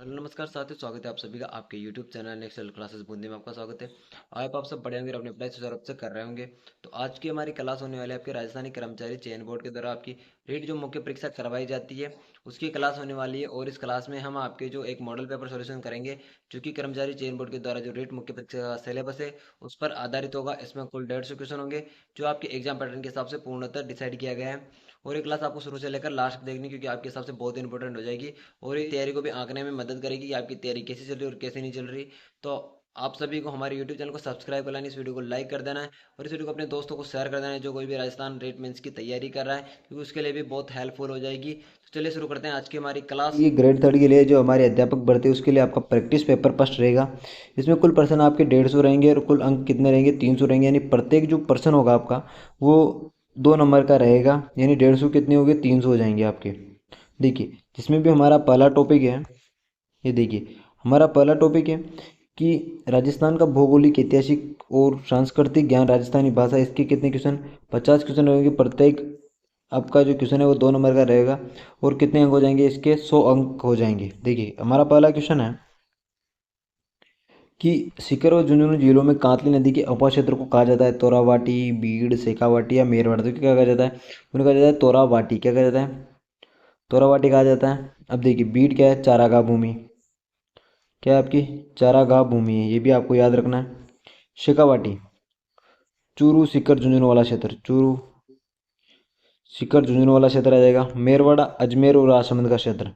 Hello नमस्कार साथियों, स्वागत है आप सभी का आपके YouTube channel next level classes Bundi में। आपका स्वागत है। आप सब बढ़िया होंगे और अपनी पढ़ाई सुचारू रूप से कर रहे होंगे। तो आज की हमारी क्लास होने वाली है आपके राजस्थानी कर्मचारी चयन बोर्ड के द्वारा आपकी रीट जो मुख्य परीक्षा करवाई जाती है उसकी क्लास होने वाली है। और इस क्लास में हम आपके जो एक मॉडल पेपर सोल्यूशन करेंगे जो कि कर्मचारी चयन बोर्ड के द्वारा जो रीट मुख्य परीक्षा का सिलेबस है उस पर आधारित होगा। इसमें कुल 150 क्वेश्चन होंगे जो आपके एग्जाम पैटर्न के हिसाब से पूर्णतः डिसाइड किया गया है। और ये क्लास आपको शुरू से लेकर लास्ट तक देखनी क्योंकि आपके हिसाब से बहुत इंपॉर्टेंट हो जाएगी और ये तैयारी को भी आंकने में मदद करेगी कि आपकी तैयारी कैसी चल रही है और कैसे नहीं चल रही। तो आप सभी को हमारे यूट्यूब चैनल को सब्सक्राइब कर लेना, इस वीडियो को लाइक कर देना है और इस वीडियो को अपने दोस्तों को शेयर कर देना है जो कोई भी राजस्थान रेट मेंस की तैयारी कर रहा है, क्योंकि उसके लिए भी बहुत हेल्पफुल हो जाएगी। तो चलिए शुरू करते हैं आज की हमारी क्लास। ये ग्रेड थर्ड के लिए जो हमारे अध्यापक भर्ती है उसके लिए आपका प्रैक्टिस पेपर फर्स्ट रहेगा। इसमें कुल पर्सन आपके 150 रहेंगे और कुल अंक कितने रहेंगे 300 रहेंगे, यानी प्रत्येक जो पर्सन होगा आपका वो 2 नंबर का रहेगा, यानी 150 कितने हो गए 300 हो जाएंगे आपके। देखिए जिसमें भी हमारा पहला टॉपिक है, ये देखिए हमारा पहला टॉपिक है कि राजस्थान का भौगोलिक ऐतिहासिक और सांस्कृतिक ज्ञान राजस्थानी भाषा, इसके कितने क्वेश्चन 50 क्वेश्चन रहेंगे। प्रत्येक आपका जो क्वेश्चन है वो 2 नंबर का रहेगा और कितने अंक हो जाएंगे इसके 100 अंक हो जाएंगे। देखिए हमारा पहला क्वेश्चन है कि सीकर और झुंझुनू जिलों में कांतली नदी के अपर क्षेत्र को कहा जाता है तोरावाटी, बीड़, शेखावाटी या मेरवाड़ा। तो क्या कहा जाता है, उन्हें कहा जाता है तोरावाटी। क्या कहा जाता है, तोरावाटी कहा जाता है। अब देखिए बीड़ क्या है, चारागाह भूमि। क्या है आपकी, चारागाह भूमि है, ये भी आपको याद रखना है। शेखावाटी चूरू सीकर झुंझुनू वाला क्षेत्र, चूरू सीकर झुंझुनू वाला क्षेत्र आ जाएगा। मेरवाड़ा अजमेर और राजसमंद का क्षेत्र,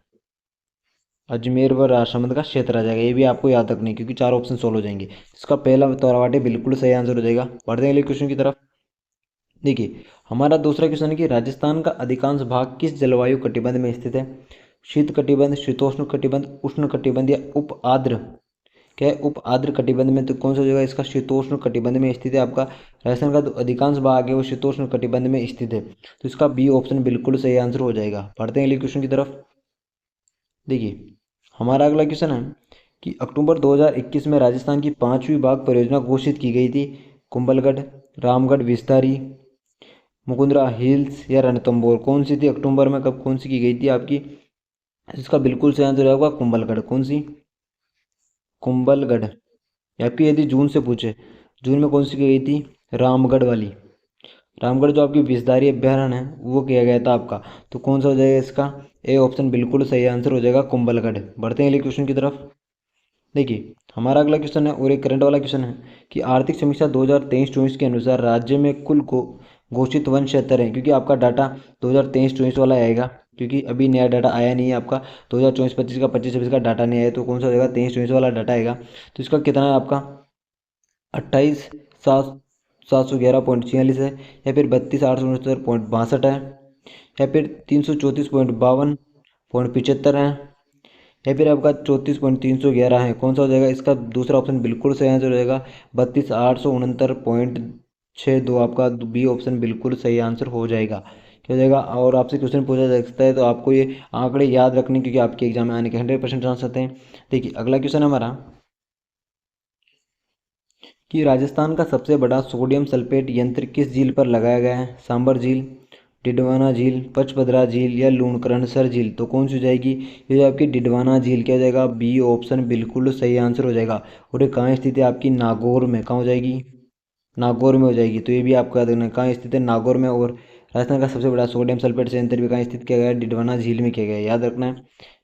अजमेर व राजसमंद का क्षेत्र आ जाएगा। ये भी आपको याद रखना है क्योंकि 4 ऑप्शन सोल्व हो जाएंगे। इसका पहला तोरावाटी बिल्कुल सही आंसर हो जाएगा। बढ़ते हैं अगले क्वेश्चन की तरफ। देखिए हमारा दूसरा क्वेश्चन है कि राजस्थान का अधिकांश भाग किस जलवायु कटिबंध में स्थित है। शीत कटिबंध, शीतोष्ण कटिबंध, उष्ण कटिबंध या उप आर्द्र। क्या है, उप आर्द्र कटिबंध में। तो कौन सा जगह इसका शीतोष्ण कटिबंध में स्थित है। आपका राजस्थान का जो अधिकांश भाग है वो शीतोष्ण कटिबंध में स्थित है, तो इसका बी ऑप्शन बिल्कुल सही आंसर हो जाएगा। बढ़ते हैं अगले क्वेश्चन की तरफ। देखिए हमारा अगला क्वेश्चन है कि अक्टूबर 2021 में राजस्थान की 5वीं बाघ परियोजना घोषित की गई थी। कुंभलगढ़, रामगढ़ विस्तारी, मुकुंदरा हिल्स या रणथंभौर। कौन सी थी अक्टूबर में, कब कौन सी की गई थी आपकी। इसका बिल्कुल सही आंसर होगा कुंभलगढ़। कौन सी, कुंभलगढ़। या फिर यदि जून से पूछे, जून में कौन सी की गई थी, रामगढ़ वाली। रामगढ़ जो आपकी विषधारी अभ्यारण्य है वो किया गया था आपका। तो कौन सा हो जाएगा इसका, ए ऑप्शन बिल्कुल सही आंसर हो जाएगा कुंभलगढ़। बढ़ते हैं अगले क्वेश्चन की तरफ। देखिए हमारा अगला क्वेश्चन है और एक करंट वाला क्वेश्चन है कि आर्थिक समीक्षा 2023-24 के अनुसार राज्य में कुल घोषित वन क्षेत्र है। क्योंकि आपका डाटा 2023-24 वाला आएगा, क्योंकि अभी नया डाटा आया नहीं है आपका। 2024-25 का 25-26 का डाटा नहीं आया, तो कौन सा हो जाएगा 23-24 वाला डाटा आएगा। तो इसका कितना है आपका 28,711.46 है, या फिर 32,869.62 है, या फिर 334,52.75 है, या फिर आपका 34,311 है। कौन सा हो जाएगा इसका दूसरा ऑप्शन बिल्कुल सही आंसर हो जाएगा 32,869.62। आपका बी ऑप्शन बिल्कुल सही आंसर हो जाएगा। क्या हो जाएगा, और आपसे क्वेश्चन पूछा जा सकता है तो आपको ये आंकड़े याद रखने, क्योंकि आपके एग्जाम में आने के 100% चांस आते हैं। देखिए अगला क्वेश्चन है हमारा कि राजस्थान का सबसे बड़ा सोडियम सल्फेट यंत्र किस झील पर लगाया गया है। सांबर झील, डिडवाना झील, पचपदरा झील या लूणकरणसर झील। तो कौन सी हो जाएगी, ये जो आपकी डिडवाना झील। क्या हो जाएगा, बी ऑप्शन बिल्कुल सही आंसर हो जाएगा। और ये कहाँ स्थित है आपकी, नागौर में। कहाँ हो जाएगी, नागौर में हो जाएगी। तो ये भी आपको याद रखना है कहाँ स्थित है, नागौर में। और राजस्थान का सबसे बड़ा सोडियम सल्फेट संयंत्र भी कहाँ स्थित किया गया है, डिडवाना झील में किया गया है, याद रखना है।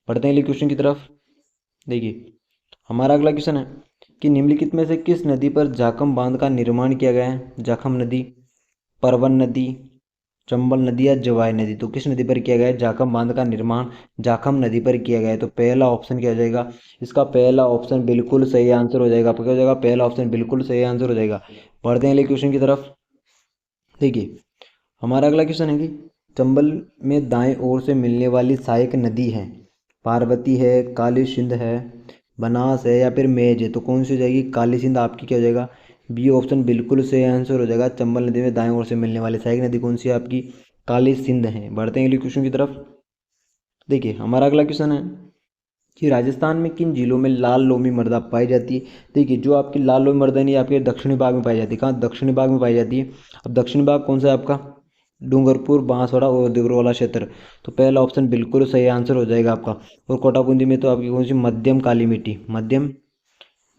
पढ़ते हैं क्वेश्चन की तरफ। देखिए हमारा अगला क्वेश्चन है कि निम्नलिखित में से किस नदी पर जाखम बांध का निर्माण किया गया है। जाखम नदी, परवन नदी, चंबल नदी या जवाई नदी। तो किस नदी पर किया गया है जाखम बांध का निर्माण, जाखम नदी पर किया गया है। तो पहला ऑप्शन क्या हो जाएगा, इसका पहला ऑप्शन बिल्कुल सही आंसर हो जाएगा। आपका क्या हो जाएगा, पहला ऑप्शन बिल्कुल सही आंसर हो जाएगा। बढ़ते हैं अगले क्वेश्चन की तरफ। देखिए हमारा अगला क्वेश्चन है कि चंबल में दाएं ओर से मिलने वाली सहायक नदी है, पार्वती है, काली सिंध है, बनास है या फिर मेज है। तो कौन सी हो जाएगी, काली सिंध आपकी क्या हो जाएगा, बी ऑप्शन बिल्कुल सही आंसर हो जाएगा। चंबल नदी में दाएं ओर से मिलने वाली सहायक नदी कौन सी है आपकी, काली सिंध है। बढ़ते हैं अगले क्वेश्चन की तरफ। देखिए हमारा अगला क्वेश्चन है कि राजस्थान में किन जिलों में लाल लोमी मृदा पाई जाती है। देखिए जो आपकी लाल लोमी मृदा नहीं आपके दक्षिणी भाग में पाई जाती है। कहाँ, दक्षिणी भाग में पाई जाती है। अब दक्षिणी भाग कौन सा है आपका, डूंगरपुर बांसवाड़ा और देवगढ़ वाला क्षेत्र। तो पहला ऑप्शन बिल्कुल सही आंसर हो जाएगा आपका। और कोटा बूंदी में तो आपकी कौन सी मध्यम काली मिट्टी, मध्यम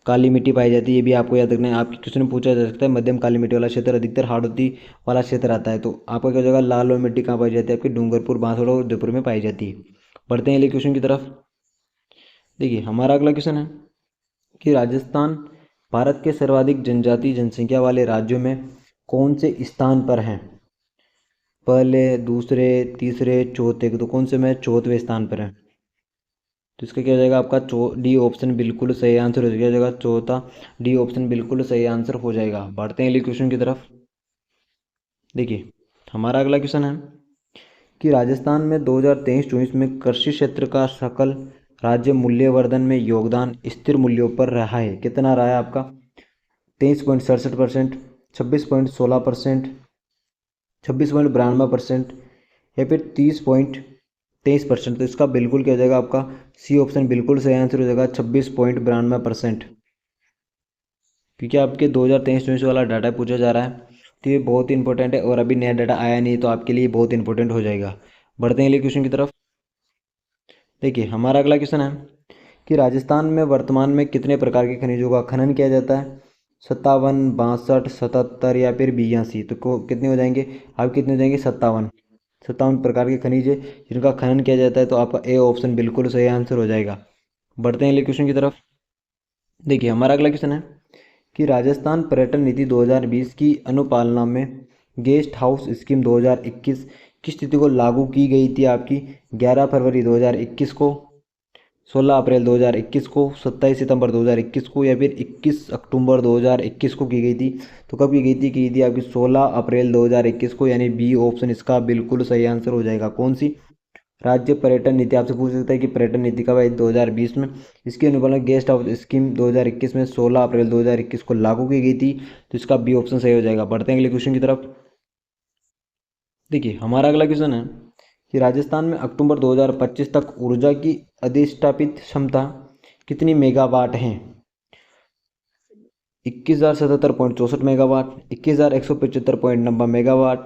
काली मिट्टी पाई जाती है, ये भी आपको याद रखना है। आपकी क्वेश्चन में पूछा जा सकता है मध्यम काली मिट्टी वाला क्षेत्र अधिकतर हाड़ौती वाला क्षेत्र आता है। तो आपका क्या हो जाएगा, लाल और मिट्टी कहाँ पाई जाती है, आपकी डूंगरपुर बांसवाड़ा और उदयपुर में पाई जाती है। बढ़ते हैं अगले क्वेश्चन की तरफ। देखिए हमारा अगला क्वेश्चन है कि राजस्थान भारत के सर्वाधिक जनजातीय जनसंख्या वाले राज्यों में कौन से स्थान पर हैं। पहले, दूसरे, तीसरे, चौथे, तो कौन से में चौथे स्थान पर है। तो इसका क्या हो जाएगा आपका डी ऑप्शन बिल्कुल सही आंसर हो जाएगा, चौथा डी ऑप्शन बिल्कुल सही आंसर हो जाएगा। बढ़ते हैं अगले क्वेश्चन की तरफ। देखिए हमारा अगला क्वेश्चन है कि राजस्थान में 2023-24 में कृषि क्षेत्र का सकल राज्य मूल्यवर्धन में योगदान स्थिर मूल्यों पर रहा है। कितना रहा है आपका, 23.67%, 26.16%, 26.92% या फिर 30.23%। तो इसका बिल्कुल क्या हो जाएगा आपका सी ऑप्शन बिल्कुल सही आंसर हो जाएगा, 26.92%। क्योंकि आपके 2023-24 वाला डाटा पूछा जा रहा है तो ये बहुत ही इंपॉर्टेंट है, और अभी नया डाटा आया नहीं तो आपके लिए बहुत इंपॉर्टेंट हो जाएगा। बढ़ते हैं अगले क्वेश्चन की तरफ। देखिए हमारा अगला क्वेश्चन है कि राजस्थान में वर्तमान में कितने प्रकार के खनिजों का खनन किया जाता है। 57, 62, 77 या फिर 82। तो कितने हो जाएंगे, आप कितने हो जाएंगे, 57। 57 प्रकार के खनिज है जिनका खनन किया जाता है। तो आपका ए ऑप्शन बिल्कुल सही आंसर हो जाएगा। बढ़ते हैं अगले क्वेश्चन की तरफ। देखिए हमारा अगला क्वेश्चन है कि राजस्थान पर्यटन नीति 2020 की अनुपालना में गेस्ट हाउस स्कीम 2021 की स्थिति को लागू की गई थी आपकी 11 फरवरी 2021 को, 16 अप्रैल 2021 को, 27 सितंबर 2021 को या फिर 21 अक्टूबर 2021 को की गई थी। तो कब की थी आपकी 16 अप्रैल 2021 को, यानी बी ऑप्शन इसका बिल्कुल सही आंसर हो जाएगा। कौन सी राज्य पर्यटन नीति, आपसे पूछ सकता है कि पर्यटन नीति कब आई, 2020 में। इसके अनुपालन गेस्ट हाउस स्कीम 2021 में 16 अप्रैल 2021 को लागू की गई थी। तो इसका बी ऑप्शन सही हो जाएगा। बढ़ते हैं अगले क्वेश्चन की तरफ। देखिए हमारा अगला क्वेश्चन है कि राजस्थान में अक्टूबर 2025 तक ऊर्जा की अधिष्ठापित क्षमता कितनी मेगावाट है। 21,077.64 मेगावाट, 21,175.90 मेगावाट,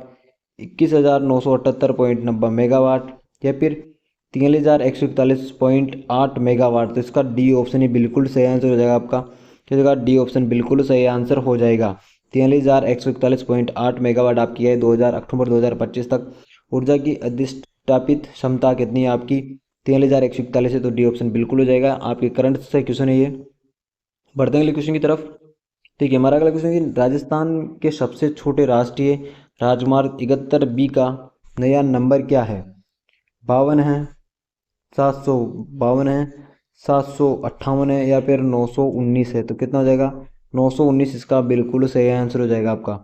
21,978.90 मेगावाट या फिर 43,141.8 मेगावाट। तो इसका डी ऑप्शन ही बिल्कुल सही आंसर हो जाएगा आपका। क्या होगा, डी ऑप्शन बिल्कुल सही आंसर हो जाएगा। 43,141.8 मेगावाट आपकी है। अक्टूबर 2025 तक ऊर्जा की अधिष्ठापित क्षमता कितनी है आपकी, 43,141 है। तो डी ऑप्शन बिल्कुल हो जाएगा। आपके करंट से क्वेश्चन है ये। बढ़ते हैं अगले क्वेश्चन की तरफ। देखिए हमारा अगला क्वेश्चन है कि राजस्थान के सबसे छोटे राष्ट्रीय राजमार्ग 71B का नया नंबर क्या है। 52 है, 752 है, 758 है या फिर 919 है। तो कितना हो जाएगा, 919 इसका बिल्कुल सही आंसर हो जाएगा आपका।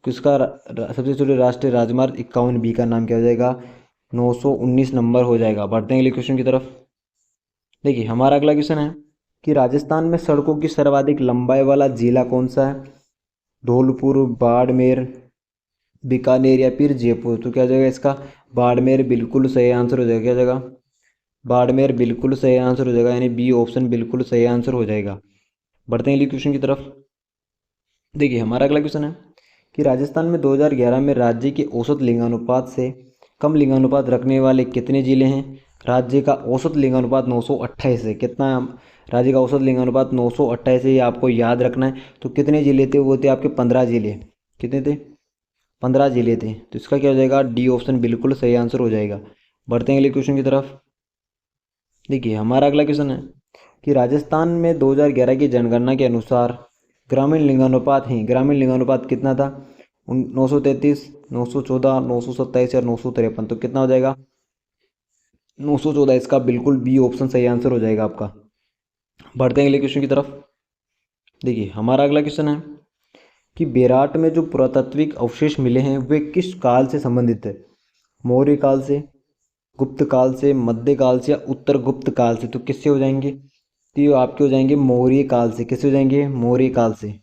तो इसका सबसे छोटे राष्ट्रीय राजमार्ग 51B का नाम क्या हो जाएगा, 919 नंबर हो जाएगा। बढ़ते हैं अगले क्वेश्चन की तरफ। देखिए हमारा अगला क्वेश्चन है कि राजस्थान में सड़कों की सर्वाधिक लंबाई वाला जिला कौन सा है। धौलपुर, बाड़मेर, बीकानेर या फिर जयपुर। तो क्या हो जाएगा इसका, बाड़मेर बिल्कुल सही आंसर हो जाएगा। क्या हो जाएगा, बाड़मेर बिल्कुल सही आंसर हो जाएगा, यानी बी ऑप्शन बिल्कुल सही आंसर हो जाएगा। बढ़ते हैं अगले क्वेश्चन की तरफ। देखिए हमारा अगला क्वेश्चन है कि राजस्थान में 2011 में राज्य के औसत लिंगानुपात से कम लिंगानुपात रखने वाले कितने जिले हैं। राज्य का औसत लिंगानुपात 928 है। कितना, राज्य का औसत लिंगानुपात 928 है, ये आपको याद रखना है। तो कितने जिले थे, वो थे आपके 15 जिले। कितने थे, 15 जिले थे। तो इसका क्या हो जाएगा, डी ऑप्शन बिल्कुल सही आंसर हो जाएगा। बढ़ते हैं अगले क्वेश्चन की तरफ। देखिए हमारा अगला क्वेश्चन है कि राजस्थान में 2011 की जनगणना के अनुसार ग्रामीण लिंगानुपात है, ग्रामीण लिंगानुपात कितना था, 933, 914, 927 या 953। तो कितना हो जाएगा, 914। इसका बिल्कुल बी ऑप्शन सही आंसर हो जाएगा आपका। बढ़ते हैं अगले क्वेश्चन की तरफ। देखिए हमारा अगला क्वेश्चन है कि बेराट में जो पुरातात्विक अवशेष मिले हैं वे किस काल से संबंधित है। मौर्य काल से, गुप्त काल से, मध्य काल से या उत्तर गुप्त काल से। तो किससे हो जाएंगे, तो ये आपके हो जाएंगे मौर्य काल से। किससे हो जाएंगे, मौर्य काल से,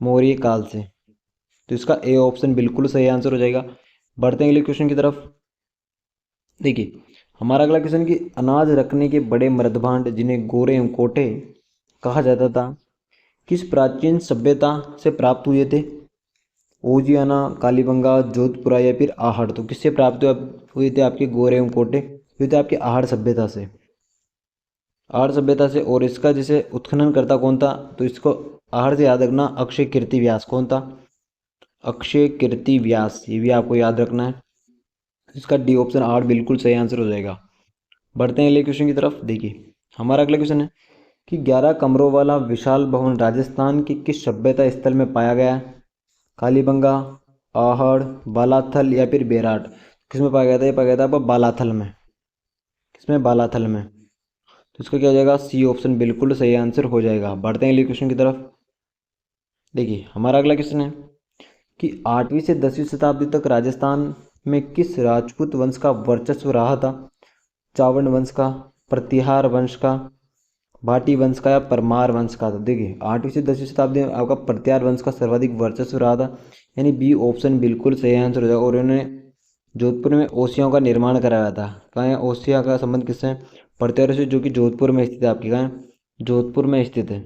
मौर्य काल से। तो इसका ए ऑप्शन बिल्कुल सही आंसर हो जाएगा। बढ़ते हैं अगले क्वेश्चन की तरफ। देखिए हमारा अगला क्वेश्चन कि अनाज रखने के बड़े मृदभांड जिन्हें गोरे एवं कोठे कहा जाता था किस प्राचीन सभ्यता से प्राप्त हुए थे। ओजियाना, कालीबंगा, जोधपुरा या फिर आहड़। तो किससे प्राप्त हुए थे आपके गौर एवं कोटे? हुए थे आपके आहड़ सभ्यता से। आहड़ सभ्यता से। और इसका जैसे उत्खनन करता कौन था? तो इसको आहड़ से याद रखना, अक्षय कीर्ति व्यास। कौन था? अक्षय कीर्ति व्यास। ये भी आपको याद रखना है। इसका डी ऑप्शन आठ बिल्कुल सही आंसर हो जाएगा। बढ़ते हैं अगले क्वेश्चन की तरफ। देखिए हमारा अगला क्वेश्चन है कि 11 कमरों वाला विशाल भवन राजस्थान के किस सभ्यता स्थल में पाया गया है? कालीबंगा, आहड़, बालाथल या फिर बेराट। किसमें पाया गया था? ये पाया गया था आपका बालाथल में। किसमें? बालाथल में। तो इसका क्या हो जाएगा? सी ऑप्शन बिल्कुल सही आंसर हो जाएगा। बढ़ते हैं अगले क्वेश्चन की तरफ। देखिए हमारा अगला क्वेश्चन है कि 8वीं से 10वीं शताब्दी तक राजस्थान में किस राजपूत वंश का वर्चस्व रहा था? चावड़ वंश का, प्रतिहार वंश का, भाटी वंश का या परमार वंश का? तो देखिए 8वीं से 10वीं शताब्दी में आपका प्रतिहार वंश का सर्वाधिक वर्चस्व रहा था, यानी बी ऑप्शन बिल्कुल सही आंसर हो जाएगा। और इन्होंने जोधपुर में ओसियाओं का निर्माण कराया था। कहाँ है ओसिया का संबंध किससे है? प्रतिहार से, जो कि जोधपुर में स्थित है। आपकी कहाँ है? जोधपुर में स्थित है।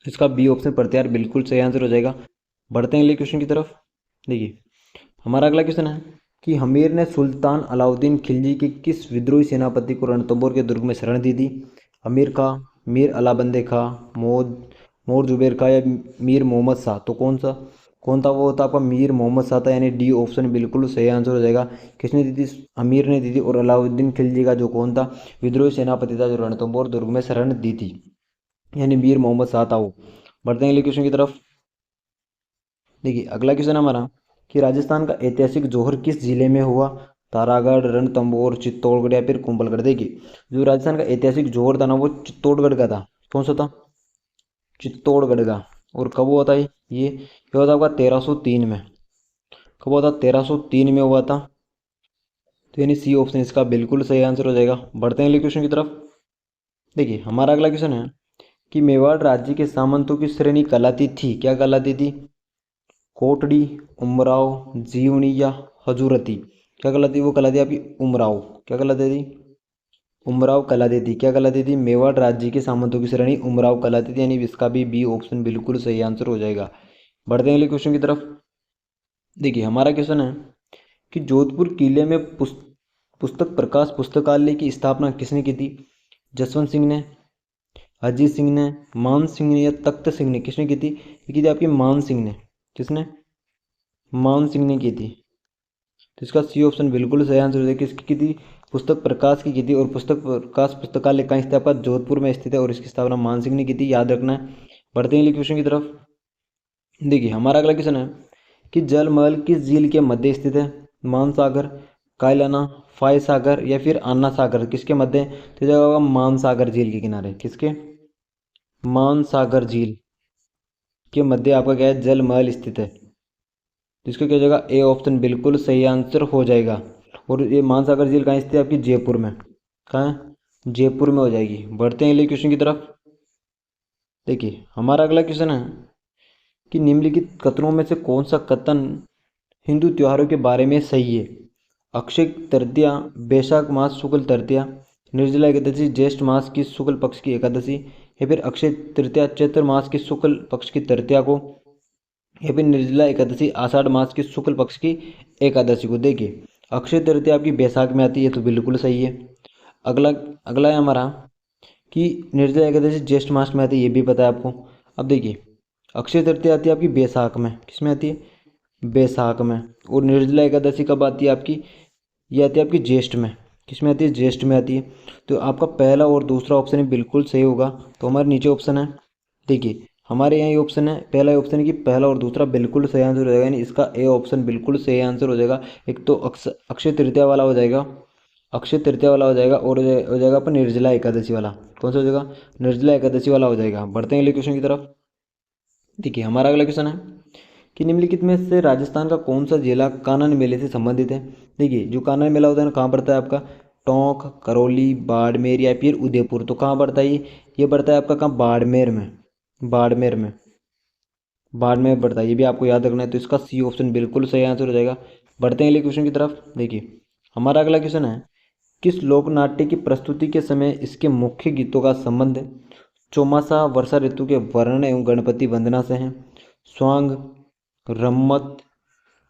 इसका बी ऑप्शन प्रतिहार बिल्कुल सही आंसर हो जाएगा। बढ़ते हैं अगले क्वेश्चन की तरफ। देखिए हमारा अगला क्वेश्चन है कि हमीर ने सुल्तान अलाउद्दीन खिलजी के किस विद्रोही सेनापति को रणथंभौर के दुर्ग में शरण दी थी? अमीर खां, मीर अलाबंदे खां, मोर जुबेर खां या मीर मोहम्मद शाह? तो कौन था? वो होता आपका मीर मोहम्मद शाह था, यानी डी ऑप्शन बिल्कुल सही आंसर हो जाएगा। किसने दी थी? अमीर ने दी थी। और अलाउद्दीन खिलजी का जो कौन था? विद्रोही सेनापति था जो रणथंभौर दुर्ग में शरण दी थी, यानी मीर मोहम्मद शाह था वो। बढ़ते हैं अगले क्वेश्चन की तरफ। देखिए अगला क्वेश्चन हमारा कि राजस्थान का ऐतिहासिक जौहर किस जिले में हुआ? तारागढ़, रणथंभौर, चित्तौड़गढ़ या फिर कुंभलगढ़? देखिए जो राजस्थान का ऐतिहासिक जौहर था ना, वो चित्तौड़गढ़ का था। कौन सा था? चित्तौड़गढ़ का। और कब हुआ था ये हुआ था आपका 1303 में। कब हुआ था? 1303 में हुआ था। तो यानी सी ऑप्शन इसका बिल्कुल सही आंसर हो जाएगा। बढ़ते हैं अगले क्वेश्चन की तरफ। देखिए हमारा अगला क्वेश्चन है कि मेवाड़ राज्य के सामंतों की श्रेणी कहलाती थी, क्या कहलाती थी? कोटड़ी, उमराव, जीवनी या हजूरती? क्या कहलाती? वो कहलाती आपकी उमराव। क्या कहलाती थी? उमराव कहलाती थी। क्या कहलाती थी? मेवाड़ राज्य के सामंतों की श्रेणी उमराव कहलाती थी, यानी इसका भी बी ऑप्शन बिल्कुल सही आंसर हो जाएगा। बढ़ते हैं अगले क्वेश्चन की तरफ। देखिए हमारा क्वेश्चन है कि जोधपुर किले में पुस्तक प्रकाश पुस्तकालय की स्थापना किसने की थी? जसवंत सिंह ने, अजीत सिंह ने, मान सिंह ने या तख्त सिंह ने? किसने की थी? ये की थी आपकी मान सिंह ने। किसने? मान सिंह ने की थी। तो इसका सी ऑप्शन बिल्कुल सही आंसर है। किसकी की थी? पुस्तक प्रकाश की थी। और पुस्तक प्रकाश पुस्तकालय कहाँ स्थित है? आपका जोधपुर में स्थित है। और इसकी स्थापना मान सिंह ने की थी, याद रखना है। बढ़ते हैं अगले क्वेश्चन की तरफ। देखिए हमारा अगला क्वेश्चन है कि जल महल किस झील के मध्य स्थित है? मान सागर, कायलाना, फाय सागर या फिर अन्ना सागर? किसके मध्य? तो जाएगा मान सागर झील के किनारे। किसके? मान सागर झील के मध्य आपका क्या है? जल महल स्थित है। तो इसका क्या हो जाएगा? ए ऑप्शन बिल्कुल सही आंसर हो जाएगा। और ये मानसागर झील कहाँ स्थित है? आपकी जयपुर में। कहाँ है? जयपुर में हो जाएगी। बढ़ते हैं अगले क्वेश्चन की तरफ। देखिए हमारा अगला क्वेश्चन है कि निम्नलिखित कथनों में से कौन सा कथन हिंदू त्योहारों के बारे में सही है? अक्षय तृतीया, बैशाख मास शुक्ल तृतीया, निर्जला एकादशी ज्येष्ठ मास की शुक्ल पक्ष की एकादशी, या फिर अक्षय तृतीया चैत्र मास की शुक्ल पक्ष की तृतीया को, या फिर निर्जला एकादशी आषाढ़ मास की शुक्ल पक्ष की एकादशी को? देखिए अक्षय तृतीया आपकी बैसाख में आती है, तो बिल्कुल सही है। अगला अगला है हमारा कि निर्जला एकादशी ज्येष्ठ मास में आती है, ये भी पता है आपको। अब देखिए अक्षय तृतीया आती है आपकी बैसाख में। किस में आती है? बैसाख में। और निर्जला एकादशी कब आती है आपकी? ये आती है आपकी ज्येष्ठ में। किस में आती है? ज्येष्ठ में आती है। तो आपका पहला और दूसरा ऑप्शन बिल्कुल सही होगा। तो हमारे नीचे ऑप्शन है, देखिए हमारे यहाँ ये ऑप्शन है, पहला ऑप्शन है कि पहला और दूसरा बिल्कुल सही आंसर हो जाएगा, यानी इसका ए ऑप्शन बिल्कुल सही आंसर हो जाएगा। एक तो अक्षय तृतीया वाला हो जाएगा, अक्षय तृतीया वाला हो जाएगा, और हो जाएगा अपन निर्जला एकादशी वाला। कौन सा हो जाएगा? निर्जला एकादशी वाला हो जाएगा। बढ़ते हैं अगले क्वेश्चन की तरफ। देखिए हमारा अगला क्वेश्चन है कि निम्नलिखित में से राजस्थान का कौन सा जिला कानन मेले से संबंधित है? देखिए जो कानन मेला होता है ना, कहाँ पड़ता है आपका? टोंक, करौली, बाड़मेर या फिर उदयपुर? तो कहाँ पड़ता है ये पड़ता है आपका कहाँ? बाड़मेर में। बाड़मेर में, बाड़मेर पड़ता है, ये भी आपको याद रखना है। तो इसका सी ऑप्शन बिल्कुल सही आंसर हो जाएगा। बढ़ते हैं अगले क्वेश्चन की तरफ। देखिए हमारा अगला क्वेश्चन है किस लोक नाट्य की प्रस्तुति के समय इसके मुख्य गीतों का संबंध चौमासा वर्षा ऋतु के वर्णन एवं गणपति वंदना से है? स्वांग, रम्मत,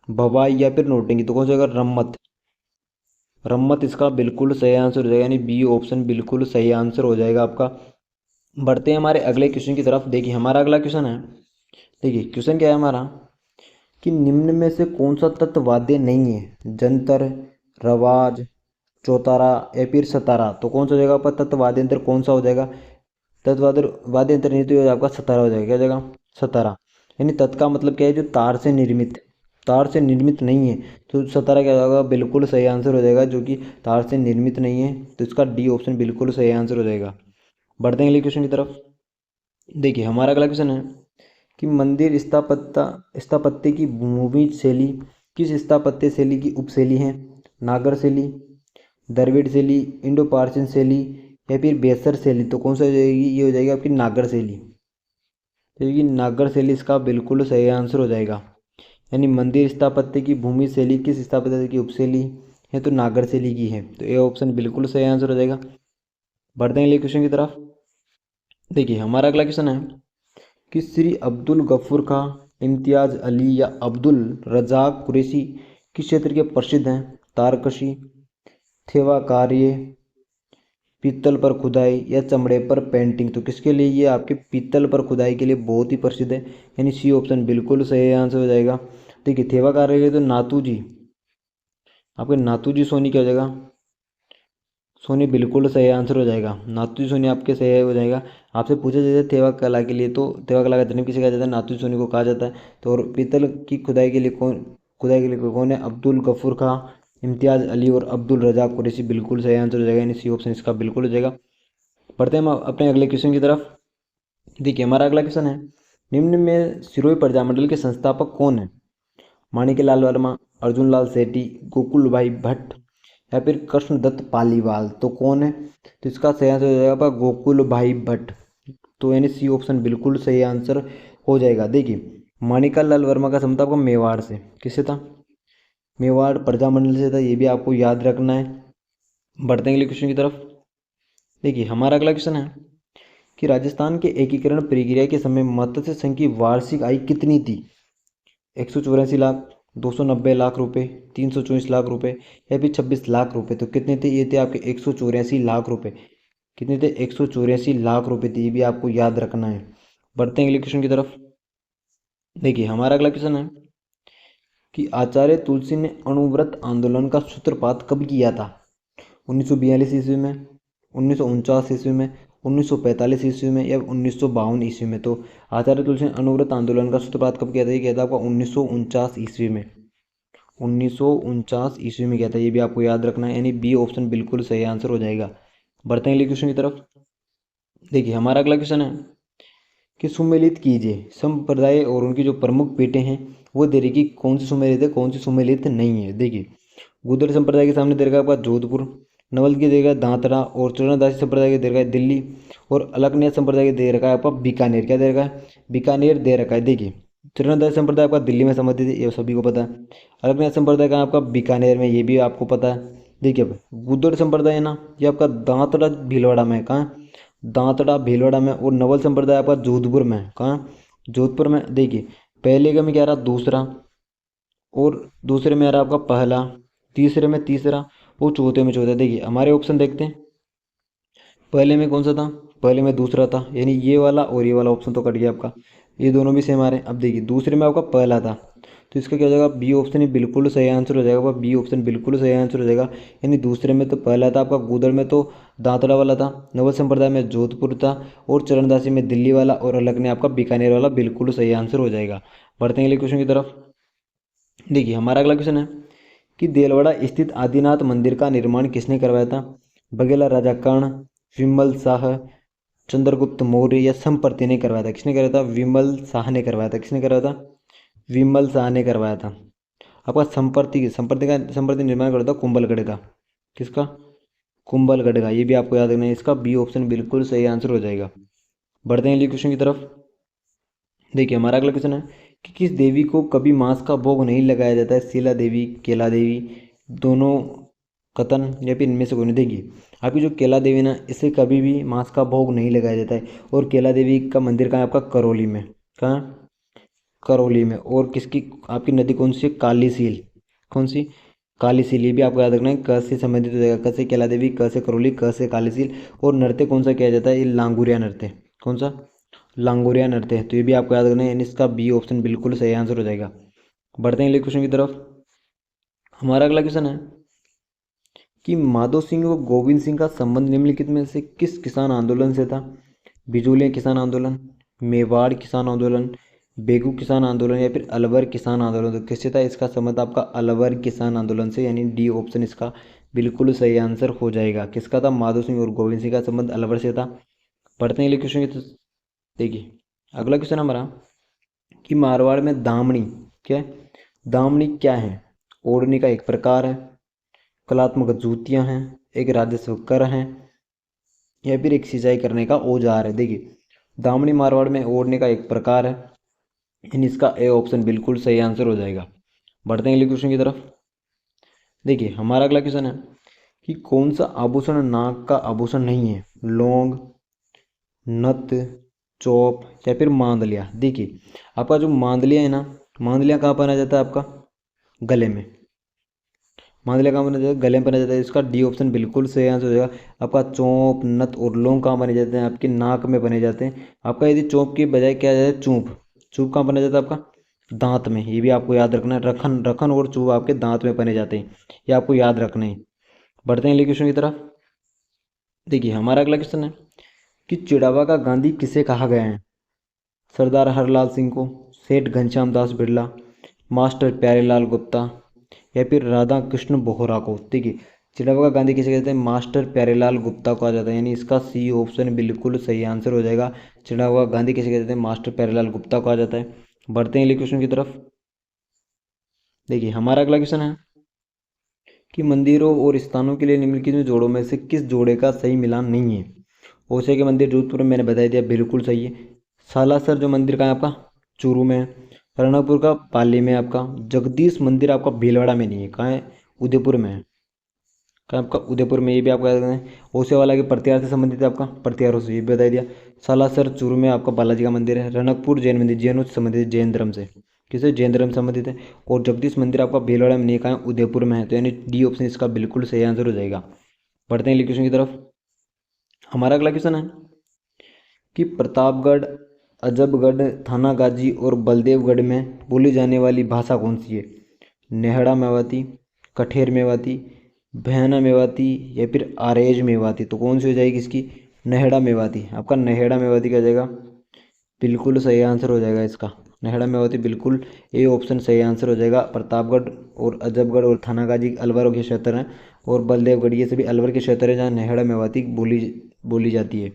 भवाई या फिर नौटंकी, तो कौन सा होगा? रम्मत। रम्मत इसका बिल्कुल सही आंसर हो जाएगा, यानी बी ऑप्शन बिल्कुल सही आंसर हो जाएगा आपका। बढ़ते हैं हमारे अगले क्वेश्चन की तरफ। देखिए हमारा अगला क्वेश्चन है, देखिए क्वेश्चन क्या है हमारा, कि निम्न में से कौन सा तत्व वाद्य नहीं है? जंतर, रवाज, चौतारा या फिर सतारा, तो कौन सा हो जाएगा आपका तत्व वाद्य यंत्र? कौन सा हो जाएगा? तत्व वाद्य यंत्र नहीं तो आपका सतारा हो जाएगा। क्या हो जाएगा? सतारा। यानी तत् का मतलब क्या है? जो तार से निर्मित, तार से निर्मित नहीं है, तो सतारा क्या होगा? बिल्कुल सही आंसर हो जाएगा, जो कि तार से निर्मित नहीं है, तो इसका डी ऑप्शन बिल्कुल सही आंसर हो जाएगा। बढ़ते हैं अगले क्वेश्चन की तरफ। देखिए हमारा अगला क्वेश्चन है कि मंदिर स्थापत्य की भूमि शैली किस स्थापत्य शैली की उपशैली है? नागर शैली, द्रविड़ शैली, इंडो पार्शियन शैली या फिर बेसर शैली, तो कौन सा हो जाएगी? ये हो जाएगी आपकी नागर शैली। तो ये नागर शैली इसका बिल्कुल सही आंसर हो जाएगा। यानी मंदिर स्थापत्य की भूमि शैली किस स्थापत्य की उपशैली है? तो नागर शैली की है, तो ये ऑप्शन बिल्कुल सही आंसर हो जाएगा। बढ़ते हैं अगले क्वेश्चन की तरफ। देखिए हमारा अगला क्वेश्चन है कि श्री अब्दुल गफूर खां, इम्तियाज़ अली या अब्दुल रज़ाक कुरैशी किस क्षेत्र के प्रसिद्ध हैं? तारकशी, थेवा कार्य, पीतल पर खुदाई या चमड़े पर पेंटिंग, तो किसके लिए? ये आपके पीतल पर खुदाई के लिए बहुत ही प्रसिद्ध है, यानी सी ऑप्शन बिल्कुल सही आंसर हो जाएगा। देखिए थेवा कार्य के लिए तो नातू जी, आपके नातू जी सोनी क्या हो जाएगा? सोनी बिल्कुल सही आंसर हो जाएगा। नातू सोनी आपके सही हो जाएगा। आपसे पूछा जाता है थेवा कला के लिए, तो थेवा कला का जन्म किसे कहा जाता है? नातू सोनी को कहा जाता है। तो और पीतल की खुदाई के लिए कौन है? अब्दुल गफूर खां, इम्तियाज़ अली और अब्दुल रज़ाक कुरैशी, बिल्कुल सही आंसर हो जाएगा, यानी सी ऑप्शन इसका बिल्कुल हो जाएगा। पढ़ते हैं हम अपने अगले क्वेश्चन की तरफ। देखिए हमारा अगला क्वेश्चन है, निम्न में सिरोही प्रजामंडल के संस्थापक कौन है? माणिक्यलाल वर्मा, अर्जुन लाल सेठी, गोकुल भाई भट्ट या फिर कृष्णदत्त पालीवाल, तो कौन है? तो इसका सही आंसर हो जाएगा आपका गोकुल भाई भट्ट। तो यानी सी ऑप्शन बिल्कुल सही आंसर हो जाएगा। देखिए माणिक्यलाल वर्मा का संबंध आपका मेवाड़ से, किससे था? मेवाड़ प्रजामंडल से था, ये भी आपको याद रखना है। बढ़ते हैं अगले क्वेश्चन की तरफ। देखिए हमारा अगला क्वेश्चन है कि राजस्थान के एकीकरण प्रक्रिया के समय मत्स्य संघ की वार्षिक आय कितनी थी? 184 लाख, 290 लाख रुपए, 324 लाख रुपए या फिर 26 लाख रुपए, तो कितने थे? ये थे आपके 184 लाख रुपए। कितने थे? 184 लाख रुपए थे, ये भी आपको याद रखना है। बढ़ते हैं अगले क्वेश्चन की तरफ। देखिए हमारा अगला क्वेश्चन है कि आचार्य तुलसी ने अणुव्रत आंदोलन का सूत्रपात कब किया था? 1942 ईस्वी में, 1949 ईस्वी में, 1945 ईस्वी में या 1952 ईस्वी में, तो आचार्य तुलसी ने अणुव्रत आंदोलन का सूत्रपात कब किया था? ये किया था आपका 1949 ईस्वी में। 1949 ईस्वी में किया था, ये भी आपको याद रखना है, यानी बी ऑप्शन बिल्कुल सही आंसर हो जाएगा। बढ़ते हैं अगले क्वेश्चन की तरफ। देखिए हमारा अगला क्वेश्चन है कि सुमेलित कीजिए संप्रदाय और उनकी जो प्रमुख पीठें हैं वो दे रही कि कौन सी सुमेलित है, कौन सी सुमेलित नहीं है। देखिए गुर्जर संप्रदाय के सामने दे रखा है आपका जोधपुर, नवल की दे रखा है दांतरा और चरणदासी संप्रदाय के दे रखा है दिल्ली, और अलकनंदा संप्रदाय के दे रखा है आपका बीकानेर। क्या दे रखा है? बीकानेर दे रखा है। देखिए चरणदासी संप्रदाय आपका दिल्ली में संबंधित है, ये सभी को पता है। अलकनंदा संप्रदाय का आपका बीकानेर में, ये भी आपको पता है। देखिए अब गुर्जर संप्रदाय है ना, ये आपका दांतरा भीलवाड़ा में, कहाँ है? दांतड़ा भीलवाड़ा में। और नवल संप्रदाय आपका जोधपुर में, कहाँ? जोधपुर में। देखिए पहले का में क्या रहा? दूसरा, और दूसरे में आ रहा आपका पहला, तीसरे में तीसरा और चौथे में चौथा। देखिए हमारे ऑप्शन देखते हैं, पहले में कौन सा था? पहले में दूसरा था, यानी ये वाला और ये वाला ऑप्शन तो कट गया आपका, ये दोनों भी सेम आ रहे हैं। अब देखिए दूसरे में आपका पहला था, तो इसका क्या हो जाएगा? बी ऑप्शन ही बिल्कुल सही आंसर हो जाएगा। बी ऑप्शन बिल्कुल सही आंसर हो जाएगा, यानी दूसरे में तो पहला था आपका, गुदड़ में तो दांतड़ा वाला था, नवल संप्रदाय में जोधपुर था, और चरणदासी में दिल्ली वाला, और अलग ने आपका बीकानेर वाला बिल्कुल सही आंसर हो जाएगा। बढ़ते हैं अगले क्वेश्चन की तरफ। देखिए हमारा अगला क्वेश्चन है कि देलवाड़ा स्थित आदिनाथ मंदिर का निर्माण किसने करवाया था? बघेला राजा कर्ण, विमल शाह, चंद्रगुप्त मौर्य या संपर्ति ने करवाया था? किसने करवाया था? विमल शाह ने करवाया था। किसने करवाया था? विमल शाह ने करवाया था। आपका संपर्ति निर्माण करवाया था कुंभलगढ़ का। किसका? कुंभलगढ़ का, ये भी आपको याद रखना है। इसका बी ऑप्शन बिल्कुल सही आंसर हो जाएगा। बढ़ते हैं अगले क्वेश्चन की तरफ। देखिए हमारा अगला क्वेश्चन है कि किस देवी को कभी मांस का भोग नहीं लगाया जाता है? शीला देवी, केला देवी, दोनों, कतन या फिर इनमें से कोई नहीं। देखिए आपकी जो केला देवी ना, इसे कभी भी मांस का भोग नहीं लगाया जाता है, और केला देवी का मंदिर कहाँ है? आपका करौली में। कहाँ? करौली में। और किसकी आपकी नदी कौन सी है? काली सील। कौन सी? काली सील। ये भी आपको याद रखना है, क से संबंधित हो जाएगा। क से कैला देवी, क से करौली, क से काली सील। और नृत्य कौन सा किया जाता है? ये लांगुरिया नृत्य। कौन सा? लांगुरिया नृत्य है। तो ये भी आपको याद रखना है, यानी इसका बी ऑप्शन बिल्कुल सही आंसर हो जाएगा। बढ़ते हैं अगले क्वेश्चन की तरफ। हमारा अगला क्वेश्चन है कि माधो सिंह व गोविंद सिंह का संबंध निम्नलिखित में से किस किसान आंदोलन से था? बिजूलिया किसान आंदोलन, मेवाड़ किसान आंदोलन, बेगू किसान आंदोलन या फिर अलवर किसान आंदोलन। तो किससे था इसका संबंध? आपका अलवर किसान आंदोलन से, यानी डी ऑप्शन इसका बिल्कुल सही आंसर हो जाएगा। किसका था? माधो सिंह और गोविंद सिंह का संबंध अलवर से था। पढ़ते हैं अगले क्वेश्चन की। देखिए अगला क्वेश्चन हमारा कि मारवाड़ में दामनी क्या है? दामनी क्या है? ओढ़नी का एक प्रकार है, कलात्मक जूतियां हैं, एक राजस्व कर है, या फिर एक सिंचाई करने का औजार है। देखिए दामनी मारवाड़ में ओढ़ने का एक प्रकार है, यानी इसका ए ऑप्शन बिल्कुल सही आंसर हो जाएगा। बढ़ते हैं अगले क्वेश्चन की तरफ। देखिए हमारा अगला क्वेश्चन है कि कौन सा आभूषण नाक का आभूषण नहीं है? लौंग, नथ, चौप या फिर मांदलिया। देखिए आपका जो मांदलिया है ना, मांदलिया कहाँ पहना जाता है? आपका गले में। मांदलिया कहाँ बना जाता है? गले में पहना जाता है। इसका डी ऑप्शन बिल्कुल सही आंसर हो जाएगा। आपका चौंप, नथ और लौंग कहाँ बने जाते हैं? आपके नाक में बने जाते हैं। आपका यदि चौंप की बजाय क्या जाए? चूप। चूप कहाँ बना जाता है? आपका दांत में। ये भी आपको याद रखना है। रखन रखन और चूप आपके दांत में बने जाते हैं, ये आपको याद रखना है। बढ़ते हैं अगले क्वेश्चन की तरफ। देखिए हमारा अगला क्वेश्चन है कि चिड़ावा का गांधी किसे कहा गया है? सरदार हरलाल सिंह को, सेठ घनश्याम दास बिरला, मास्टर प्यारेलाल गुप्ता या फिर राधा कृष्ण बोहरा को। देखिए चिड़ावा का गांधी किसे कहते हैं? मास्टर प्यारेलाल गुप्ता को कहा जाता है, यानी इसका सी ऑप्शन बिल्कुल सही आंसर हो जाएगा। चिड़ावा का गांधी किसे कहते हैं? मास्टर प्यारेलाल गुप्ता को कहा जाता है। बढ़ते हैं अगले क्वेश्चन की तरफ। देखिए हमारा अगला क्वेश्चन है कि मंदिरों और स्थानों के लिए निम्नलिखित में जोड़ों में से किस जोड़े का सही मिलान नहीं है? ओसे के मंदिर जोधपुर में, मैंने बता दिया बिल्कुल सही है। सालासर जो मंदिर का है आपका चूरू में है। रणकपुर का पाली में है आपका। जगदीश मंदिर आपका भीलवाड़ा में नहीं है, कहाँ है? उदयपुर में है। कहाँ आपका? उदयपुर में। ये भी आपको याद रखना है। ओसे वाला के प्रत्यार से संबंधित है आपका, प्रत्यारों से, ये भी बता दिया। सालासर चूरू में आपका बालाजी का मंदिर है। रणकपुर जैन मंदिर, जैनों से संबंधित, जैन धर्म से, किसे? जैन धर्म से संबंधित है। और जगदीश मंदिर आपका भीलवाड़ा में नहीं है, कहाँ है? उदयपुर में है। तो यानी डी ऑप्शन इसका बिल्कुल सही आंसर हो जाएगा। बढ़ते हैं अगले क्वेश्चन की तरफ। हमारा अगला क्वेश्चन है कि प्रतापगढ़, अजबगढ़, थानागाजी और बलदेवगढ़ में बोली जाने वाली भाषा कौन सी है? नेहड़ा मेवाती, कठेर मेवाती, भैना मेवाती या फिर आरेज मेवाती। तो कौन सी हो जाएगी इसकी? नेहड़ा मेवाती। आपका नेहड़ा मेवाती क्या जाएगा? बिल्कुल सही आंसर हो जाएगा इसका। नेहड़ा मेवाती बिल्कुल ए ऑप्शन सही आंसर हो जाएगा। प्रतापगढ़ और अजबगढ़ और थानागाजी अलवर के क्षेत्र हैं, और बलदेवगढ़ ये सभी अलवर के क्षेत्र हैं जहाँ नेहड़ा मेवाती बोली बोली जाती है।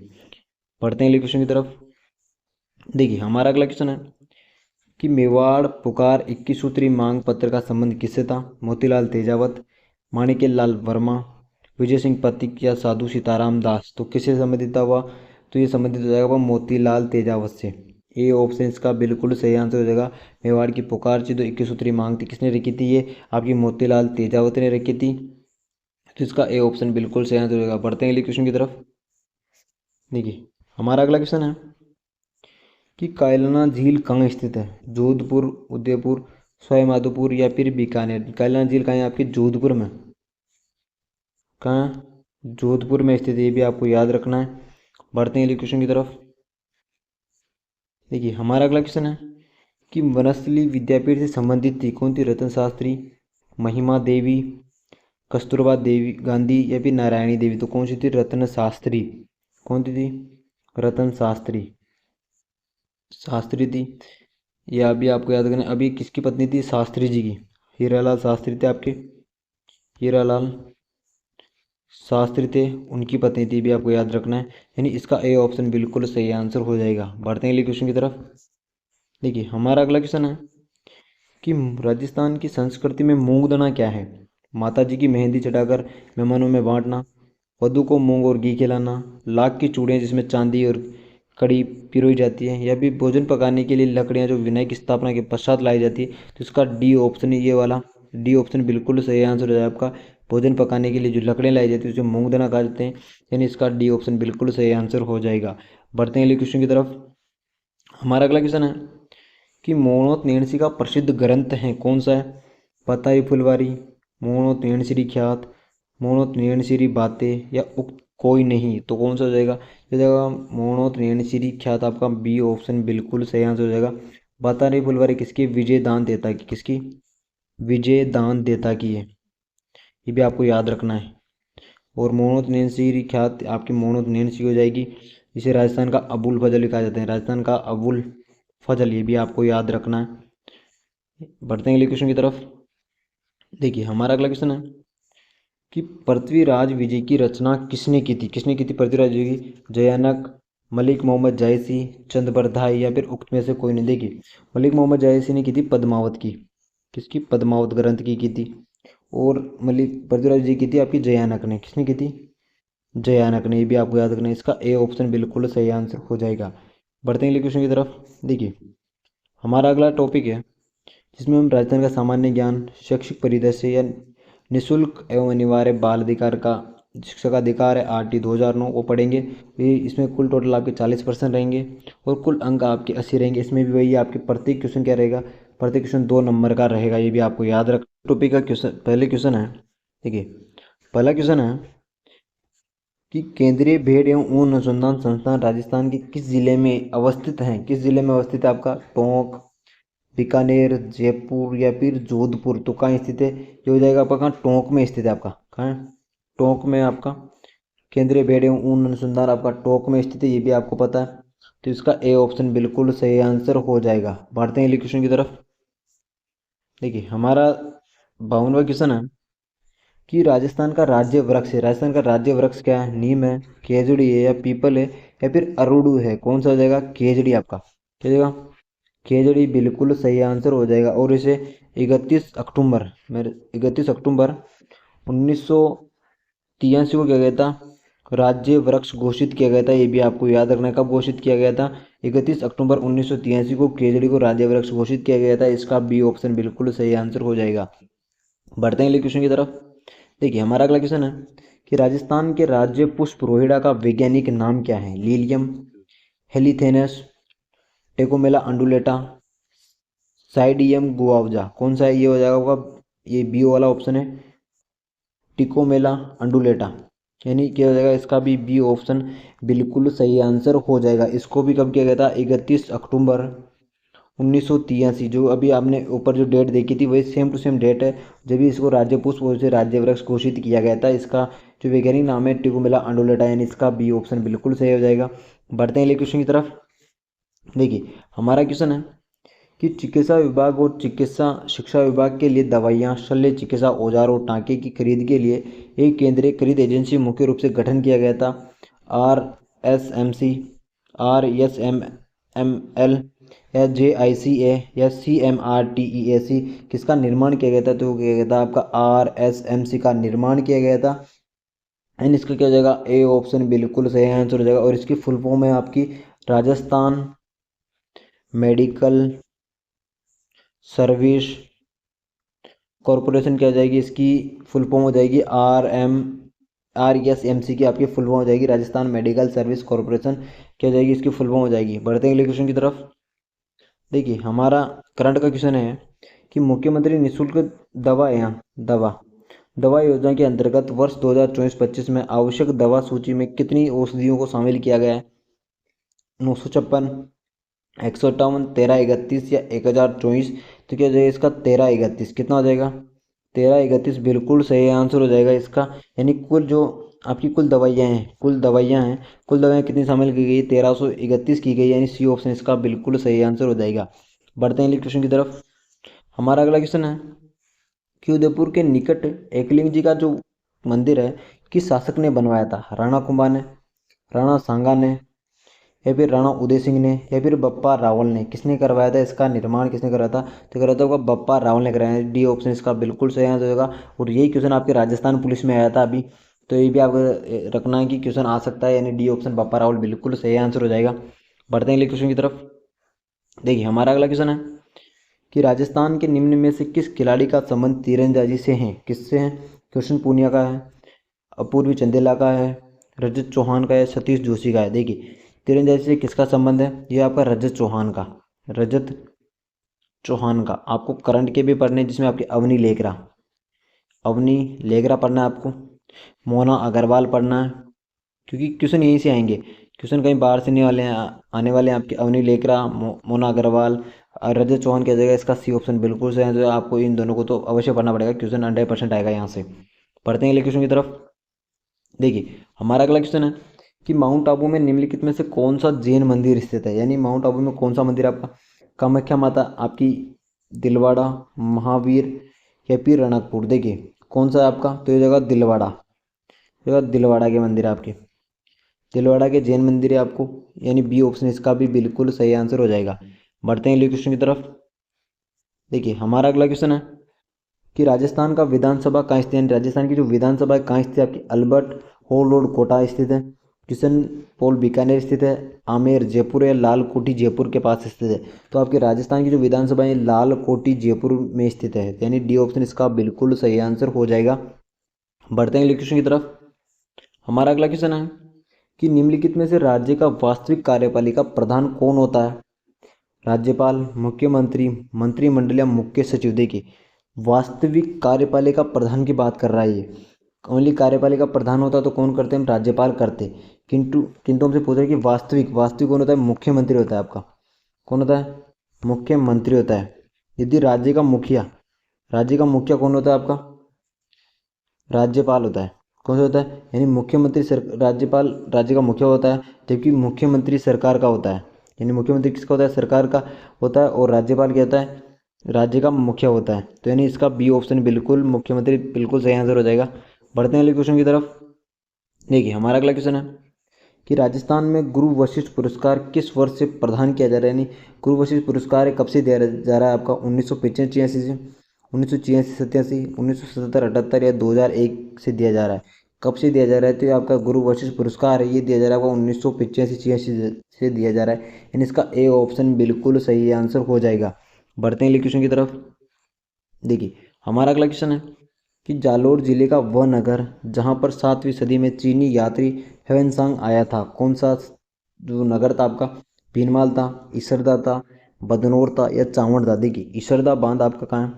पढ़ते हैं अगले क्वेश्चन की तरफ। देखिए हमारा अगला क्वेश्चन है कि मेवाड़ पुकार 21 सूत्री मांग पत्र का संबंध किससे था? मोतीलाल तेजावत, माणिक्य लाल वर्मा, विजय सिंह पथिक या साधु सीताराम दास। तो किससे संबंधित था हुआ? तो ये संबंधित हो जाएगा मोतीलाल तेजावत से। ए ऑप्शन इसका बिल्कुल सही आंसर हो जाएगा। मेवाड़ की पुकार थी, तो 21 सूत्री मांग थी, किसने रखी थी? ये आपकी मोतीलाल तेजावत ने रखी थी। तो इसका ए ऑप्शन बिल्कुल सही आंसर हो जाएगा। बढ़ते हैं अगले क्वेश्चन की तरफ। देखिए हमारा अगला क्वेश्चन है कि कायलाना झील कहाँ स्थित है? जोधपुर, उदयपुर, सवाई माधोपुर या फिर बीकानेर। कायलाना झील कहाँ है? आपकी जोधपुर में। कहाँ है? जोधपुर में स्थित है, ये भी आपको याद रखना है। बढ़ते हैं अगले क्वेश्चन की तरफ। देखिए हमारा अगला क्वेश्चन है कि वनस्थली विद्यापीठ से संबंधित थी कौन थी? रतन शास्त्री, महिमा देवी, कस्तूरबा देवी गांधी या फिर नारायणी देवी। तो कौन सी थी? रत्न शास्त्री। कौन सी थी? रतन शास्त्री, शास्त्री थी। यह अभी आपको याद करना है। अभी किसकी पत्नी थी? शास्त्री जी की। हीरालाल शास्त्री थे आपके, हीरालाल शास्त्री थे, उनकी पत्नी थी, भी आपको याद रखना है। यानी इसका ए ऑप्शन बिल्कुल सही आंसर हो जाएगा। बढ़ते हैं अगले क्वेश्चन की तरफ। देखिए हमारा अगला क्वेश्चन है कि राजस्थान की संस्कृति में मूंग दाना क्या है? माता जी की मेहंदी चढ़ाकर मेहमानों में बांटना, वधु को मूंग और घी खिलाना, लाख की चूड़ियाँ जिसमें चांदी और कड़ी पिरोई जाती है, या भी भोजन पकाने के लिए लकड़ियाँ जो विनय की स्थापना के पश्चात लाई जाती है। तो इसका डी ऑप्शन, ये वाला डी ऑप्शन बिल्कुल सही आंसर हो जाए आपका। भोजन पकाने के लिए जो लकड़ियाँ लाई जाती है उसे मूंग दाना कहा जाते हैं, यानी इसका डी ऑप्शन बिल्कुल सही आंसर हो जाएगा। बढ़ते हैं अगले क्वेश्चन की तरफ। हमारा अगला क्वेश्चन है कि मोनोत्नेन्सी का प्रसिद्ध ग्रंथ है कौन सा है? पताई फुलवारी, मोनोत्नेन्सी ख्यात, मोनोत्नेन्सी बातें या उक्त कोई नहीं, तो कौन सा हो जाएगा? ये जाएगा मोनोत्नेन्सी ख्यात, आपका बी ऑप्शन बिल्कुल सही आंसर हो जाएगा। बताई फुलवारी किसकी? विजय दान देता की, किसकी? विजय दान देता की है, ये भी आपको याद रखना है। और मोनोत्नेन्सी ख्यात आपकी मोनोत्नेन्सी हो जाएगी। इसे राजस्थान का अबुल फजल भी कहा जाता है, राजस्थान का अबुल फजल, ये भी आपको याद रखना है। बढ़ते हैं अगले क्वेश्चन की तरफ। देखिए हमारा अगला क्वेश्चन है कि पृथ्वीराज विजय की रचना किसने की थी? किसने की थी पृथ्वीराज विजय की? जयानक, मलिक मोहम्मद जायसी, चंद बरधाई या फिर उक्त में से कोई नहीं। देखिए मलिक मोहम्मद जायसी ने की थी पद्मावत की, किसकी? पद्मावत ग्रंथ की थी। और मलिक पृथ्वीराज विजय की थी आपकी जयानक ने, किसने की थी? जयानक ने, ये भी आपको याद रखना है। इसका ए ऑप्शन बिल्कुल सही आंसर हो जाएगा। बढ़ते हैं अगले क्वेश्चन की तरफ। देखिए हमारा अगला टॉपिक है जिसमें हम राजस्थान का सामान्य ज्ञान, शैक्षिक परिदृश्य या निःशुल्क एवं अनिवार्य बाल अधिकार का शिक्षा का अधिकार है RT 2009 वो पढ़ेंगे। ये इसमें कुल टोटल आपके 40% रहेंगे और कुल अंक आपके 80 रहेंगे। इसमें भी वही आपके प्रत्येक क्वेश्चन क्या रहेगा? प्रत्येक क्वेश्चन 2 नंबर का रहेगा, ये भी आपको याद रख। टॉपिक का क्वेश्चन, पहले क्वेश्चन है, देखिए पहला क्वेश्चन है कि केंद्रीय भेड़ एवं ऊन अनुसंधान संस्थान राजस्थान के किस जिले में अवस्थित है? किस जिले में अवस्थित है आपका? टोंक, बीकानेर, जयपुर या फिर जोधपुर, तो कहाँ स्थित है? ये हो जाएगा आपका कहाँ? टोंक में स्थित है आपका। कहाँ है? टोंक में आपका केंद्रीय भेड़ एवं ऊन अनुसंधान आपका टोंक में स्थित है, ये भी आपको पता है। तो इसका ए ऑप्शन बिल्कुल सही आंसर हो जाएगा। बढ़ते हैं अगले क्वेश्चन की तरफ। देखिए हमारा 52वां क्वेश्चन है कि राजस्थान का राज्य वृक्ष है, राजस्थान का राज्य वृक्ष क्या है? नीम है, केजड़ी है या पीपल है या फिर अरुडू है, कौन सा हो जाएगा? केजड़ी आपका, क्या हो जाएगा? केजड़ी बिल्कुल सही आंसर हो जाएगा। और इसे 31 अक्टूबर 1983 को किया गया था, राज्य वृक्ष घोषित किया गया था, ये भी आपको याद रखना है। कब घोषित किया गया था? 31 अक्टूबर 1983 को केजड़ी को राज्य वृक्ष घोषित किया गया था। इसका बी ऑप्शन बिल्कुल सही आंसर हो जाएगा। बढ़ते हैं अगले क्वेश्चन की तरफ। देखिए हमारा अगला क्वेश्चन है कि राजस्थान के राज्य पुष्प रोहिड़ा का वैज्ञानिक नाम क्या है? लीलियम, हेलिथेनस, टेकोमेला अंडुलेटा, साइडियम गुआवजा, कौन सा है? ये हो जाएगा आपका, ये बी वाला ऑप्शन है, टिकोमेला अंडुलेटा, यानी क्या हो जाएगा? इसका भी बी ऑप्शन बिल्कुल सही आंसर हो जाएगा। इसको भी कब किया गया था? 31 अक्टूबर 1983, जो अभी आपने ऊपर जो डेट देखी थी वही सेम टू सेम डेट है जब भी इसको राज्य पुष्प और से राज्य वृक्ष घोषित किया गया था। इसका जो वैज्ञानिक नाम है टिकोमेला अंडुलेटा, यानी इसका बी ऑप्शन बिल्कुल सही हो जाएगा। बढ़ते हैं अगले क्वेश्चन की तरफ। देखिए हमारा क्वेश्चन है कि चिकित्सा विभाग और चिकित्सा शिक्षा विभाग के लिए दवाइयाँ, शल्य चिकित्सा औजार और टाँके की खरीद के लिए एक केंद्रीय खरीद एजेंसी मुख्य रूप से गठन किया गया था। RSMC, RSMML या JICA या CMRTEAC, किसका निर्माण किया गया था? तो किया गया था आपका RSMC का निर्माण किया गया था। एंड इसका क्या हो जाएगा? ए ऑप्शन बिल्कुल सही आंसर हो जाएगा। और इसकी फुल फॉर्म है आपकी राजस्थान मेडिकल सर्विस कॉरपोरेशन, क्या हो जाएगी? इसकी फुल फॉर्म हो जाएगी RSMC की आपकी फुल फॉर्म हो जाएगी राजस्थान मेडिकल सर्विस कॉरपोरेशन, क्या हो जाएगी? इसकी फुल फॉर्म हो जाएगी। बढ़ते हैं अगले क्वेश्चन की तरफ। देखिए हमारा करंट का क्वेश्चन है कि मुख्यमंत्री निःशुल्क दवा योजना के अंतर्गत वर्ष 2024-25 में आवश्यक दवा सूची में कितनी औषधियों को शामिल किया गया है? 956, 158, 1331 या 1024, तो क्या हो जाएगा इसका? 1331, कितना हो जाएगा? 1331 बिल्कुल सही आंसर हो जाएगा इसका। यानी कुल जो आपकी कुल दवाइयाँ कितनी शामिल की गई? 1331 की गई, यानी सी ऑप्शन इसका बिल्कुल सही आंसर हो जाएगा। बढ़ते हैं अगले क्वेश्चन की तरफ। हमारा अगला क्वेश्चन है कि उदयपुर के निकट एकलिंग जी का जो मंदिर है किस शासक ने बनवाया था? राणा कुंभा ने, राणा सांगा ने या फिर राणा उदय सिंह ने या फिर बप्पा रावल ने, किसने करवाया था? इसका निर्माण किसने कराया था? तो कराया था बप्पा रावल ने कराया। डी ऑप्शन इसका बिल्कुल सही आंसर होगा। और यही क्वेश्चन आपके राजस्थान पुलिस में आया था अभी, तो ये भी आप रखना है कि क्वेश्चन आ सकता है, यानी डी ऑप्शन बप्पा रावल बिल्कुल सही आंसर हो जाएगा। बढ़ते हैं अगले क्वेश्चन की तरफ। देखिए हमारा अगला क्वेश्चन है कि राजस्थान के निम्न में से किस खिलाड़ी का संबंध तीरंदाजी से है? किससे है? कृष्ण पूनिया का है, अपूर्वी चंदेला का है, रजत चौहान का है, सतीश जोशी का है। देखिए तीरंदाजी से किसका संबंध है? ये आपका रजत चौहान का, रजत चौहान का आपको करंट के भी पढ़ने हैं, जिसमें आपके अवनी लेगरा पढ़ना है आपको, मोना अग्रवाल पढ़ना है, क्योंकि क्वेश्चन यहीं से आएंगे। क्वेश्चन कहीं बाहर से नहीं वाले हैं, आने वाले हैं आपके अवनी लेकरा, मोना अग्रवाल और रजत चौहान की जगह। इसका सी ऑप्शन बिल्कुल सही है, तो आपको इन दोनों को तो अवश्य पढ़ना पड़ेगा, क्वेश्चन 100% आएगा यहाँ से। पढ़ते हैं अगले क्वेश्चन की तरफ। देखिए हमारा अगला क्वेश्चन है कि माउंट आबू में निम्नलिखित में से कौन सा जैन मंदिर स्थित है, यानी माउंट आबू में कौन सा मंदिर आपका, कामाख्या माता आपकी, दिलवाड़ा, महावीर या फिर रणकपुर। देखिए कौन सा है आपका, तो ये जगह दिलवाड़ा, जगह दिलवाड़ा के मंदिर है आपके, दिलवाड़ा के जैन मंदिर है आपको, यानी बी ऑप्शन इसका भी बिल्कुल सही आंसर हो जाएगा। बढ़ते हैं अगले क्वेश्चन की तरफ। देखिए हमारा अगला क्वेश्चन है कि राजस्थान का विधानसभा कहाँ स्थित है, यानी राजस्थान की जो विधानसभा है कहाँ स्थित है आपकी, अल्बर्ट हॉल रोड कोटा स्थित है, किशन पोल बीकानेर स्थित है, आमेर जयपुर है, लाल कोठी जयपुर के पास स्थित है। तो आपके राजस्थान की जो विधानसभा है लाल कोठी जयपुर में स्थित है, यानी डी ऑप्शन इसका बिल्कुल सही आंसर हो जाएगा। बढ़ते हैं अगले क्वेश्चन की तरफ। हमारा अगला क्वेश्चन है कि निम्नलिखित में से राज्य का वास्तविक कार्यपालिका प्रधान कौन होता है, राज्यपाल, मुख्यमंत्री, मंत्रिमंडल या मुख्य सचिव। देखिए वास्तविक कार्यपालिका प्रधान की बात कर रहा है ये, ओनली कार्यपालिका प्रधान होता तो कौन करते हैं, हम राज्यपाल करते, किंतु किंतु हमसे पूछ रहे हैं कि वास्तविक वास्तविक कौन होता है, मुख्यमंत्री होता है आपका, कौन होता है, मुख्यमंत्री होता है। यदि राज्य का मुखिया कौन होता है आपका, राज्यपाल होता है। कौन सा होता है, यानी मुख्यमंत्री सर राज्यपाल राज्य का मुखिया होता है, जबकि मुख्यमंत्री सरकार का होता है, यानी मुख्यमंत्री किसका होता है, सरकार का होता है, और राज्यपाल क्या होता है, राज्य का मुखिया होता है। तो यानी इसका बी ऑप्शन बिल्कुल मुख्यमंत्री बिल्कुल सही आंसर हो जाएगा। बढ़ते हैं अगले क्वेश्चन की तरफ। देखिए हमारा अगला क्वेश्चन है कि राजस्थान में गुरु वशिष्ठ पुरस्कार किस वर्ष से प्रदान किया जा रहा है, यानी गुरु वशिष्ठ पुरस्कार कब से दिया जा रहा है आपका, 1985 से, 1986 87, 1977 78 या 2001 से दिया जा रहा है। कब से दिया जा रहा है, तो ये आपका गुरु वशिष्ठ पुरस्कार है, ये दिया जा रहा है आपका 1985 से दिया जा रहा है, यानी इसका ए ऑप्शन बिल्कुल सही आंसर हो जाएगा। बढ़ते हैं अगले क्वेश्चन की तरफ। देखिए हमारा अगला क्वेश्चन है कि जालोर जिले का वह नगर जहाँ पर 7वीं सदी में चीनी यात्री ह्वेनसांग आया था, कौन सा जो नगर था आपका, भीनमाल था, इसरदा था, बदनौर था या चावड़ था। देखिए इसरदा बांध आपका कहाँ है,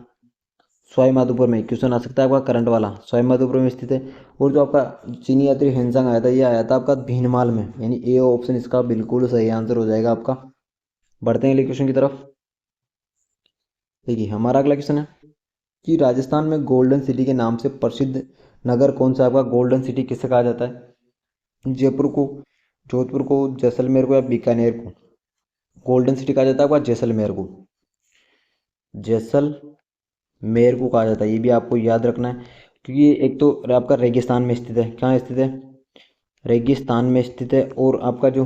सवाई माधोपुर में। क्वेश्चन आ सकता है आपका करंट वाला, सवाई माधोपुर में स्थित है। और जो आपका चीनी यात्री ह्वेनसांग आया था, ये आया था आपका भीनमाल में, यानी ए ऑप्शन इसका बिल्कुल सही आंसर हो जाएगा आपका। बढ़ते हैं अगले क्वेश्चन की तरफ। देखिए हमारा अगला क्वेश्चन है कि राजस्थान में गोल्डन सिटी के नाम से प्रसिद्ध नगर कौन सा आपका, गोल्डन सिटी किसे कहा जाता है, जयपुर को, जोधपुर को, जैसलमेर को या बीकानेर को। गोल्डन सिटी कहा जाता है आपका जैसलमेर को, जैसलमेर को कहा जाता है, ये भी आपको याद रखना है, क्योंकि ये एक तो आपका रेगिस्तान में स्थित है। कहाँ स्थित है, रेगिस्तान में स्थित है, और आपका जो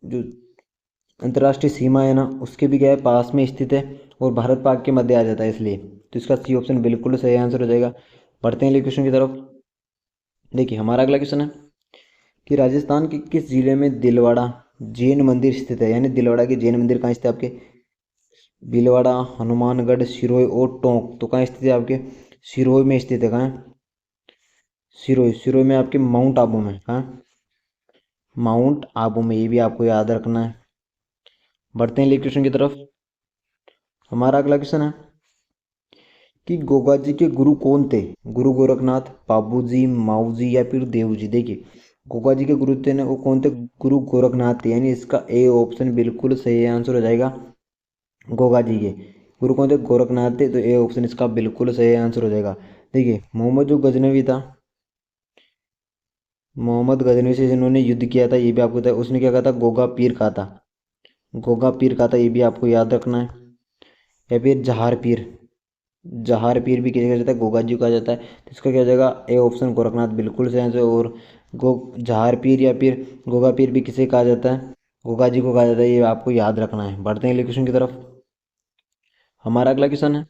जो अंतर्राष्ट्रीय सीमा है ना उसके भी क्या है, पास में स्थित है, और भारत पाक के मध्य आ जाता है, इसलिए तो इसका सी ऑप्शन बिल्कुल सही आंसर हो जाएगा। बढ़ते हैं अगले क्वेश्चन की तरफ। देखिए हमारा अगला क्वेश्चन है कि राजस्थान के किस जिले में दिलवाड़ा जैन मंदिर स्थित है, यानी दिलवाड़ा के जैन मंदिर कहाँ स्थित है आपके, भीलवाड़ा, हनुमानगढ़, सिरोही और टोंक। तो कहाँ स्थित है आपके, सिरोही में स्थित है। कहाँ, सिरोही में आपके माउंट आबू में। कहाँ, माउंट आबू में, ये भी आपको याद रखना है। बढ़ते हैं अगले क्वेश्चन की तरफ। हमारा अगला क्वेश्चन है कि गोगा जी के गुरु कौन थे, गुरु गोरखनाथ, बाबूजी, माऊजी या फिर देवजी। देखिए गोगा जी के गुरु थे ना, वो कौन थे, गुरु गोरखनाथ थे, यानी इसका ए ऑप्शन बिल्कुल सही आंसर हो जाएगा। गोगा जी के गुरु कौन थे, गोरखनाथ थे, तो ए ऑप्शन इसका बिल्कुल सही आंसर हो जाएगा। देखिए मोहम्मद जो गजनवी था, मोहम्मद गजनवी से जिन्होंने युद्ध किया था, ये भी आपको था, उसने क्या कहा था, गोगा पीर कहा था, गोगा पीर कहा था, ये भी आपको याद रखना है। या फिर जहार पीर, जहार पीर भी किसी कहा जाता है, गोगा जी को कहा जाता है, तो इसका क्या हो जाएगा, ए ऑप्शन गोरखनाथ बिल्कुल सही आंसर। और गो जहार पीर या फिर गोगा पीर भी किसे कहा जाता है, गोगा जी को कहा जाता है, ये आपको याद रखना है। बढ़ते हैं अगले क्वेश्चन की तरफ। हमारा अगला क्वेश्चन है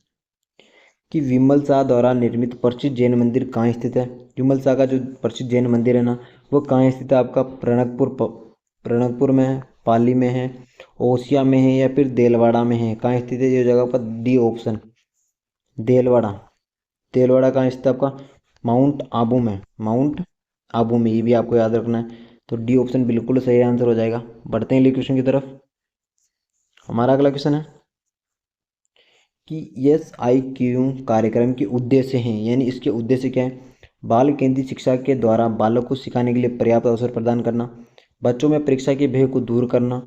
कि विमल शाह द्वारा निर्मित प्रसिद्ध जैन मंदिर कहाँ स्थित है। विमल शाह का जो प्रसिद्ध जैन मंदिर है ना, वो कहाँ स्थित है आपका, प्रणकपुर में है, पाली में है, ओसिया में है या फिर देलवाड़ा में है। कहाँ स्थित है ये जगह पर, डी ऑप्शन देलवाड़ा। देलवाड़ा कहाँ स्थित है आपका, माउंट आबू में, माउंट आबू में, ये भी आपको याद रखना है। तो डी ऑप्शन बिल्कुल सही आंसर हो जाएगा। बढ़ते हैं अगले क्वेश्चन की तरफ। हमारा अगला क्वेश्चन है कि SIQ कार्यक्रम के उद्देश्य हैं, यानी इसके उद्देश्य क्या है? बाल केंद्रित शिक्षा के द्वारा बालक को सिखाने के लिए पर्याप्त अवसर प्रदान करना, बच्चों में परीक्षा के भय को दूर करना,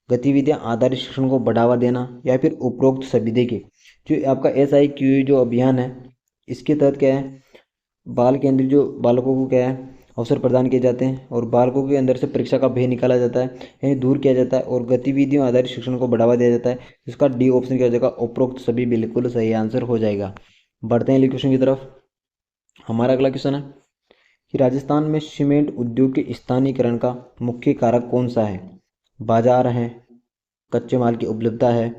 गतिविधियां आधारित शिक्षण को बढ़ावा देना, या फिर उपरोक्त सभी। देखिए जो आपका SIQ जो अभियान है, इसके तहत क्या है, बाल केंद्रित जो बालकों को क्या है अवसर प्रदान किए जाते हैं और बालकों के अंदर से परीक्षा का भय निकाला जाता है, यानी दूर किया जाता है, और गतिविधियों आधारित शिक्षण को बढ़ावा दिया जाता है। इसका डी ऑप्शन क्या हो जाएगा? उपरोक्त सभी बिल्कुल सही आंसर हो जाएगा। बढ़ते हैं अगले क्वेश्चन की तरफ। हमारा अगला क्वेश्चन है कि राजस्थान में सीमेंट उद्योग के स्थानीयकरण का मुख्य कारक कौन सा है? बाजार है, कच्चे माल की उपलब्धता है,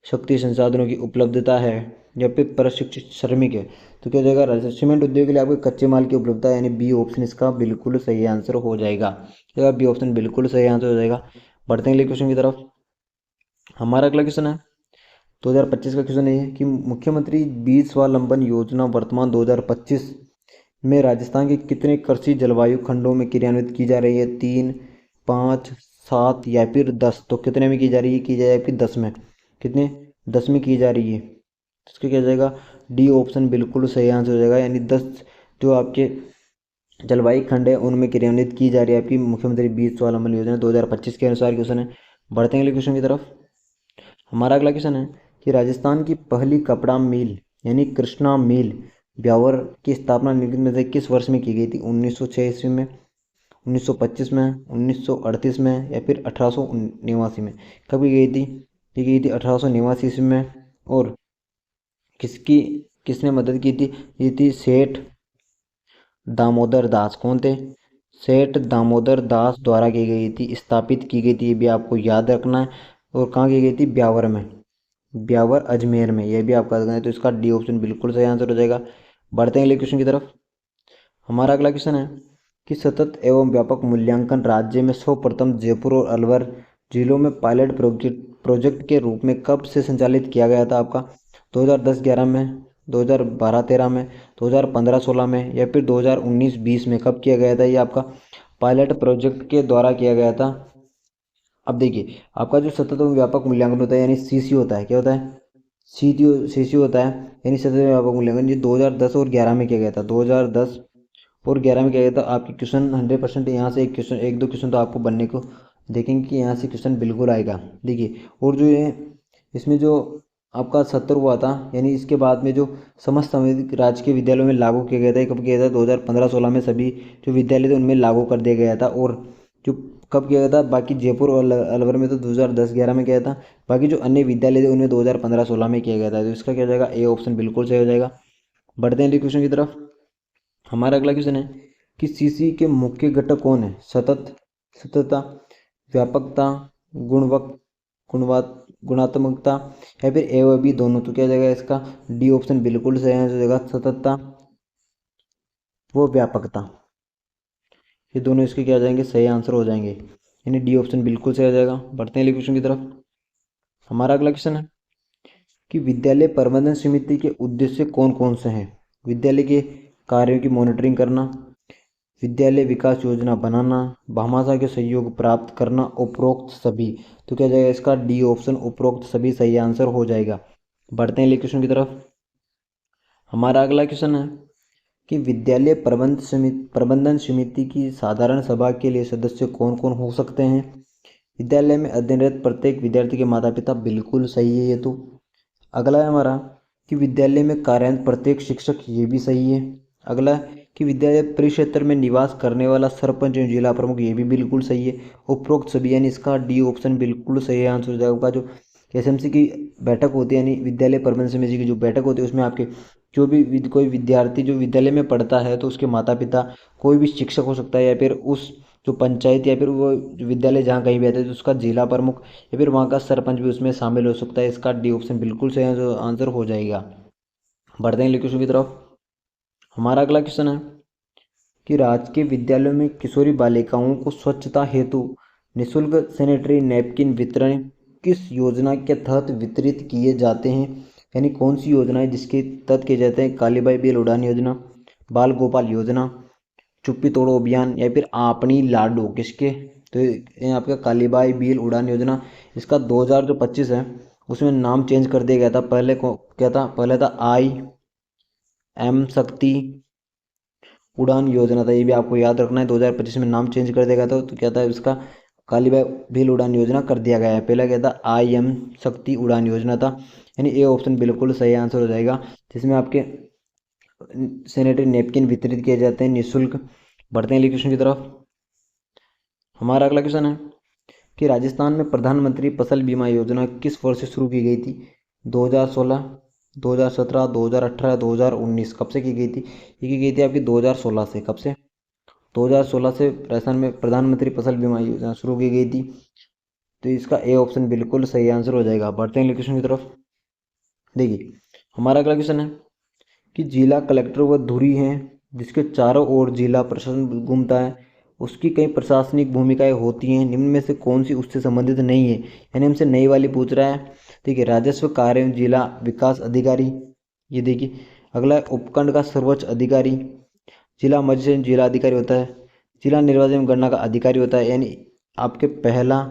शक्ति संसाधनों की उपलब्धता है, या फिर प्रशिक्षित श्रमिक है। तो क्या हो जाएगा? सीमेंट उद्योग के लिए आपको कच्चे माल की उपलब्धता, यानी बी ऑप्शन इसका बिल्कुल सही आंसर हो जाएगा। बी ऑप्शन बिल्कुल सही आंसर हो जाएगा। बढ़ते हैं अगले क्वेश्चन की तरफ। हमारा अगला क्वेश्चन है 2025 का क्वेश्चन है कि मुख्यमंत्री बीज स्वावलंबन योजना वर्तमान 2025 में राजस्थान के कितने कृषि जलवायु खंडों में क्रियान्वित की जा रही है? 3, 5, 7 या फिर 10। तो कितने में की जा रही है? की जाए आपकी 10 में। कितने? 10 में की जा रही है। तो इसका क्या जाएगा? डी ऑप्शन बिल्कुल सही आंसर हो जाएगा, यानी 10 जो आपके जलवायु खंड है उनमें क्रियान्वित की जा रही है आपकी मुख्यमंत्री बीज स्वावलंबन योजना 2025 के अनुसार क्वेश्चन है। बढ़ते हैं अगले क्वेश्चन की तरफ। हमारा अगला क्वेश्चन है कि राजस्थान की पहली कपड़ा मिल यानी कृष्णा मिल ब्यावर की स्थापना निम्नलिखित में से किस वर्ष में की गई थी? 1906 ईस्वी में, 1925 में, 1938 में, या फिर 1889 में। कब की गई थी? ये गई थी 1889 ईस्वी में। और किसकी किसने मदद की थी? ये थी सेठ दामोदर दास। कौन थे? सेठ दामोदर दास द्वारा की गई थी, स्थापित की गई थी। ये भी आपको याद रखना है। और कहाँ की गई थी? ब्यावर में, ब्यावर अजमेर में। यह भी आपका याद रखना है। तो इसका डी ऑप्शन बिल्कुल सही आंसर हो जाएगा। बढ़ते हैं अगले क्वेश्चन की तरफ। हमारा अगला क्वेश्चन है कि सतत एवं व्यापक मूल्यांकन राज्य में सर्वप्रथम जयपुर और अलवर जिलों में पायलट प्रोजेक्ट के रूप में कब से संचालित किया गया था? आपका 2010-11 में, 2012-13 में, 2015-16 में, या फिर 2019-20 में। कब किया गया था? ये आपका पायलट प्रोजेक्ट के द्वारा किया गया था। अब देखिए आपका जो सतत एवं व्यापक मूल्यांकन होता है यानी CC होता है। क्या होता है? CC होता है, यानी सतत एवं व्यापक मूल्यांकन। ये 2010 और 11 में किया गया था। 2010 और 11 में क्या गया था। आपके क्वेश्चन 100% यहाँ से एक दो क्वेश्चन तो आपको बनने को देखेंगे कि यहाँ से क्वेश्चन बिल्कुल आएगा। देखिए और जो ये इसमें जो आपका 70 हुआ था, यानी इसके बाद में जो समस्त संवैधानिक राजकीय विद्यालयों में लागू किया गया था। कब किया था? 2015-16 में सभी जो विद्यालय थे उनमें लागू कर दिया गया था। और जो कब किया गया था? बाकी जयपुर और अलवर में तो 2010-11 में किया था। बाकी जो अन्य विद्यालय थे उनमें 2015-16 में किया गया था। तो इसका क्या हो जाएगा? ए ऑप्शन बिल्कुल सही हो जाएगा। बढ़ते हैं क्वेश्चन की तरफ। हमारा अगला क्वेश्चन है कि CC के मुख्य घटक कौन है? सततता, व्यापकता, गुणात्मकता, या फिर ए व बी दोनों। तो क्या हो जाएगा? इसका डी ऑप्शन बिल्कुल सही आंसर हो जाएगा। सततता वो व्यापकता, ये दोनों इसके क्या हो जाएंगे? सही आंसर हो जाएंगे, यानी डी ऑप्शन बिल्कुल सही हो जाएगा। बढ़ते हैं अगले क्वेश्चन की तरफ। हमारा अगला क्वेश्चन है कि विद्यालय प्रबंधन समिति के उद्देश्य कौन कौन से हैं? विद्यालय के कार्यों की मॉनिटरिंग करना, विद्यालय विकास योजना बनाना, भामाशाह के सहयोग प्राप्त करना, उपरोक्त सभी। तो क्या जाएगा? इसका डी ऑप्शन उपरोक्त सभी सही आंसर हो जाएगा। बढ़ते हैं अगले क्वेश्चन की तरफ। हमारा अगला क्वेश्चन है कि विद्यालय प्रबंधन समिति की साधारण सभा के लिए सदस्य कौन कौन हो सकते हैं? विद्यालय में अध्ययनरत प्रत्येक विद्यार्थी के माता पिता। बिल्कुल सही है ये तो। अगला है हमारा कि विद्यालय में कार्यरत प्रत्येक शिक्षक। ये भी सही है। अगला कि विद्यालय परिक्षेत्र में निवास करने वाला सरपंच एवं जिला प्रमुख। ये भी बिल्कुल सही है। उपरोक्त सभी, यानी इसका डी ऑप्शन बिल्कुल सही आंसर हो जाएगा। जो SMC की बैठक होती है, यानी विद्यालय प्रबंधन समिति की जो बैठक होती है, उसमें आपके जो भी कोई विद्यार्थी जो विद्यालय में पढ़ता है तो उसके माता पिता, कोई भी शिक्षक हो सकता है, या फिर उस जो पंचायत या फिर वो विद्यालय जहाँ कहीं भी आता है तो उसका जिला प्रमुख या फिर वहाँ का सरपंच भी उसमें शामिल हो सकता है। इसका डी ऑप्शन बिल्कुल सही आंसर हो जाएगा। बढ़ते हैं क्वेश्चन की तरफ। हमारा अगला क्वेश्चन है कि राजकीय विद्यालयों में किशोरी बालिकाओं को स्वच्छता हेतु निःशुल्क सैनिटरी नैपकिन वितरण किस योजना के तहत वितरित किए जाते हैं? यानी कौन सी योजना है जिसके तहत किए जाते हैं? कालीबाई बेल उड़ान योजना, बाल गोपाल योजना, चुप्पी तोड़ो अभियान, या फिर आपनी लाडो। किसके? तो ये आपका कालीबाई बेल उड़ान योजना। इसका 2025 है उसमें नाम चेंज कर दिया गया था। पहले को क्या था, पहले था IM शक्ति उड़ान योजना था, ये भी आपको याद रखना है। 2025 में नाम चेंज कर दिया गया था, तो क्या था इसका, कालीबाई भील उड़ान योजना कर दिया गया है। पहला क्या था, IM शक्ति उड़ान योजना था। यानी ए ऑप्शन बिल्कुल सही आंसर हो जाएगा, जिसमें आपके सैनिटरी नैपकिन वितरित किए जाते हैं निःशुल्क। बढ़ते हैं अगले क्वेश्चन की तरफ। हमारा अगला क्वेश्चन है कि राजस्थान में प्रधानमंत्री फसल बीमा योजना किस वर्ष से शुरू की गई थी? 2016, 2017, 2018, 2019, कब से की गई थी? ये की गई थी आपकी 2016 से। कब से? 2016 से राजस्थान में प्रधानमंत्री फसल बीमा योजना शुरू की गई थी। तो इसका ए ऑप्शन बिल्कुल सही आंसर हो जाएगा। बढ़ते हैं अगले क्वेश्चन की तरफ। देखिए हमारा अगला क्वेश्चन है कि जिला कलेक्टर वह धुरी हैं जिसके चारों ओर जिला प्रशासन घूमता है, उसकी कई प्रशासनिक भूमिकाएं होती हैं, निम्न में से कौन सी उससे संबंधित नहीं है? यानी हमसे नई वाली पूछ रहा है। देखिए राजस्व कार्य एवं जिला विकास अधिकारी, ये देखिए। अगला है उपखंड का सर्वोच्च अधिकारी, जिला मजिस्ट्रेट जिला अधिकारी होता है, जिला निर्वाचन एवं गणना का अधिकारी होता है। यानी आपके पहला,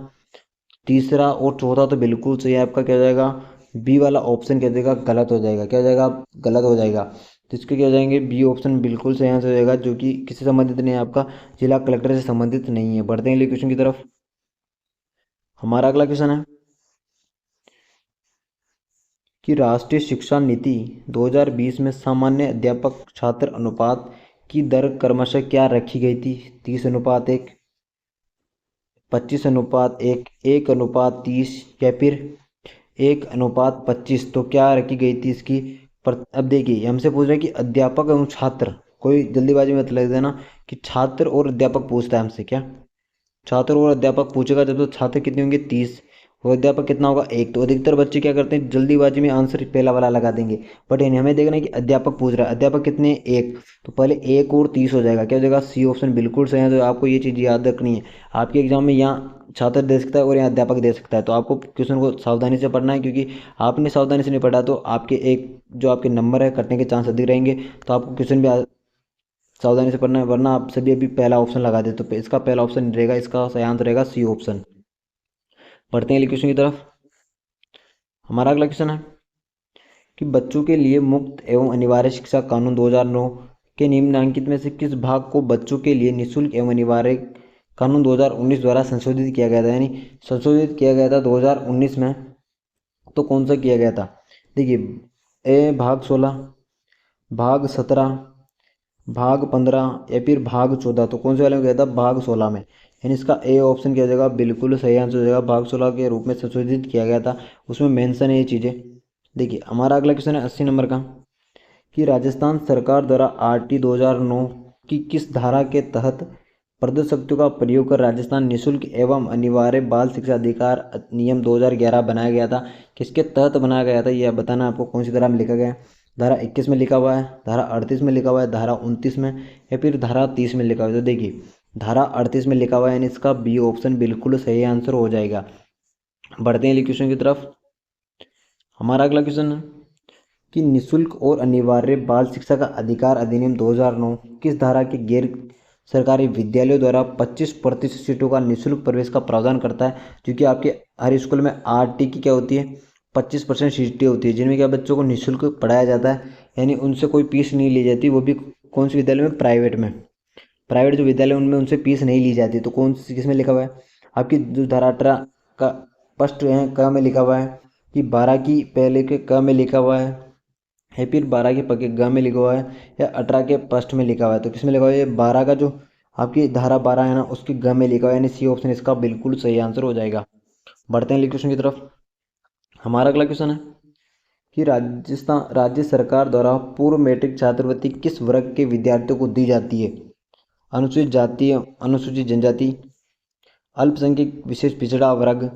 तीसरा और चौथा तो बिल्कुल सही है। आपका क्या हो जाएगा, बी वाला ऑप्शन क्या हो जाएगा, गलत हो जाएगा। क्या हो जाएगा, गलत हो जाएगा। तो इसके क्या हो जाएंगे, बी ऑप्शन बिल्कुल सही आंसर हो जाएगा, जो कि किससे संबंधित नहीं है, आपका जिला कलेक्टर से संबंधित नहीं है। बढ़ते हैं अगले क्वेश्चन की तरफ। हमारा अगला क्वेश्चन है कि राष्ट्रीय शिक्षा नीति 2020 में सामान्य अध्यापक छात्र अनुपात की दर क्रमशः क्या रखी गई थी? 30:1, 25:1, 1:30 या फिर 1:25? तो क्या रखी गई थी इसकी? पर अब देखिए हमसे पूछ रहे हैं कि अध्यापक एवं छात्र, कोई जल्दीबाजी में मत लग देना कि छात्र और अध्यापक पूछता है हमसे। क्या छात्र और अध्यापक पूछेगा जब, तो छात्र कितने होंगे 30, और अध्यापक कितना होगा 1। तो अधिकतर बच्चे क्या करते हैं, जल्दीबाजी में आंसर पहला वाला लगा देंगे। बट यानी हमें देखना है कि अध्यापक पूछ रहा है, अध्यापक कितने, 1। तो पहले 1 और 30 हो जाएगा। क्या हो जाएगा, सी ऑप्शन बिल्कुल सही है। तो आपको ये चीज़ याद रखनी है। आपके एग्जाम में यहाँ छात्र दे सकता है और यहाँ अध्यापक दे सकता है, तो आपको क्वेश्चन को सावधानी से पढ़ना है, क्योंकि आपने सावधानी से नहीं पढ़ा तो आपके एक जो आपके नंबर है कटने के चांस अधिक रहेंगे। तो आपको क्वेश्चन भी सावधानी से पढ़ना है, वरना आप सभी अभी पहला ऑप्शन लगा दे। तो इसका पहला ऑप्शन रहेगा, इसका सही आंसर रहेगा सी ऑप्शन। पढ़ते हैं अगले क्वेश्चन की तरफ। हमारा अगला क्वेश्चन है कि बच्चों के लिए मुफ्त एवं अनिवार्य शिक्षा कानून 2009 के निम्नलिखित में से किस भाग को बच्चों के लिए निःशुल्क एवं अनिवार्य कानून 2019 द्वारा संशोधित किया गया था? यानी संशोधित किया गया था 2019 में। तो कौन सा किया गया था? देखिए ए भाग 16, भाग 17, भाग 15 या फिर भाग 14? तो कौन से वाले में गया था, भाग 16 में। यानी इसका ए ऑप्शन क्या हो जाएगा, बिल्कुल सही आंसर हो जाएगा। भाग 16 के रूप में संशोधित किया गया था, उसमें मेंशन है ये चीज़ें। देखिए हमारा अगला क्वेश्चन है 80 नंबर का कि राजस्थान सरकार द्वारा RT 2009 की किस धारा के तहत प्रदत्त शक्तियों का प्रयोग कर राजस्थान निःशुल्क एवं अनिवार्य बाल शिक्षा अधिकार अधिनियम 2011 बनाया गया था? किसके तहत बनाया गया था, यह बताना आपको। कौन सी धारा में लिखा गया है? धारा 21 में लिखा हुआ है, धारा 38 में लिखा हुआ है, धारा 29 में, या फिर धारा 30 में लिखा हुआ है? तो देखिए धारा 38 में लिखा हुआ है, यानी इसका बी ऑप्शन बिल्कुल सही आंसर हो जाएगा। बढ़ते हैं क्वेश्चन की तरफ। हमारा अगला क्वेश्चन है कि निःशुल्क और अनिवार्य बाल शिक्षा का अधिकार अधिनियम 2009 किस धारा के गैर सरकारी विद्यालयों द्वारा 25% सीटों का निःशुल्क प्रवेश का प्रावधान करता है? क्योंकि आपके हर स्कूल में RT की क्या होती है, 25% सीटें होती है, जिनमें क्या बच्चों को निःशुल्क पढ़ाया जाता है। यानी उनसे कोई फीस नहीं ली जाती, वो भी कौन से विद्यालय में, प्राइवेट में। प्राइवेट जो विद्यालय उनमें उनसे फीस नहीं ली जाती। तो कौन सी, किस में लिखा हुआ है, आपकी जो धारा 18 का फर्स्ट है क में लिखा हुआ है, कि 12 की पहले के क में लिखा हुआ है फिर 12 के पक्के ग में लिखा हुआ है, या 18 के फर्स्ट में लिखा हुआ है? तो किस में लिखा हुआ है, ये 12 का जो आपकी धारा 12 है ना, उसके ग में लिखा हुआ है। यानी सी ऑप्शन इसका बिल्कुल सही आंसर हो जाएगा। बढ़ते हैं अगले क्वेश्चन की तरफ। हमारा अगला क्वेश्चन है कि राजस्थान राज्य सरकार द्वारा पूर्व मैट्रिक छात्रवृत्ति किस वर्ग के विद्यार्थियों को दी जाती है? अनुसूचित जाति, अनुसूचित जनजाति, अल्पसंख्यक विशेष पिछड़ा वर्ग,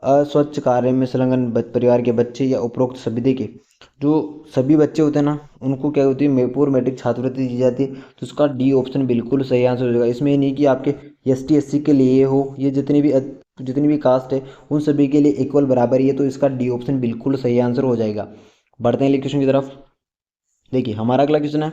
अस्वच्छ कार्य में संलग्न परिवार के बच्चे, या उपरोक्त सभी? देखिए जो सभी बच्चे होते हैं ना, उनको क्या होती है, पूर्व मैट्रिक छात्रवृत्ति दी जाती है। तो उसका डी ऑप्शन बिल्कुल सही आंसर हो जाएगा। इसमें ये नहीं कि आपके ST SC के लिए हो, ये जितनी भी कास्ट है उन सभी के लिए इक्वल बराबर ही है। तो इसका डी ऑप्शन बिल्कुल सही आंसर हो जाएगा। बढ़ते हैं क्वेश्चन की तरफ। देखिए हमारा अगला क्वेश्चन है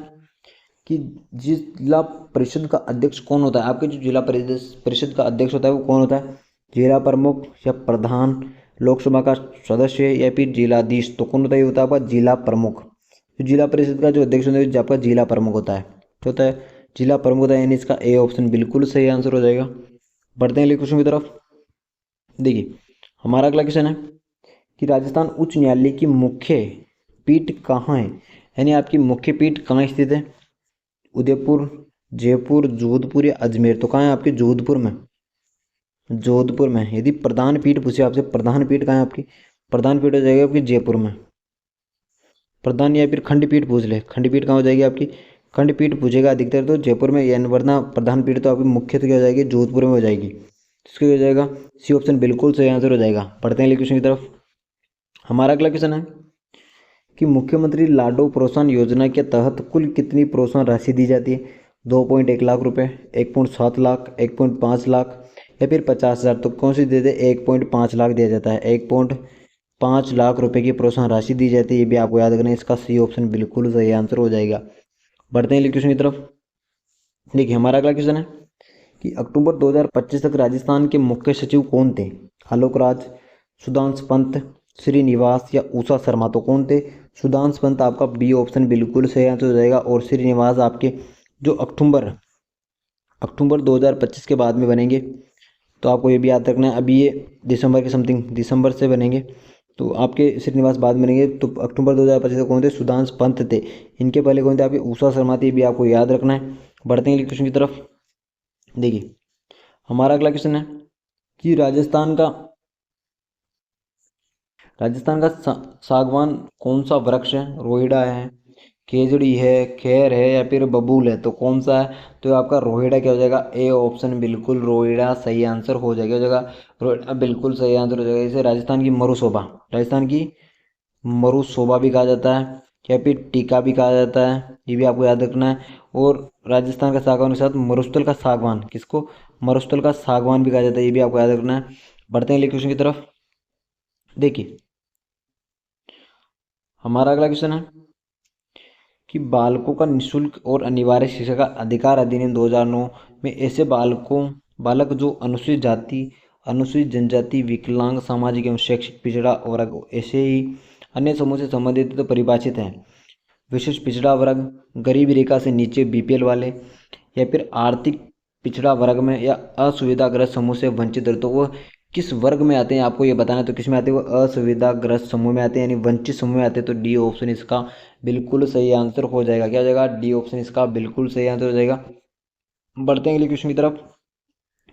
कि जिला परिषद का अध्यक्ष कौन होता है? आपके जो जिला परिषद का अध्यक्ष होता है वो कौन होता है? जिला प्रमुख या प्रधान, लोकसभा का सदस्य या फिर जिलाधीश, तो कौन होता है? ये होता है आपका जिला प्रमुख। तो जिला परिषद का जो अध्यक्ष होता है आपका जिला प्रमुख होता है। क्या होता है? जिला प्रमुख होता है, यानी इसका ए ऑप्शन बिल्कुल सही आंसर हो जाएगा। बढ़ते हैं अगले क्वेश्चन की तरफ। देखिए हमारा अगला क्वेश्चन है कि राजस्थान उच्च न्यायालय की मुख्य पीठ कहाँ है, यानी आपकी मुख्य पीठ कहाँ स्थित है? उदयपुर, जयपुर, जोधपुर या अजमेर? तो कहाँ है आपके? जोधपुर में। जोधपुर में। यदि प्रधान पीठ पूछे आपसे, प्रधान पीठ कहाँ है आपकी? प्रधान पीठ हो जाएगी आपकी जयपुर में। प्रधान या फिर खंडपीठ पूछ ले, खंडपीठ कहाँ हो जाएगी आपकी? खंडपीठ पूछेगा अधिकतर तो जयपुर में, या वरना प्रधान पीठ तो आपकी मुख्य तो क्या हो जाएगी? जोधपुर में हो जाएगी। इसके हो जाएगा सी ऑप्शन बिल्कुल सही आंसर हो जाएगा। पढ़ते हैं अगले क्वेश्चन की तरफ। हमारा अगला क्वेश्चन है कि मुख्यमंत्री लाडो प्रोत्साहन योजना के तहत कुल कितनी प्रोत्साहन राशि दी जाती है? 2.1 लाख रुपए, 1.7 लाख, 1.5 लाख या फिर 50,000? तो कौन सी दे दे? 1.5 लाख दिया जाता है। 1.5 लाख रुपए की प्रोत्साहन राशि दी जाती है, ये भी आपको याद रखना है। इसका सी ऑप्शन बिल्कुल सही आंसर हो जाएगा। बढ़ते हैं अगले क्वेश्चन की तरफ। देखिए हमारा अगला क्वेश्चन है कि अक्टूबर 2025 तक राजस्थान के मुख्य सचिव कौन थे? आलोक राज, सुधांशु पंत, श्रीनिवास या उषा शर्मा? तो कौन थे? सुधांशु पंत आपका बी ऑप्शन बिल्कुल सही आंसर हो जाएगा। और श्रीनिवास आपके जो अक्टूबर अक्टूबर 2025 के बाद में बनेंगे, तो आपको ये भी याद रखना है। अभी ये दिसंबर के समथिंग, दिसंबर से बनेंगे, तो आपके श्रीनिवास बाद में बनेंगे। तो अक्टूबर 2025 से कौन थे? सुधांशु पंत थे। इनके पहले कौन थे? आपके उषा शर्मा थे, ये भी आपको याद रखना है। बढ़ते हैं अगले क्वेश्चन की तरफ। देखिए हमारा अगला क्वेश्चन है कि राजस्थान का सागवान कौन सा वृक्ष है? रोहिड़ा है, केजड़ी है, खैर है या फिर बबूल है? तो कौन सा है? तो आपका रोहिड़ा क्या हो जाएगा? ए ऑप्शन बिल्कुल रोहिड़ा सही आंसर हो जाएगा। रोहिड़ा बिल्कुल सही आंसर हो जाएगा। इसे राजस्थान की मरुशोभा, राजस्थान की मरुशोभा भी कहा जाता है या फिर टीका भी कहा जाता है, ये भी आपको याद रखना है। और राजस्थान का सागवान के साथ मरुस्थल का सागवान, किसको? मरुस्थल का सागवान भी कहा जाता है, ये भी आपको याद रखना है। बढ़ते हैं अगले क्वेश्चन की तरफ। देखिए हमारा अगला क्वेश्चन है कि बालकों का निःशुल्क और अनिवार्य शिक्षा का अधिकार अधिनियम 2009 में ऐसे बालक जो अनुसूचित जाति, अनुसूचित जनजाति, विकलांग, सामाजिक एवं शैक्षिक पिछड़ा वर्ग, ऐसे ही अन्य समूह से संबंधित तो परिभाषित हैं। विशेष पिछड़ा वर्ग, गरीबी रेखा से नीचे बीपीएल वाले, या फिर आर्थिक पिछड़ा वर्ग में, या असुविधाग्रस्त समूह से वंचित है, तो वो किस वर्ग में आते हैं आपको ये बताना है। तो किस में आते हैं? वो असुविधाग्रस्त समूह में आते हैं, यानी वंचित समूह में आते हैं। तो डी ऑप्शन इसका बिल्कुल सही आंसर हो जाएगा। क्या हो जाएगा? डी ऑप्शन इसका बिल्कुल सही आंसर हो जाएगा। बढ़ते हैं अगले क्वेश्चन की तरफ।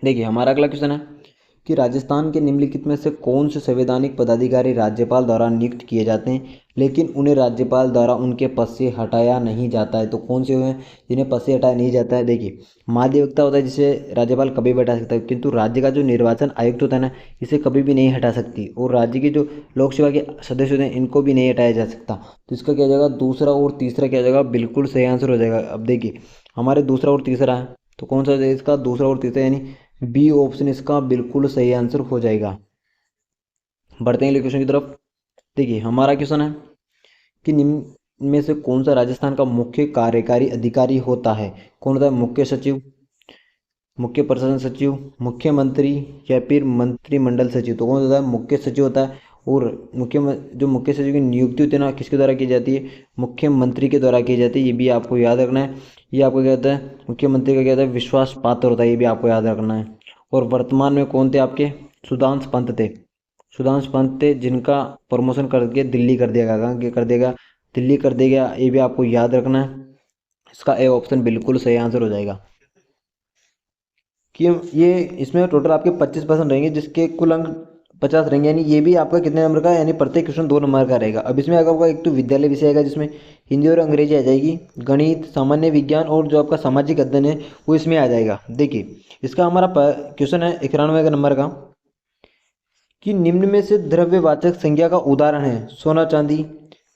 देखिए हमारा अगला क्वेश्चन है कि राजस्थान के निम्नलिखित में से कौन से संवैधानिक पदाधिकारी राज्यपाल द्वारा नियुक्त किए जाते हैं लेकिन उन्हें राज्यपाल द्वारा उनके पद से हटाया नहीं जाता है? तो कौन से हैं जिन्हें पद से हटाया नहीं जाता है? देखिए महाधिवक्ता होता है जिसे राज्यपाल कभी भी हटा सकता है, किंतु राज्य का जो निर्वाचन आयुक्त होता है ना, इसे कभी भी नहीं हटा सकती। और राज्य के जो लोकसभा के सदस्य होते हैं इनको भी नहीं हटाया जा सकता। तो इसका क्या हो जाएगा? दूसरा और तीसरा क्या हो जाएगा? बिल्कुल सही आंसर हो जाएगा। अब देखिए हमारे दूसरा और तीसरा है, तो कौन सा हो जाएगा इसका? दूसरा और तीसरा, यानी बी ऑप्शन इसका बिल्कुल सही आंसर हो जाएगा। बढ़ते हैं अगले क्वेश्चन की तरफ। देखिए हमारा क्वेश्चन है कि निम्न में से कौन सा राजस्थान का मुख्य कार्यकारी अधिकारी होता है? कौन होता है? मुख्य सचिव, मुख्य प्रशासन सचिव, मुख्यमंत्री या फिर मंत्रिमंडल सचिव? तो कौन होता है? मुख्य सचिव होता है। और जो मुख्य सचिव की नियुक्ति होती है ना, किसके द्वारा की जाती है? मुख्यमंत्री के द्वारा की जाती है, ये भी आपको याद रखना है। ये आपको क्या होता है? मुख्यमंत्री का क्या होता है? विश्वास पात्र होता है, ये भी आपको याद रखना है। और वर्तमान में कौन थे आपके? सुधांशु पंत थे। सुधांशु पंत थे जिनका प्रमोशन करके दिल्ली कर दिया गया। कर देगा दिल्ली कर दिया गया, ये भी आपको याद रखना है। इसका ए ऑप्शन बिल्कुल सही आंसर हो जाएगा। कि ये इसमें टोटल आपके 25% रहेंगे, जिसके कुल अंक 50 रहेंगे, यानी ये भी आपका कितने नंबर का है? यानी प्रत्येक क्वेश्चन 2 नंबर का रहेगा। अब इसमें अगर आपका एक तो विद्यालय विषय आएगा जिसमें हिंदी और अंग्रेजी आ जाएगी, गणित, सामान्य विज्ञान और जो आपका सामाजिक अध्ययन है वो इसमें आ जाएगा। देखिए इसका हमारा क्वेश्चन है 91 नंबर का कि निम्न में से द्रव्यवाचक संज्ञा का उदाहरण है? सोना चांदी,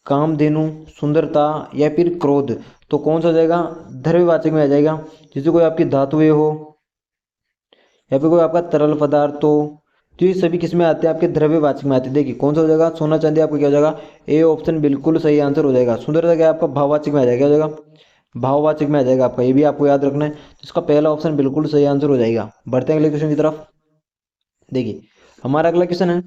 कामधेनु, सुंदरता या फिर क्रोध? तो कौन सा हो जाएगा? द्रव्यवाचक में आ जाएगा। जैसे कोई आपकी धातुएं हो या फिर कोई आपका तरल पदार्थ हो, तो ये सभी किस में आते हैं? आपके द्रव्यवाचक में आते हैं। देखिए कौन सा हो जाएगा? सोना चांदी आपका क्या हो जाएगा? ए ऑप्शन बिल्कुल सही आंसर हो जाएगा। सुंदरता क्या है आपका? भाववाचक में आ जाएगा। क्या हो जाएगा? भाववाचक में आ जाएगा आपका, ये भी आपको याद रखना है। तो इसका पहला ऑप्शन बिल्कुल सही आंसर हो जाएगा। बढ़ते हैं अगले क्वेश्चन की तरफ। देखिए हमारा अगला क्वेश्चन है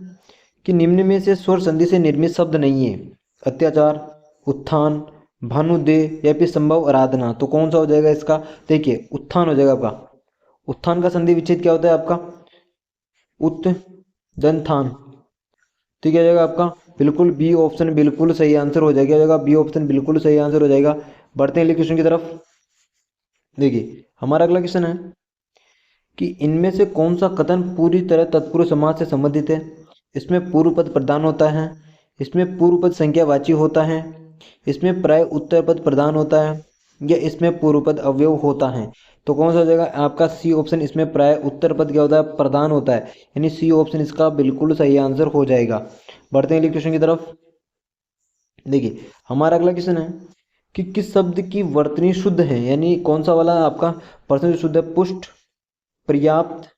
कि निम्न में से स्वर संधि से निर्मित शब्द नहीं है। अत्याचार, उत्थान, भानुदेय या फिर संभव आराधना। तो कौन सा हो जाएगा इसका? देखिए उत्थान हो जाएगा आपका। उत्थान का संधि विच्छेद क्या होता है आपका? उत्थान। तो क्या हो जाएगा आपका? बिल्कुल बी ऑप्शन बिल्कुल सही आंसर हो जाएगा। बी ऑप्शन बिल्कुल सही आंसर हो जाएगा। बढ़ते हैं अगले क्वेश्चन की तरफ। देखिए हमारा अगला क्वेश्चन है कि इनमें से कौन सा कथन पूरी तरह तत्पुरुष समास से संबंधित है? इसमें पूर्व पद प्रधान होता है, इसमें पूर्व पद संख्यावाची होता है, इसमें प्राय उत्तर पद प्रधान होता है, या इसमें पूर्व पद अवयव होता है। तो कौन सा हो जाएगा आपका? सी ऑप्शन, इसमें प्राय उत्तर पद क्या होता है? प्रधान होता है। यानी सी ऑप्शन इसका बिल्कुल सही आंसर हो जाएगा। बढ़ते हैं अगले क्वेश्चन की तरफ। देखिए हमारा अगला क्वेश्चन है कि किस शब्द की वर्तनी शुद्ध है? यानी कौन सा वाला आपका पर्सन शुद्ध है? पुष्ट, पर्याप्त,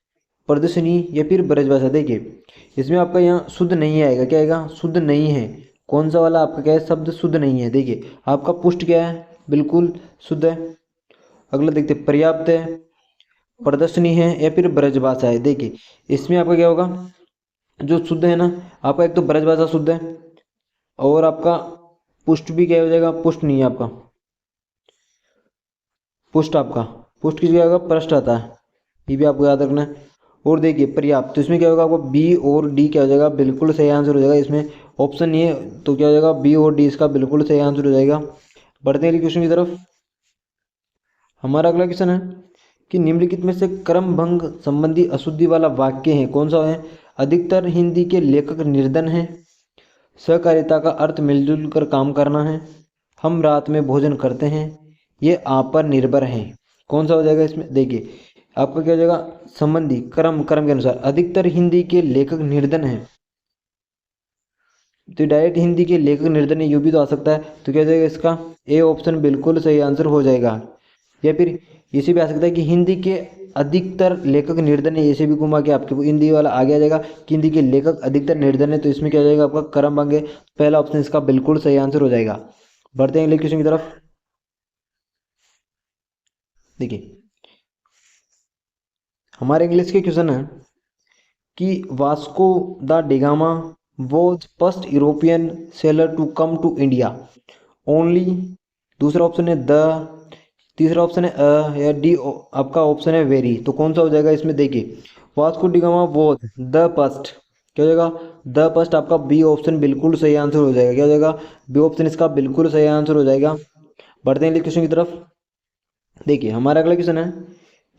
प्रदर्शनी या फिर ब्रजभाषा। देखिए इसमें आपका यहाँ शुद्ध नहीं आएगा। क्या आएगा? शुद्ध नहीं है। कौन सा वाला आपका क्या है? शब्द शुद्ध नहीं है। देखिए आपका पुष्ट क्या है? बिल्कुल शुद्ध है। अगला देखते हैं, पर्याप्त है, प्रदर्शनी है या फिर ब्रजभाषा है। देखिए इसमें आपका क्या होगा? जो शुद्ध है ना आपका, एक तो ब्रजभाषा शुद्ध है और आपका पुष्ट भी क्या हो जाएगा? पुष्ट नहीं है आपका। पुष्ट आपका पुष्ट किस क्या होगा? पृष्ठ आता है। ये भी आपको याद रखना है। और देखिए पर्याप्त, तो इसमें क्या होगा? आपको बी और डी क्या हो जाएगा? बिल्कुल सही आंसर हो जाएगा। इसमें ऑप्शन नहीं है तो क्या हो जाएगा? बी और डी इसका बिल्कुल सही आंसर हो जाएगा। बढ़ते हैं क्वेश्चन की तरफ। हमारा अगला क्वेश्चन है कि निम्नलिखित में से क्रम भंग संबंधी अशुद्धि वाला वाक्य है, कौन सा है? अधिकतर हिंदी के लेखक निर्धन हैं, सहकारिता का अर्थ मिलजुल कर काम करना है, हम रात में भोजन करते हैं, ये आप पर निर्भर हैं। कौन सा हो जाएगा इसमें? देखिए आपका क्या हो जाएगा? संबंधी क्रम के अनुसार अधिकतर हिंदी के लेखक निर्धन हैं, तो डायरेक्ट हिंदी के लेखक निर्धन है, यू भी तो आ सकता है। तो क्या हो जाएगा इसका? ए ऑप्शन बिल्कुल सही आंसर हो जाएगा। या फिर इसे भी आ सकता है कि हिंदी के अधिकतर लेखक निर्धन है, ऐसे भी घुमा के आपके हिंदी वाला आगे आ जाएगा कि हिंदी के लेखक अधिकतर निर्धन है। तो इसमें क्या हो जाएगा आपका? क्रम भंग है। पहला ऑप्शन इसका बिल्कुल सही आंसर हो जाएगा। बढ़ते हैं अगले क्वेश्चन की तरफ। देखिए हमारे इंग्लिश के क्वेश्चन है कि Vasco da Gama was first European sailor to come to India only. दूसरा ऑप्शन है द, तीसरा ऑप्शन है या डी आपका ऑप्शन है वेरी। तो कौन सा हो जाएगा इसमें? देखिए Vasco da Gama was the first, क्या हो जाएगा? द फर्स्ट आपका बी ऑप्शन बिल्कुल सही आंसर हो जाएगा। क्या हो जाएगा? बी ऑप्शन इसका बिल्कुल सही आंसर हो जाएगा। बढ़ते हैं अगले क्वेश्चन की तरफ। देखिए हमारा अगला क्वेश्चन है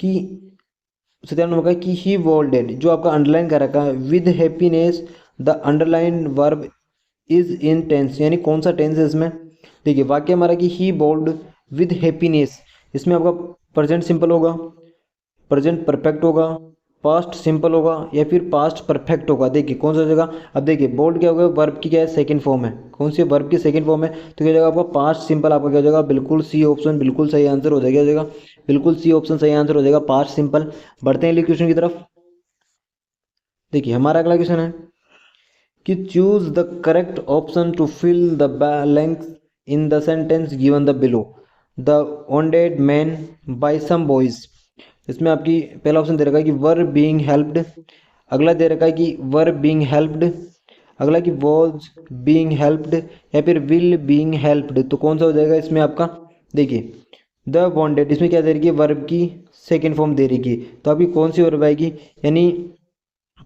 कि 97 का कि ही वोल्डेड, जो आपका अंडरलाइन कर रखा है, with happiness the underline verb is in tense, यानी कौन सा टेंस है इसमें? देखिए वाक्य हमारा कि ही बोल्ड विद हैप्पीनेस, इसमें आपका प्रेजेंट सिंपल होगा, प्रेजेंट परफेक्ट होगा, पास्ट सिंपल होगा या फिर पास्ट परफेक्ट होगा। देखिए कौन सा जगह? अब देखिए बोल्ड क्या होगा? वर्ब की क्या है? सेकंड फॉर्म है। कौन सी वर्ब की सेकंड फॉर्म है? तो क्या हो जाएगा आपका? पास्ट सिंपल आपका क्या हो जाएगा? बिल्कुल सी ऑप्शन बिल्कुल सही आंसर हो जाएगा। बिल्कुल सी ऑप्शन सही आंसर हो जाएगा, पास्ट सिंपल। बढ़ते हैं अगले क्वेश्चन की तरफ। देखिए हमारा अगला क्वेश्चन है कि choose the correct option to fill the blanks in the sentence given the below. The wanted man by some boys, इसमें आपकी पहला ऑप्शन दे रखा है कि वर बीइंग हेल्प्ड, अगला दे रखा है कि वर बीइंग हेल्प्ड, अगला कि वॉज बीइंग हेल्प्ड या फिर विल बीइंग हेल्प्ड। तो कौन सा हो जाएगा इसमें आपका? देखिए द वॉन्टेड, इसमें क्या दे रही है? वर्ब की सेकेंड फॉर्म दे रही है। तो आपकी कौन सी वर्ब आएगी? यानी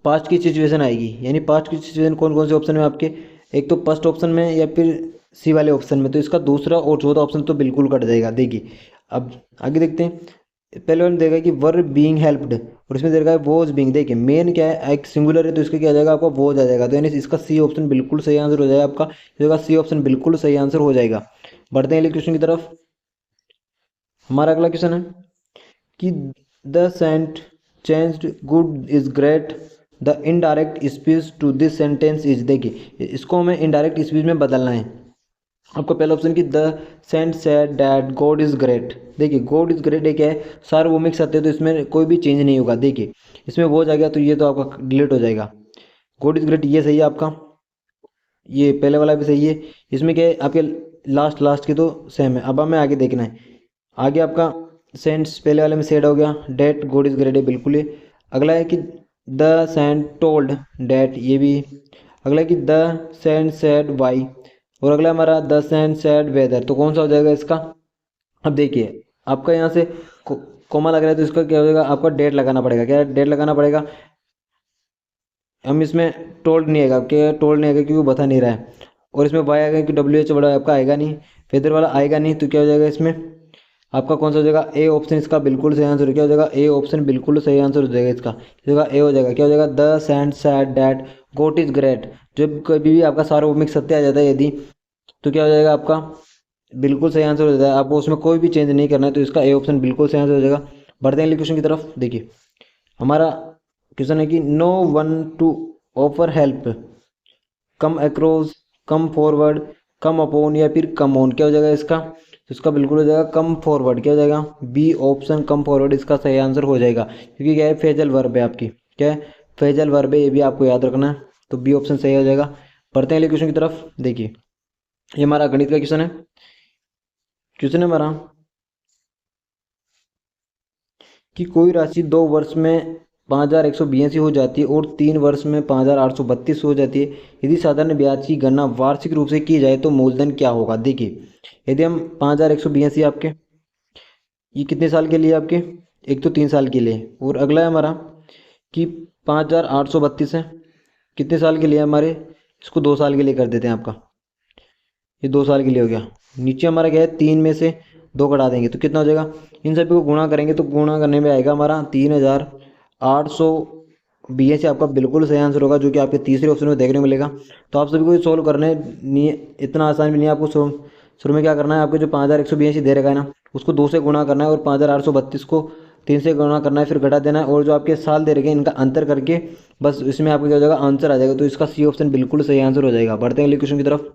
पास्ट की सिचुएशन आएगी। यानी पास्ट की सिचुएशन कौन कौन से ऑप्शन में आपके? एक तो फर्स्ट ऑप्शन में या फिर सी वाले ऑप्शन में। तो इसका दूसरा और चौथा ऑप्शन तो बिल्कुल कट जाएगा। देखिए अब आगे देखते हैं। पहले वाले देगा कि वर बीइंग हेल्प्ड और इसमें देगा वॉज बीइंग। देखिए मेन क्या है? एक सिंगुलर है तो इसका क्या आ जाएगा आपका? वॉज आ जाएगा। तो यानी इसका सी ऑप्शन बिल्कुल सही आंसर हो जाएगा आपका। इसका सी ऑप्शन बिल्कुल सही आंसर हो जाएगा। बढ़ते हैं अगले क्वेश्चन की तरफ। हमारा अगला क्वेश्चन है कि the saint changed good is great, the indirect speech to this sentence is. देखिए इसको हमें इनडायरेक्ट स्पीच में बदलना है। आपका पहला ऑप्शन कि the saint said that God is great. देखिए गॉड इज ग्रेट एक है, सार्वभौमिक सत्य, तो इसमें कोई भी चेंज नहीं होगा। देखिए इसमें वो जाएगा तो ये तो आपका डिलीट हो जाएगा। गॉड इज ग्रेट ये सही है आपका, ये पहले वाला भी सही है। इसमें क्या है? आपके लास्ट के तो सेम है। अब हमें आगे देखना है। आगे आपका सेंट्स पहले वाले में सेड हो गया, डेट गॉड इज ग्रेट है बिल्कुल ही। अगला है कि द सेंट टोल्ड डेट, ये भी। अगला कि द सन सेड वाई, और अगला हमारा द सन सेड वेदर। तो कौन सा हो जाएगा इसका? अब देखिए आपका यहाँ से कोमा लग रहा है तो इसका क्या हो जाएगा? आपका डेट लगाना पड़ेगा। क्या डेट लगाना पड़ेगा? हम इसमें टोल्ड नहीं आएगा, क्या टोल्ड नहीं आएगा क्योंकि वो बता नहीं रहा है। और इसमें वाई आएगा कि डब्ल्यू एच बड़ा आपका आएगा नहीं, फेदर वाला आएगा नहीं। तो क्या हो जाएगा इसमें आपका कौन सा हो जाएगा? ए ऑप्शन इसका बिल्कुल सही आंसर। क्या हो जाएगा? ए ऑप्शन बिल्कुल सही आंसर हो जाएगा इसका। जगह ए हो जाएगा। क्या हो जाएगा? The saint said that goat is great. जब कभी भी आपका सार्वभौमिक सत्य आ जाता है यदि, तो क्या हो जाएगा आपका? बिल्कुल सही आंसर हो जाता है। आपको उसमें कोई भी चेंज नहीं करना है, तो इसका ए ऑप्शन बिल्कुल सही आंसर हो जाएगा। बढ़ते हैं अगले क्वेश्चन की तरफ। देखिए हमारा क्वेश्चन है कि no one to offer help, come across, come forward, come upon या फिर कम ऑन। क्या हो जाएगा इसका? तो इसका बिल्कुल हो जाएगा कम फॉरवर्ड। क्या हो जाएगा? बी ऑप्शन कम फॉरवर्ड इसका सही आंसर हो जाएगा, क्योंकि क्या है? फेजल वर्ब है आपकी। क्या है? फेजल वर्ब है, ये भी आपको याद रखना है। तो बी ऑप्शन सही हो जाएगा। बढ़ते हैं अगले क्वेश्चन की तरफ। देखिए ये हमारा गणित का क्वेश्चन है। क्वेश्चन है हमारा कि कोई राशि 2 वर्ष में 5182 हो जाती है और 3 वर्ष में 5832 हो जाती है। यदि साधारण ब्याज की गणना वार्षिक रूप से की जाए तो मूलधन क्या होगा? देखिए यदि हम 5182 आपके, ये कितने साल के लिए आपके? एक तो 3 साल के लिए, और अगला है हमारा कि 5832 है, कितने साल के लिए हमारे? इसको 2 साल के लिए कर देते हैं आपका, ये 2 साल के लिए हो गया। नीचे हमारा क्या है? 3 में से 2 घटा देंगे तो कितना हो जाएगा? इन सभी को गुणा करेंगे तो गुणा करने में आएगा हमारा 3882। आपका बिल्कुल सही आंसर होगा, जो कि आपके तीसरे ऑप्शन में देखने को मिलेगा। तो आप सभी को सोल्व करने नहीं, इतना आसान भी नहीं है। आपको शुरू में क्या करना है? आपके जो 5182 दे रखा है ना, उसको 2 से गुणा करना है और 5832 को 3 से गुणा करना है, फिर घटा देना है, और जो आपके साल दे रखे हैं इनका अंतर करके बस इसमें आपका क्या हो जाएगा? आंसर आ जाएगा। तो इसका सी ऑप्शन बिल्कुल सही आंसर हो जाएगा। बढ़ते हैं अगले क्वेश्चन की तरफ।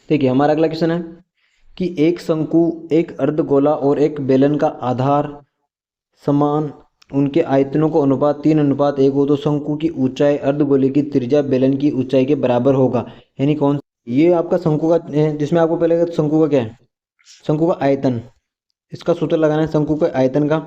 देखिए हमारा अगला क्वेश्चन है कि एक शंकु, एक अर्धगोला और एक बेलन का आधार समान, उनके आयतनों को अनुपात 3:1 हो तो शंकु की ऊंचाई अर्धगोले की त्रिज्या बेलन की ऊंचाई के बराबर होगा। यानी कौन? ये आपका शंकु का है, जिसमें आपको पहले शंकु का क्या है? शंकु का आयतन, इसका सूत्र लगाना है। शंकु के आयतन का,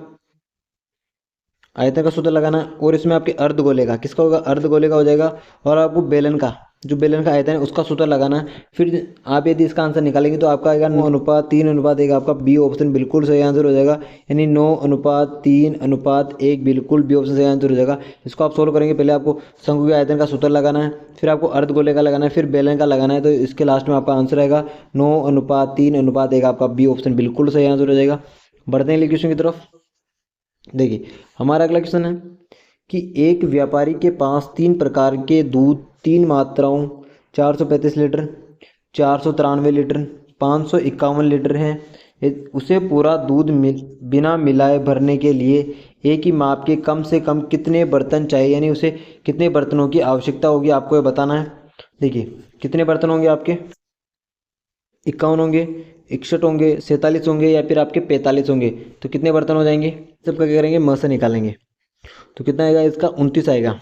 आयतन का सूत्र लगाना है। और इसमें आपके अर्धगोले का किसका होगा? अर्धगोले का हो जाएगा। और आपको बेलन का, जो बेलन का आयतन है उसका सूत्र लगाना है। फिर आप यदि इसका आंसर निकालेंगे तो आपका आएगा 9:3:1। आपका बी ऑप्शन बिल्कुल सही आंसर हो जाएगा। यानी 9:3:1 बिल्कुल बी ऑप्शन सही आंसर हो जाएगा। इसको आप सोल्व करेंगे, पहले आपको शंकु के आयतन का सूत्र लगाना है, फिर आपको अर्धगोले का लगाना है, फिर बेलन का लगाना है। तो इसके लास्ट में आपका आंसर आएगा 9:3:1। आपका बी ऑप्शन बिल्कुल सही आंसर हो जाएगा। बढ़ते हैं क्वेश्चन की तरफ। देखिए हमारा अगला क्वेश्चन है कि एक व्यापारी के पास 3 प्रकार के दूध 3 मात्राओं 435 लीटर, 493 लीटर, 551 लीटर है। उसे पूरा दूध बिना मिलाए भरने के लिए एक ही माप के कम से कम कितने बर्तन चाहिए? यानी उसे कितने बर्तनों की आवश्यकता होगी, आपको ये बताना है। देखिए कितने बर्तन होंगे आपके? 51 होंगे, 61 होंगे, 47 होंगे, या फिर आपके 45 होंगे। तो कितने बर्तन हो जाएंगे? सबका क्या करेंगे? म से निकालेंगे। तो कितना आएगा इसका? 29 आएगा।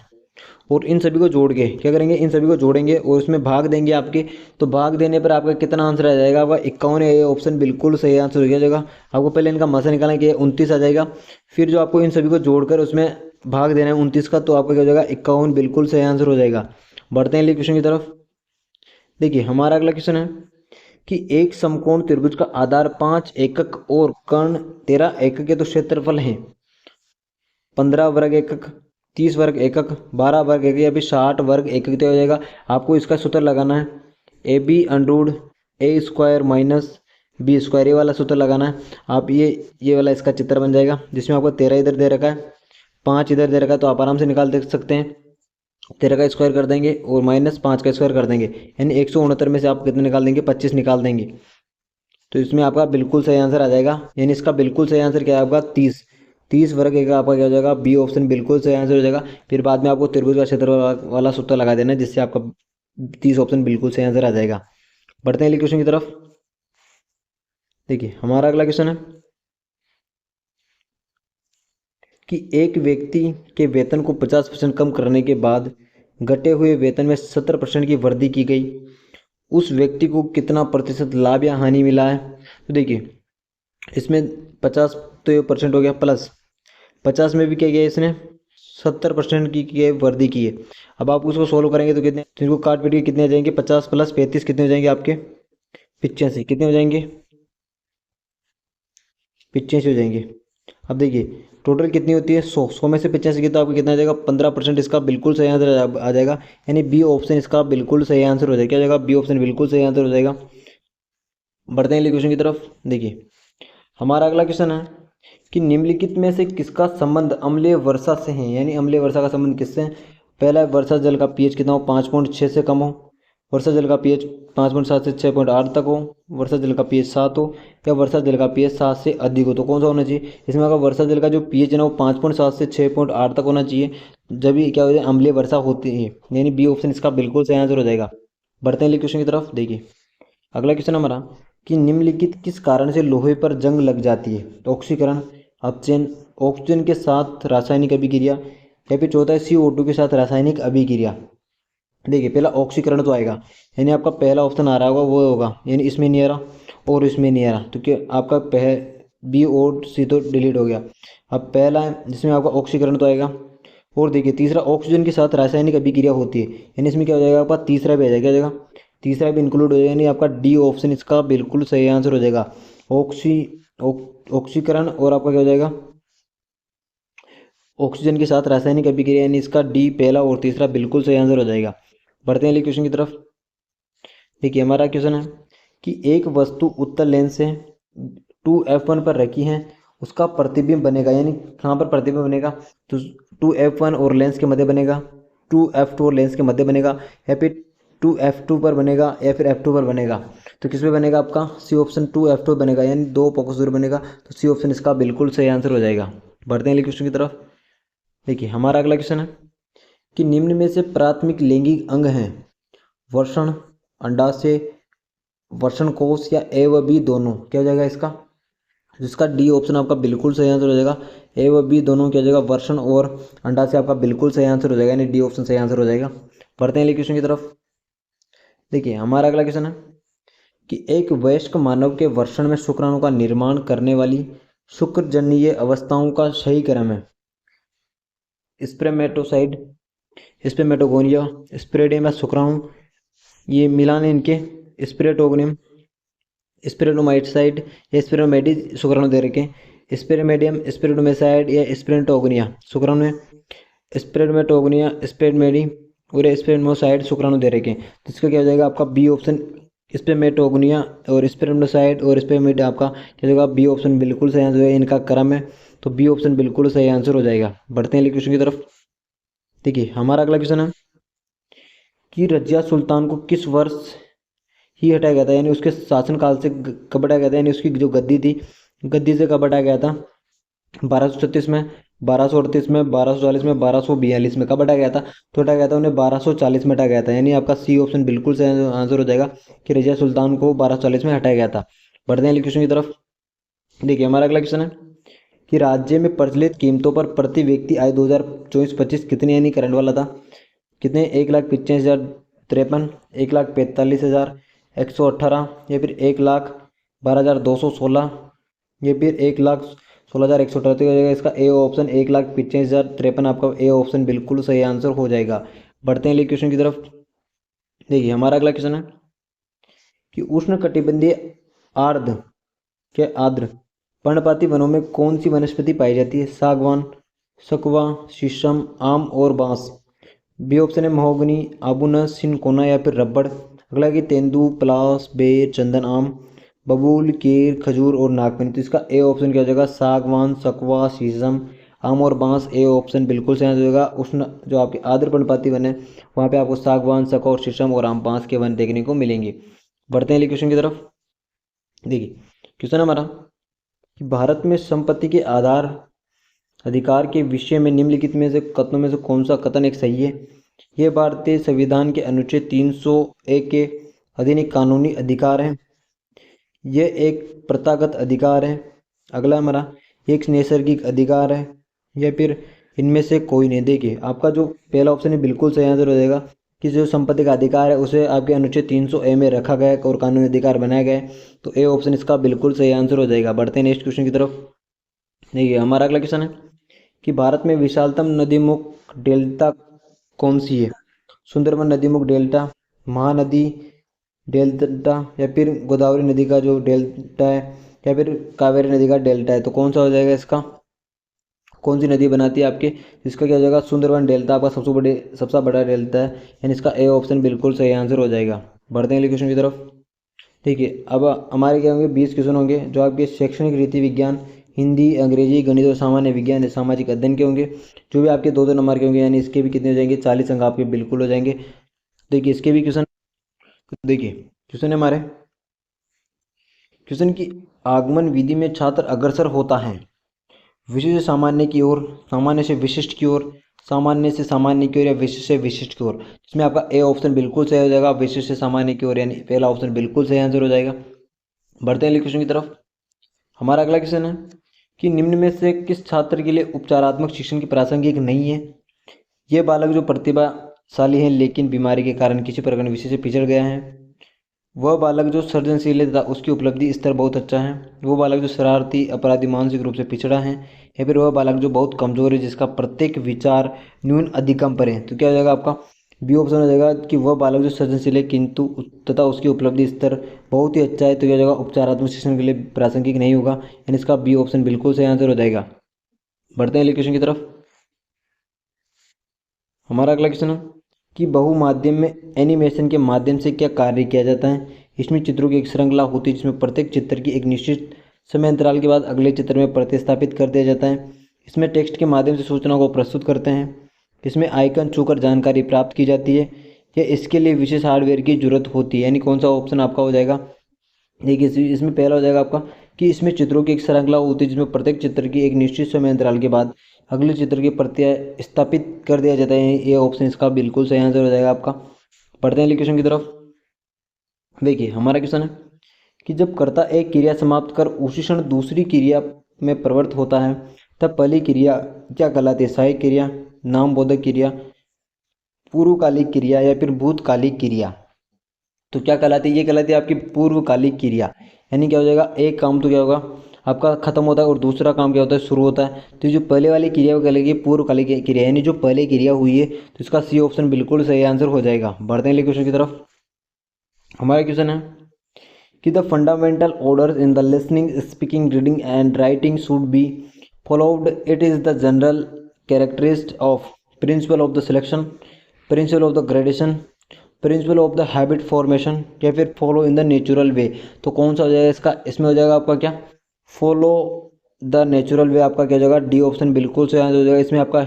और इन सभी को जोड़ के क्या करेंगे? इन सभी को जोड़ेंगे और उसमें भाग देंगे आपके। तो भाग देने पर आपका कितना आंसर आ जाएगा? आपका 51 है। ये ऑप्शन बिल्कुल सही आंसर हो जाएगा। आपको पहले इनका म से निकालना कि 29 आ जाएगा, फिर जो आपको इन सभी को जोड़कर उसमें भाग देना है 29 का, तो आपका क्या हो जाएगा? 51 बिल्कुल सही आंसर हो जाएगा। बढ़ते हैं अगले क्वेश्चन की तरफ। देखिए हमारा अगला क्वेश्चन है कि एक समकोण त्रिभुज का आधार 5 एकक और कर्ण 13 एकक के तो क्षेत्रफल है 15 वर्ग एकक, 30 वर्ग एकक, 12 वर्ग एकक या फिर 60 वर्ग एकक हो जाएगा। आपको इसका सूत्र लगाना है AB√A² माइनस B², ये वाला सूत्र लगाना है। आप ये वाला इसका चित्र बन जाएगा, जिसमें आपको 13 इधर दे रखा है, 5 इधर दे रखा है। तो आप आराम से निकाल देख सकते हैं। 13 का स्क्वायर कर देंगे और माइनस 5 का स्क्वायर कर देंगे, यानी 169 में से आप कितने निकाल देंगे? 25 निकाल देंगे। तो इसमें आपका बिल्कुल सही आंसर आ जाएगा। यानी इसका बिल्कुल सही आंसर क्या है आपका? 30 वर्ग एक आपका क्या हो जाएगा? बी ऑप्शन बिल्कुल सही आंसर हो जाएगा। फिर बाद में आपको त्रिभुज का क्षेत्र वाला सूत्र लगा देना है, जिससे आपका 30 ऑप्शन बिल्कुल सही आंसर आ जाएगा। बढ़ते हैं अगले क्वेश्चन की तरफ। देखिए हमारा अगला क्वेश्चन है कि एक व्यक्ति के वेतन को 50% कम करने के बाद घटे हुए वेतन में 70% की वृद्धि की गई, उस व्यक्ति को कितना प्रतिशत लाभ या हानि मिला है? तो देखिए इसमें 50 तो % हो गया, प्लस 50 में भी क्या किया इसने 70% की है, वर्दी की है। अब आप उसको सोल्व करेंगे तो कितने, तो इनको काट पीट के कितने आ जाएंगे, 50 प्लस 35 कितने हो जाएंगे आपके, 85 कितने हो जाएंगे, 85 हो जाएंगे। अब देखिए टोटल कितनी होती है, 100 में से 85 की, तो आपको कितना आ जाएगा, 15% इसका बिल्कुल सही आंसर आ जाएगा। यानी बी ऑप्शन इसका बिल्कुल सही आंसर हो जाएगा। क्या हो जाएगा, बी ऑप्शन बिल्कुल सही आंसर हो जाएगा। बढ़ते हैं अगले क्वेश्चन की तरफ। देखिए हमारा अगला क्वेश्चन है कि निम्नलिखित में से किसका संबंध अम्लीय वर्षा से है, यानी अम्लीय वर्षा का संबंध किससे है। पहला है वर्षा जल का पीएच कितना हो, 5.6 से कम हो। वर्षा जल का पीएच 5.7 से 6.8 तक हो। वर्षा जल का पीएच 7 हो, या वर्षा जल का पीएच 7 से अधिक हो। तो कौन सा होना चाहिए इसमें, अगर वर्षा जल का जो पीएच है ना वो 5.7 से 6.8 तक होना चाहिए, जब भी क्या हो जाए अम्लीय वर्षा होती है। यानी बी ऑप्शन इसका बिल्कुल सही आंसर हो जाएगा। बढ़ते हैं क्वेश्चन की तरफ। देखिए अगला क्वेश्चन हमारा कि निम्नलिखित किस कारण से लोहे पर जंग लग जाती है। ऑक्सीकरण, अपचयन, ऑक्सीजन के साथ रासायनिक अभिक्रिया, या फिर चौथा है CO2 के साथ रासायनिक अभिक्रिया। देखिए पहला ऑक्सीकरण तो आएगा, यानी आपका पहला ऑप्शन आ रहा होगा वो होगा, यानी इसमें नहीं आ रहा और इसमें नहीं आ रहा, तो क्या आपका बी और सी तो डिलीट हो गया। अब पहला है जिसमें आपका ऑक्सीकरण तो आएगा। और देखिए तीसरा ऑक्सीजन के साथ रासायनिक अभिक्रिया होती है, यानी इसमें क्या हो जाएगा आपका, तीसरा भी आ जाएगा, क्या हो जाएगा, तीसरा भी इंक्लूड हो जाएगा। यानी आपका डी ऑप्शन इसका बिल्कुल सही आंसर हो जाएगा। ऑक्सीकरण और आपका क्या हो जाएगा, ऑक्सीजन के साथ रासायनिक अभिक्रिया, यानी इसका डी पहला और तीसरा बिल्कुल सही आंसर हो जाएगा। बढ़ते हैं अगले क्वेश्चन की तरफ। देखिए हमारा क्वेश्चन है कि एक वस्तु उत्तल लेंस से 2f1 पर रखी है, उसका प्रतिबिंब बनेगा, यानी कहाँ पर प्रतिबिंब बनेगा, तो 2f1 और लेंस के मध्य बनेगा, 2f2 और लेंस के मध्य बनेगा, या फिर 2f2 पर बनेगा, या फिर f2 पर बनेगा। तो किस पे बनेगा आपका, सी ऑप्शन 2f2 बनेगा, यानी दो फोकस दूर बनेगा। तो सी ऑप्शन इसका बिल्कुल सही आंसर हो जाएगा। बढ़ते हैं अगले क्वेश्चन की तरफ। देखिए हमारा अगला क्वेश्चन है कि निम्न में से प्राथमिक लैंगिक अंग हैं वर्षण, अंडाशय, वर्षण कोश, या ए व बी दोनों। क्या हो जाएगा इसका, जिसका डी ऑप्शन आपका बिल्कुल सही आंसर हो जाएगा। ए व बी दोनों क्या हो जाएगा, वर्षण और अंडाशय आपका बिल्कुल सही आंसर हो जाएगा, यानी डी ऑप्शन सही आंसर हो जाएगा। बढ़ते हैं क्वेश्चन की तरफ। देखिए हमारा अगला क्वेश्चन है कि एक वयस्क मानव के वर्षण में शुक्राणु का निर्माण करने वाली शुक्रजन्य अवस्थाओं का सही क्रम है। स्पर्मेटोसाइड, स्पर्मेटोगोनिया, स्पेरेडियम या शुक्राणु, ये मिलान है इनके, स्पिरेटोगोनियम, स्पिरेटोमाइटसाइड या स्पिरोमेडी शुक्राणु दे रखे, स्पिरोमेडियम, स्पिरोमेसाइड या स्पिरेटोगोनिया शुक्राणु है, स्पिरोमेटोगोनिया, स्पिरोमेडी और स्पिरोमोसाइड शुक्राणु दे रखे। तो इसका क्या हो जाएगा आपका बी ऑप्शन, स्पिरोमेटोगोनिया और स्पिरोमेसाइड और स्पिरोमेडी आपका क्या होगा, बी ऑप्शन बिल्कुल सही आंसर है, इनका क्रम है। तो बी ऑप्शन बिल्कुल सही आंसर हो जाएगा। बढ़ते हैं क्वेश्चन की तरफ। देखिए हमारा अगला क्वेश्चन है कि रजिया सुल्तान को किस वर्ष ही हटाया गया था, यानी उसके शासनकाल से कब हटाया गया था, यानी उसकी जो गद्दी थी, गद्दी से कब हटाया गया था, 1236 में, 1238 में, 1240 में, 1242 में, कब हटाया गया था, तो हटाया गया था उन्हें 1240 में हटाया गया था। यानी आपका सी ऑप्शन बिल्कुल सही आंसर हो जाएगा कि रजिया सुल्तान को 1240 में हटाया गया था। बढ़ते हैं क्वेश्चन की तरफ। देखिए हमारा अगला क्वेश्चन है कि राज्य में प्रचलित कीमतों पर प्रति व्यक्ति आय 2024-25 कितनी, यानी करंट वाला था, कितने, 1,85,053, 1,45,118, या फिर 1,12,216, या फिर 1,16,118। तो हो जाएगा इसका ए ऑप्शन 1,85,053, आपका ए ऑप्शन बिल्कुल सही आंसर हो जाएगा। बढ़ते हैं क्वेश्चन की तरफ। देखिए हमारा अगला क्वेश्चन है कि उष्णकटिबंधीय आर्द्र के आर्द्र पर्णपाती वनों में कौन सी वनस्पति पाई जाती है, सागवान, सकुआ, शीशम, आम और बांस। बी ऑप्शन है महोगनी, आबूनस, सिनकोना या फिर रबड़। अगला कि तेंदू, पलास, बेर, चंदन, आम, बबूल, केर, खजूर और नागफनी। तो इसका ए ऑप्शन क्या हो जाएगा, सागवान, सकुआ, शीशम, आम और बांस। ए ऑप्शन बिल्कुल सही हो जाएगा। उष्ण जो आपके आर्द्र पर्णपाती वन है वहाँ पे आपको सागवान, सकुआ और शीशम और आम, बांस के वन देखने को मिलेंगे। बढ़ते हैं क्वेश्चन की तरफ। देखिए क्वेश्चन हमारा कि भारत में संपत्ति के आधार अधिकार के विषय में निम्नलिखित में से कथनों में से कौन सा कथन एक सही है। यह भारतीय संविधान के अनुच्छेद 301 के अधीन एक कानूनी अधिकार है, यह एक प्रथागत अधिकार है, अगला हमारा एक नैसर्गिक अधिकार है, या फिर इनमें से कोई नहीं। देखिए आपका जो पहला ऑप्शन है बिल्कुल सही आंसर हो जाएगा कि जो संपत्ति का अधिकार है उसे आपके अनुच्छेद 300A में रखा गया है और कानूनी अधिकार बनाया गया है। तो ए ऑप्शन इसका बिल्कुल सही आंसर हो जाएगा। बढ़ते हैं नेक्स्ट क्वेश्चन की तरफ। देखिए हमारा अगला क्वेश्चन है कि भारत में विशालतम नदीमुख डेल्टा कौन सी है? सुंदरबन नदीमुख डेल्टा, महानदी डेल्टा, या फिर गोदावरी नदी का जो डेल्टा है, या फिर कावेरी नदी का डेल्टा है। तो कौन सा हो जाएगा इसका? कौन सी नदी बनाती है आपके? इसका क्या हो जाएगा? सुंदरबन डेल्टा आपका सबसे बड़ा डेल्टा है, यानी इसका ए ऑप्शन बिल्कुल सही आंसर हो जाएगा। बढ़ते हैं अगले क्वेश्चन की तरफ। ठीक है, अब हमारे क्या होंगे? 20 क्वेश्चन होंगे जो आपके शैक्षणिक रीति विज्ञान, हिंदी, अंग्रेजी, गणित और सामान्य विज्ञान या सामाजिक अध्ययन के होंगे, जो भी आपके 2-2 नंबर के होंगे, यानी इसके भी कितने हो जाएंगे? 40 अंक आपके बिल्कुल हो जाएंगे। देखिए इसके भी क्वेश्चन, देखिए क्वेश्चन है हमारे, क्वेश्चन की आगमन विधि में छात्र अग्रसर होता है विशिष्ट से सामान्य की ओर, सामान्य से विशिष्ट की ओर, सामान्य से सामान्य की ओर, या विशिष्ट से विशिष्ट की ओर। इसमें आपका ए ऑप्शन बिल्कुल सही हो जाएगा, विशिष्ट से सामान्य की ओर, यानी पहला ऑप्शन बिल्कुल सही आंसर हो जाएगा। बढ़ते हैं अगले क्वेश्चन की तरफ। हमारा अगला क्वेश्चन है कि निम्न में से किस छात्र के लिए उपचारात्मक शिक्षण की प्रासंगिक नहीं है? यह बालक जो प्रतिभाशाली है लेकिन बीमारी के कारण किसी प्रकार विषय से पिछड़ गया है, वह बालक जो सृजनशील है तथा उसकी उपलब्धि स्तर बहुत अच्छा है, वो बालक जो शरारती, अपराधी, मानसिक रूप से पिछड़ा है, या फिर वह बालक जो बहुत कमजोर है जिसका प्रत्येक विचार न्यून अधिकम पर है। तो क्या हो जाएगा आपका? बी ऑप्शन हो जाएगा कि वह बालक जो सृजनशील है किंतु तथा उसकी उपलब्धि स्तर बहुत ही अच्छा है। तो क्या हो जाएगा? उपचारात्मक शिक्षण के लिए प्रासंगिक नहीं होगा, यानी इसका बी ऑप्शन बिल्कुल सही आंसर हो जाएगा। बढ़ते हैं अगले क्वेश्चन की तरफ। हमारा अगला क्वेश्चन है कि बहुमाध्यम में एनिमेशन के माध्यम से क्या कार्य किया जाता है? इसमें चित्रों की एक श्रृंखला होती है जिसमें प्रत्येक चित्र की एक निश्चित समय अंतराल के बाद अगले चित्र में प्रतिस्थापित कर दिया जाता है। इसमें टेक्स्ट के माध्यम से सूचना को प्रस्तुत करते हैं। इसमें आइकन छूकर जानकारी प्राप्त की जाती है, या इसके लिए विशेष हार्डवेयर की जरूरत होती है, यानी कौन सा ऑप्शन आपका हो जाएगा? देखिए इसमें पहला हो जाएगा आपका कि इसमें चित्रों की एक श्रृंखला होती है जिसमें प्रत्येक चित्र की एक निश्चित समय अंतराल के बाद अगले चित्र के प्रत्यय स्थापित कर दिया जाता है। ये ऑप्शन इसका बिल्कुल सही आंसर हो जाएगा आपका। पढ़ते हैं क्वेश्चन की तरफ। देखिए हमारा क्वेश्चन है कि जब कर्ता एक क्रिया समाप्त कर उसी क्षण दूसरी क्रिया में प्रवृत्त होता है तब पहली क्रिया क्या कहलाती है? सहायक क्रिया, नामबोधक क्रिया, पूर्वकालिक क्रिया, या फिर भूतकालिक क्रिया। तो क्या कहलाती है? ये कहलाती है आपकी पूर्वकालिक क्रिया। यानी क्या हो जाएगा? एक काम तो क्या होगा आपका खत्म होता है और दूसरा काम क्या होता है? शुरू होता है। तो जो पहले वाली क्रिया वो कहलाएगी पूर्वकालिक क्रिया, यानी जो पहले क्रिया हुई है, तो इसका सी ऑप्शन बिल्कुल सही आंसर हो जाएगा। बढ़ते हैं क्वेश्चन की तरफ। हमारा क्वेश्चन है कि the fundamental order in the listening, speaking, reading and writing should be followed. It is the general characteristic of principal of the selection, principal of the gradation, principal of the habit formation, या फिर follow in the natural way. तो कौन सा हो जाएगा इसका? इसमें हो जाएगा आपका क्या? फॉलो द नेचुरल वे आपका क्या हो जाएगा? डी ऑप्शन बिल्कुल से आंसर हो जाएगा। इसमें आपका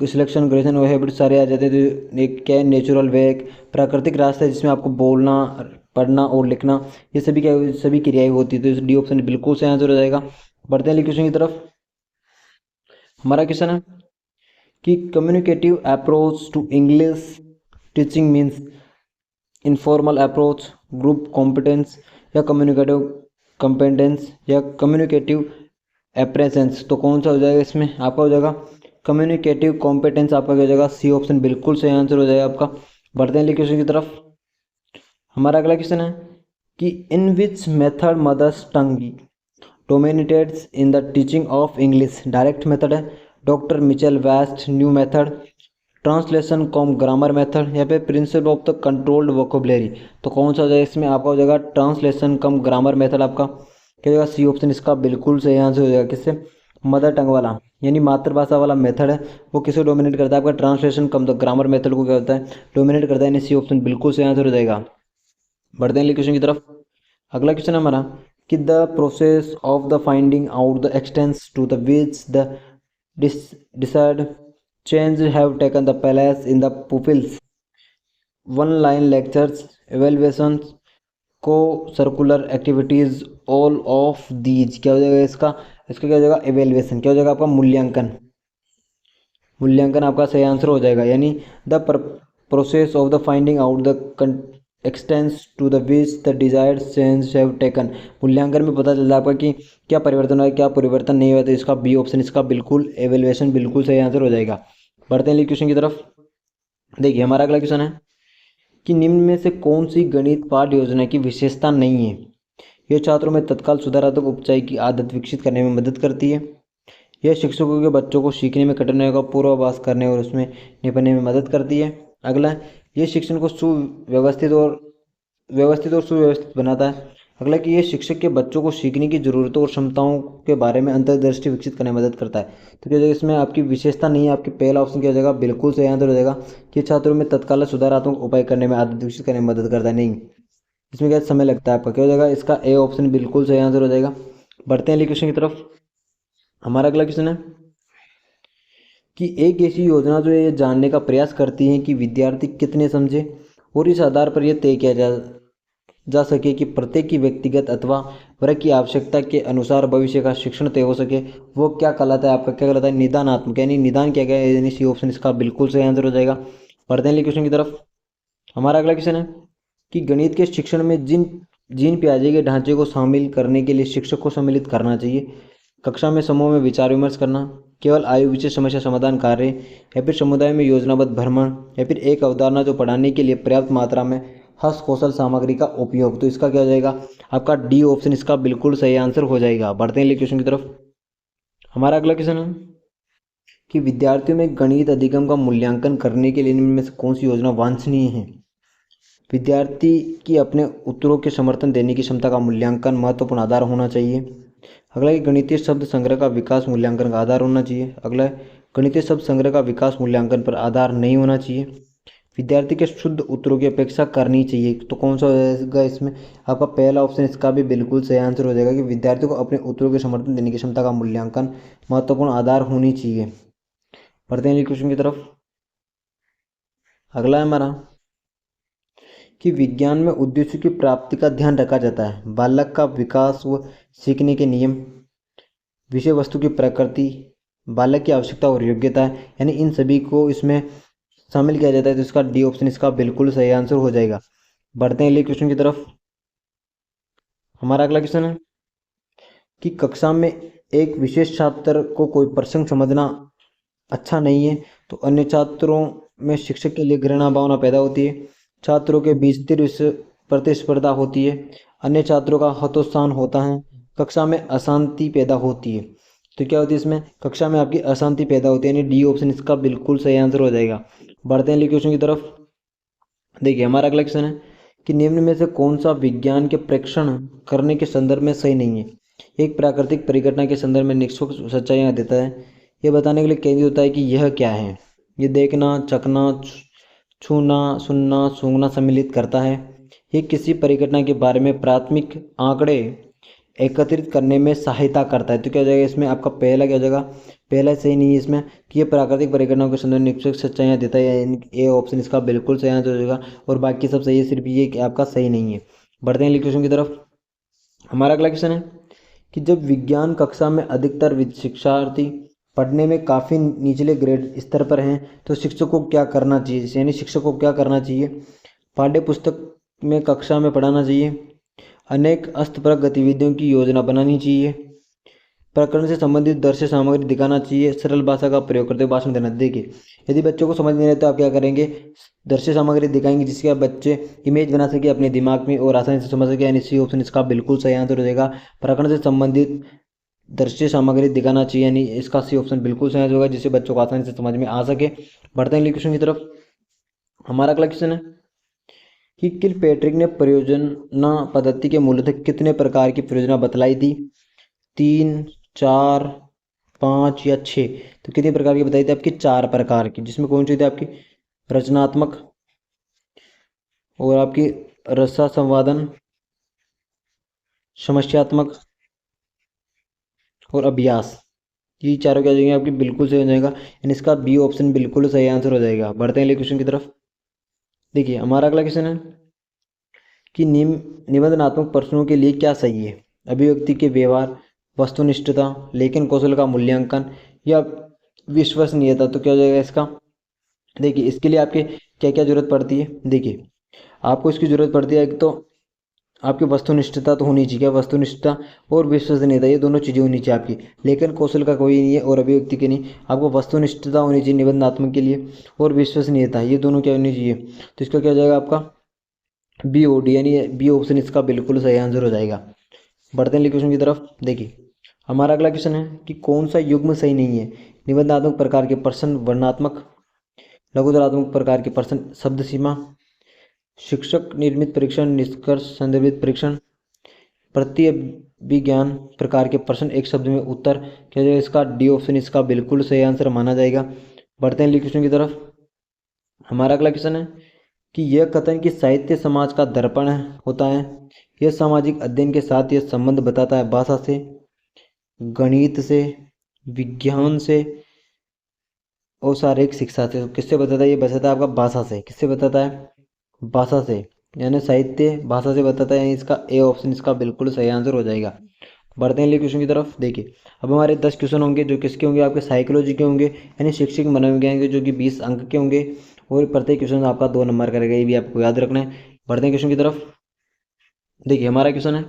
सिलेक्शन, ग्रेडेशन और हैबिट सारे आ जाते हैं। तो एक क्या है? नेचुरल वे एक प्राकृतिक रास्ता है जिसमें आपको बोलना, पढ़ना और लिखना ये सभी क्या सभी क्रियाएं होती है। तो डी ऑप्शन बिल्कुल से आंसर हो जाएगा। बढ़ते हैं क्वेश्चन की तरफ। हमारा क्वेश्चन है कि communicative approach to English teaching means informal approach, group competence, या कम्युनिकेटिव कॉम्पिटेंस, या कम्युनिकेटिव एप्रेजेंस। तो कौन सा हो जाएगा इसमें? आपका हो जाएगा कम्युनिकेटिव कॉम्पिटेंस। आपका क्या हो जाएगा? सी ऑप्शन बिल्कुल सही आंसर हो जाएगा आपका। बढ़ते हैं क्वेश्चन की तरफ। हमारा अगला क्वेश्चन है कि in which method mothers tongue dominates in the teaching of English? Direct method है, doctor Michael West new method, translation cum grammar method, या फिर principle of the controlled vocabulary. तो कौन सा हो जाएगा इसमें? आपका हो जाएगा ट्रांसलेशन कम ग्रामर मेथड। आपका क्या होगा? सी ऑप्शन इसका बिल्कुल सही आंसर हो जाएगा। किससे? मदर टंग वाला, यानी मातृभाषा वाला मेथड है वो किसे डोमिनेट करता है? आपका translation come the grammar method को क्या होता है? डोमिनेट करता है, यानी सी ऑप्शन बिल्कुल सही आंसर हो जाएगा। बढ़ते हैं क्वेश्चन की तरफ। अगला क्वेश्चन है हमारा कि the process of the finding out the extents to the which the decide change have taken the place in the pupils, online lectures, evaluations, co curricular activities, all of these. क्या हो जाएगा इसका? इसका क्या हो जाएगा? Evaluation. क्या हो जाएगा आपका? मूल्यांकन। मूल्यांकन आपका सही आंसर हो जाएगा, यानी the process of the finding out the extents to the which the desired change have taken. मूल्यांकन में पता चलता है आपका कि क्या परिवर्तन हुआ है, क्या परिवर्तन नहीं हुआ। तो इसका बी ऑप्शन इसका बिल्कुल एवेल्युएशन बिल्कुल सही आंसर हो जाएगा। बढ़ते हैं क्वेश्चन की तरफ। देखिए हमारा अगला क्वेश्चन है कि निम्न में से कौन सी गणित पाठ्य योजना की विशेषता नहीं है? यह छात्रों में तत्काल सुधारात्मक उपचार की आदत विकसित करने में मदद करती है, यह शिक्षकों के बच्चों को सीखने में कठिनाइयों का पूर्वाभास करने और उसमें निपटने में मदद करती है। अगला, ये शिक्षण को व्यवस्थित और सुव्यवस्थित बनाता है। अगला कि ये शिक्षक के बच्चों को सीखने की ज़रूरतों और क्षमताओं के बारे में अंतर्दृष्टि विकसित करने में मदद करता है। तो क्या हो जाएगा इसमें, आपकी विशेषता नहीं है, आपकी पहला ऑप्शन क्या हो जाएगा, बिल्कुल सही आंसर हो जाएगा कि छात्रों में तत्काल सुधारात्मक उपाय करने में, आदत विकसित करने में मदद करता है। नहीं, इसमें क्या समय लगता है आपका, क्या हो जाएगा, इसका ए ऑप्शन बिल्कुल सही आंसर हो जाएगा। बढ़ते हैं अगले क्वेश्चन की तरफ। हमारा अगला क्वेश्चन है कि एक ऐसी योजना जो ये जानने का प्रयास करती है कि विद्यार्थी कितने समझे और इस आधार पर यह तय किया जा सके कि प्रत्येक की व्यक्तिगत अथवा वर्ग की आवश्यकता के अनुसार भविष्य का शिक्षण तय हो सके, वो क्या कहलाता है आपका, क्या कहलाता है, निदानात्मक, यानी निदान क्या गया है, यानी सी ऑप्शन इसका बिल्कुल सही आंसर हो जाएगा। बढ़ते हैं क्वेश्चन की तरफ। हमारा अगला क्वेश्चन है कि गणित के शिक्षण में जीन पियाजे के ढांचे को शामिल करने के लिए शिक्षक को सम्मिलित करना चाहिए। कक्षा में समूह में विचार विमर्श करना, केवल आयु विशेष समस्या समाधान कार्य, या फिर समुदाय में योजनाबद्ध भ्रमण, या फिर एक अवधारणा जो पढ़ाने के लिए पर्याप्त मात्रा में हस्त कौशल सामग्री का उपयोग। तो इसका क्या हो जाएगा आपका डी ऑप्शन इसका बिल्कुल सही आंसर हो जाएगा। बढ़ते हैं क्वेश्चन की तरफ। हमारा अगला क्वेश्चन है कि विद्यार्थियों में गणित अधिगम का मूल्यांकन करने के लिए निम्न में से कौन सी योजना वांछनीय है। विद्यार्थी की अपने उत्तरों के समर्थन देने की क्षमता का मूल्यांकन महत्वपूर्ण आधार होना चाहिए। अगला है गणितीय शब्द संग्रह का विकास मूल्यांकन का आधार होना चाहिए। अगला है गणितीय शब्द संग्रह का विकास मूल्यांकन पर आधार नहीं होना चाहिए। विद्यार्थी के शुद्ध उत्तरों की अपेक्षा करनी चाहिए। तो कौन सा होगा इसमें, आपका पहला ऑप्शन इसका भी बिल्कुल सही आंसर हो जाएगा कि विद्यार्थी को अपने उत्तरों के समर्थन देने की क्षमता का मूल्यांकन महत्वपूर्ण आधार होनी चाहिए। बढ़ते हैं क्वेश्चन की तरफ। अगला है हमारा कि विज्ञान में उद्देश्य की प्राप्ति का ध्यान रखा जाता है। बालक का विकास व सीखने के नियम, विषय वस्तु की प्रकृति, बालक की आवश्यकता और योग्यता, यानी इन सभी को इसमें शामिल किया जाता है। तो इसका डी ऑप्शन इसका बिल्कुल सही आंसर हो जाएगा। बढ़ते हैं अगले क्वेश्चन की तरफ। हमारा अगला क्वेश्चन है कि कक्षा में एक विशेष छात्र को कोई प्रसंग समझना अच्छा नहीं है तो अन्य छात्रों में शिक्षक के लिए घृणा भावना पैदा होती है, छात्रों के बीच तीव्र प्रतिस्पर्धा होती है, अन्य छात्रों का हतोत्साहन होता है, कक्षा में अशांति पैदा होती है। तो क्या होती है इसमें, कक्षा में आपकी अशांति पैदा होती है, यानी डी ऑप्शन इसका बिल्कुल सही आंसर हो जाएगा। बढ़ते हैं क्वेश्चन की तरफ। देखिए हमारा अगला क्वेश्चन है कि निम्न में से कौन सा विज्ञान के प्रेक्षण करने के संदर्भ में सही नहीं है। एक प्राकृतिक परिघटना के संदर्भ में निष्पक्ष सच्चाइयाँ देता है, यह बताने के लिए केंद्रित होता है कि यह क्या है। ये देखना, चखना, छूना, सुनना, सूंघना सम्मिलित करता है। ये किसी परिघटना के बारे में प्राथमिक आंकड़े एकत्रित करने में सहायता करता है। तो क्या हो जाएगा इसमें, आपका पहला क्या हो जाएगा, पहला सही नहीं है इसमें कि ये प्राकृतिक परिघटनाओं के संदर्भ में निष्पक्ष सच्चाइयाँ देता है, ये ऑप्शन इसका बिल्कुल सही आंसर हो जाएगा। और बाकी सब सही है, सिर्फ ये आपका सही नहीं है। बढ़ते हैं क्वेश्चन की तरफ। हमारा अगला क्वेश्चन है कि जब विज्ञान कक्षा में अधिकतर शिक्षार्थी पढ़ने में काफ़ी निचले ग्रेड स्तर पर हैं तो शिक्षक को क्या करना चाहिए, यानी शिक्षक को क्या करना चाहिए, पाठ्य पुस्तक में कक्षा में पढ़ाना चाहिए, अनेक अस्तपरक गतिविधियों की योजना बनानी चाहिए, प्रकरण से संबंधित दृश्य सामग्री दिखाना चाहिए, सरल भाषा का प्रयोग करते हुए भाषण देना। देखिए यदि बच्चों को समझ नहीं आता तो आप क्या करेंगे, दृश्य सामग्री दिखाएंगे जिसके आप बच्चे इमेज बना सके अपने दिमाग में और आसानी से समझ सके, यानी सी ऑप्शन इसका बिल्कुल सही आंसर हो जाएगा। प्रकरण से संबंधित दृश्य सामग्री दिखाना चाहिए, यानी इसका सी ऑप्शन बिल्कुल सही आंसर होगा जिससे बच्चों को आसानी से समझ में आ सके। बढ़ते हैं क्वेश्चन की तरफ। हमारा अगला क्वेश्चन है कि किलपैट्रिक ने परियोजना पद्धति के मूलतः कितने प्रकार की परियोजना बतलाई थी, 3, 4, 5 या 6। तो कितने प्रकार की बताई थी आपकी, 4 प्रकार की, जिसमें कौन सी थी आपकी रचनात्मक और आपकी रसा संवादन, समस्यात्मक और अभ्यास। ये चारों क्या हो जाएंगे आपकी बिल्कुल सही हो जाएगा, यानी इसका बी ऑप्शन बिल्कुल सही आंसर हो जाएगा। बढ़ते हैं क्वेश्चन की तरफ। देखिए हमारा अगला क्वेश्चन है कि निबंधनात्मक प्रश्नों के लिए क्या सही है, अभिव्यक्ति के व्यवहार, वस्तुनिष्ठता, लेखन कौशल का मूल्यांकन या विश्वसनीयता। तो क्या हो जाएगा इसका, देखिए इसके लिए आपके क्या क्या जरूरत पड़ती है। देखिए आपको इसकी ज़रूरत पड़ती है, एक तो आपकी वस्तुनिष्ठता तो होनी चाहिए, वस्तुनिष्ठता और विश्वसनीयता, ये दोनों चीज़ें होनी चाहिए आपकी। लेकिन कौशल का कोई नहीं है और अभिव्यक्ति के नहीं, आपको वस्तुनिष्ठता होनी चाहिए निबंधात्मक के लिए और विश्वसनीयता, ये दोनों क्या होनी चाहिए। तो इसका क्या हो जाएगा आपका बी ओ डी, यानी बी ऑप्शन इसका बिल्कुल सही आंसर हो जाएगा। बढ़ते हैं क्वेश्चन की तरफ। देखिए हमारा अगला क्वेश्चन है कि कौन सा युग्म सही नहीं है। निबंधात्मक प्रकार के प्रश्न, वर्णनात्मक, लघुतरात्मक प्रकार के प्रश्न, शब्द सीमा, शिक्षक निर्मित परीक्षण, निष्कर्ष संदर्भित परीक्षण, प्रतिअभिज्ञान प्रकार के प्रश्न, एक शब्द में उत्तर। क्या है इसका डी ऑप्शन इसका बिल्कुल सही आंसर माना जाएगा। बढ़ते हैं अगले क्वेश्चन की तरफ। हमारा अगला क्वेश्चन है कि यह कथन कि साहित्य समाज का दर्पण होता है, यह सामाजिक अध्ययन के साथ यह संबंध बताता है भाषा से, गणित से, विज्ञान से और शारीरिक शिक्षा से। तो किससे बताता है? ये बताता है आपका भाषा से। किससे बताता है? भाषा से, यानी साहित्य भाषा से बताता है। इसका ए ऑप्शन इसका बिल्कुल सही आंसर हो जाएगा। बढ़ते हैं अगले क्वेश्चन की तरफ। देखिए अब हमारे 10 क्वेश्चन होंगे जो किसके होंगे? आपके साइकोलॉजी के होंगे, यानी शैक्षिक मनोविज्ञान के, जो कि 20 अंक के होंगे और प्रत्येक क्वेश्चन आपका 2 नंबर करेगा, ये भी आपको याद रखना है। बढ़ते हैं क्वेश्चन की तरफ। देखिए हमारा क्वेश्चन है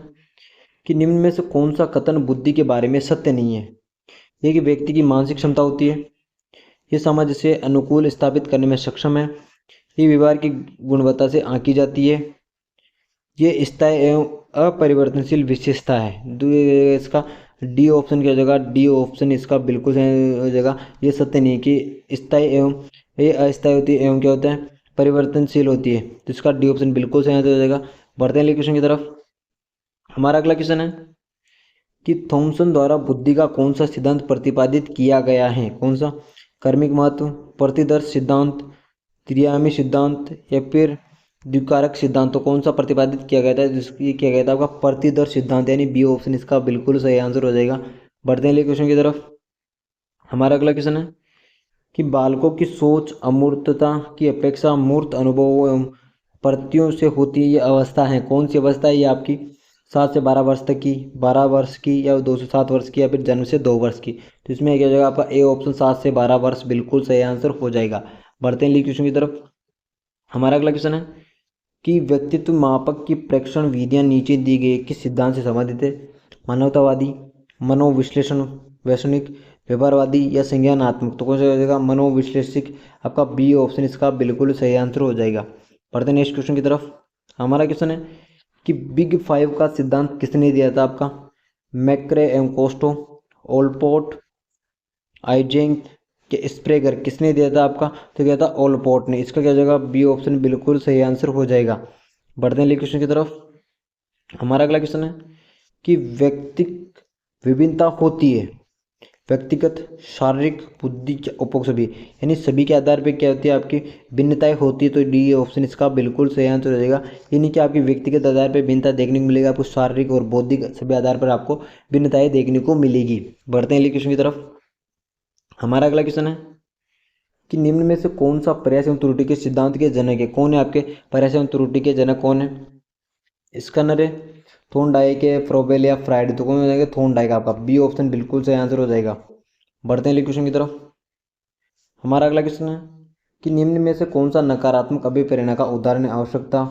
कि निम्न में से कौन सा कथन बुद्धि के बारे में सत्य नहीं है। ये कि व्यक्ति की मानसिक क्षमता होती है, ये समाज से अनुकूल स्थापित करने में सक्षम है, ये व्यवहार की गुणवत्ता से आंकी जाती है, ये स्थायी एवं अपरिवर्तनशील विशेषता है। इसका डी ऑप्शन क्या हो जाएगा? डी ऑप्शन इसका बिल्कुल सही हो जाएगा। ये सत्य नहीं कि स्थायी एवं ये अस्थायी होती है एवं क्या होता है? परिवर्तनशील होती है। तो इसका डी ऑप्शन बिल्कुल सही आंसर हो जाएगा। बढ़ते हैं अगले क्वेश्चन की तरफ। हमारा अगला क्वेश्चन है कि थॉमसन द्वारा बुद्धि का कौन सा सिद्धांत प्रतिपादित किया गया है? कौन सा? कर्मिक महत्व, प्रतिदर्श सिद्धांत, त्रियामी सिद्धांत या फिर द्विकारक सिद्धांत। तो कौन सा प्रतिपादित किया गया था? जिसकी किया गया था आपका प्रतिदर्श सिद्धांत, यानी बी ऑप्शन इसका बिल्कुल सही आंसर हो जाएगा। बढ़ते हैं अगले क्वेश्चन की तरफ। हमारा अगला क्वेश्चन है कि बालकों की सोच अमूर्तता की अपेक्षा मूर्त अनुभवों एवं प्रतियों से होती है, ये अवस्था है। कौन सी अवस्था है ये आपकी? 7 से 12 वर्ष तक की, 12 वर्ष की, या 2 से 7 वर्ष की, या फिर जन्म से 2 वर्ष की। तो इसमें क्या हो जाएगा? आपका ए ऑप्शन 7 से 12 वर्ष बिल्कुल सही आंसर हो जाएगा। बढ़ते हैं अगले क्वेश्चन की तरफ। हमारा अगला क्वेश्चन है कि व्यक्तित्व मापक की प्रेक्षण विधियां नीचे दी गई किस सिद्धांत से संबंधित है? मानवतावादी, मनोविश्लेषण, वैश्विक, व्यवहारवादी या संज्ञानात्मक। तो कौन सा हो जाएगा? मनोविश्लेषिक। आपका बी ऑप्शन इसका बिल्कुल सही आंसर हो जाएगा। बढ़ते हैं नेक्स्ट क्वेश्चन की तरफ। हमारा क्वेश्चन है कि बिग 5 का सिद्धांत किसने दिया था? आपका मैक्रे एवं कोस्टो, ओलपोर्ट, आइजेंक के स्प्रेगर। किसने दिया था आपका? तो क्या था? ओलपोर्ट ने। इसका क्या हो जाएगा? बी ऑप्शन बिल्कुल सही आंसर हो जाएगा। बढ़ते हैं अगले क्वेश्चन की तरफ। हमारा अगला क्वेश्चन है कि व्यक्तिक विभिन्नता होती है व्यक्तिगत, शारीरिक, बुद्धि के उपभोग सभी, यानी सभी के आधार पे क्या होती है? आपकी भिन्नताएं होती है। तो डी ऑप्शन इसका बिल्कुल सही आंसर हो जाएगा। यानी कि आपकी व्यक्तिगत आधार पे भिन्नता देखने को मिलेगा, आपको शारीरिक और बौद्धिक सभी आधार पर आपको भिन्नताएं देखने को मिलेगी। बढ़ते हैं अगले क्वेश्चन की तरफ। हमारा अगला क्वेश्चन है कि निम्न में से कौन सा प्रयास एवं त्रुटि के सिद्धांत के जनक है? कौन है आपके प्रयास एवं त्रुटि के जनक? कौन है? स्कनर है, थोर्नडाइक है, फ्रोबेल या फ्राइड। तो कौन हो जाएगा? थोर्नडाइक। आपका बी ऑप्शन बिल्कुल सही आंसर हो जाएगा। बढ़ते हैं अगले क्वेश्चन की तरफ। हमारा अगला क्वेश्चन है कि निम्न में से कौन सा नकारात्मक अभिप्रेरणा का उदाहरण है? आवश्यकता,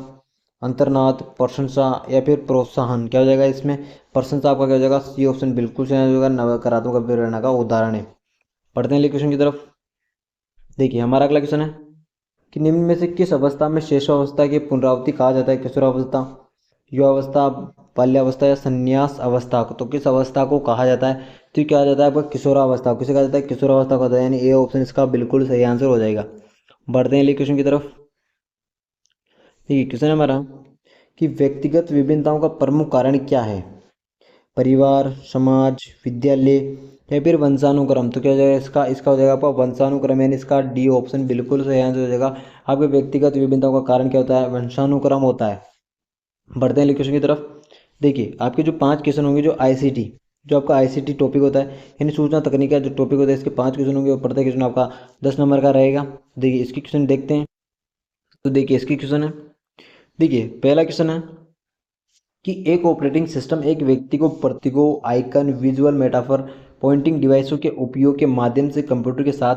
अंतर्नाद, प्रशंसा या फिर प्रोत्साहन। क्या हो जाएगा इसमें? प्रशंसा आपका क्या हो जाएगा? सी ऑप्शन बिल्कुल सही आंसर होगा। नकारात्मक अभिप्रेरणा का उदाहरण है। बढ़ते हैं अगले क्वेश्चन की तरफ। देखिए हमारा अगला क्वेश्चन है कि निम्न में से किस अवस्था में शेषावस्था की पुनरावृत्ति कहा जाता है? किशोरावस्था, युवावस्था, बाल्यावस्था या संन्यास अवस्था। तो किस अवस्था को कहा जाता है? तो क्या जाता है आपका? किशोरावस्था। किसे कहा जाता है? किशोरावस्था को, यानी ए ऑप्शन इसका बिल्कुल सही आंसर हो जाएगा। बढ़ते हैं अगले क्वेश्चन की तरफ। देखिए क्वेश्चन है हमारा कि व्यक्तिगत विभिन्नताओं का प्रमुख कारण क्या है? परिवार, समाज, विद्यालय या फिर वंशानुक्रम। तो क्या हो जाएगा इसका? इसका हो जाएगा आपका वंशानुक्रम, यानी इसका डी ऑप्शन बिल्कुल सही आंसर हो जाएगा। आपके व्यक्तिगत विभिन्नताओं का कारण क्या होता है? वंशानुक्रम होता है। बढ़ते हैं अगले क्वेश्चन की तरफ। देखिए आपके जो 5 क्वेश्चन होंगे, जो आईसीटी, जो आपका आईसीटी टॉपिक होता है, यानी सूचना तकनीक का जो टॉपिक होता है, इसके 5 क्वेश्चन होंगे और प्रत्येक क्वेश्चन आपका 10 नंबर का रहेगा। देखिए इसकी क्वेश्चन देखते हैं। तो देखिए इसकी क्वेश्चन है, देखिए पहला क्वेश्चन है कि एक ऑपरेटिंग सिस्टम एक व्यक्ति को प्रतीकों, आइकन, विजुअल मेटाफर, पॉइंटिंग डिवाइसों के उपयोग के माध्यम से कंप्यूटर के साथ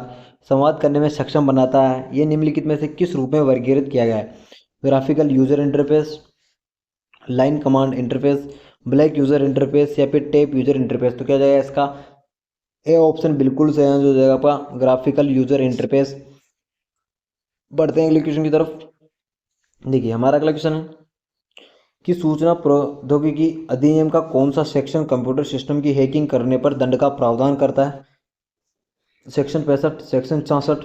संवाद करने में सक्षम बनाता है। यह निम्नलिखित में से किस रूप में वर्गीकृत किया गया है? Graphical user interface, line command interface, black user interface या फिर टेप यूजर इंटरफेस। तो क्या जाएगा इसका? ए ऑप्शन बिल्कुल सही आंसर हो जाएगा आपका ग्राफिकल यूजर इंटरफेस। बढ़ते हैं अगले क्वेश्चन की तरफ। देखिए हमारा अगला क्वेश्चन है कि सूचना प्रौद्योगिकी अधिनियम का कौन सा सेक्शन कंप्यूटर सिस्टम की हैकिंग करने पर दंड का प्रावधान करता है? सेक्शन 65, सेक्शन 66,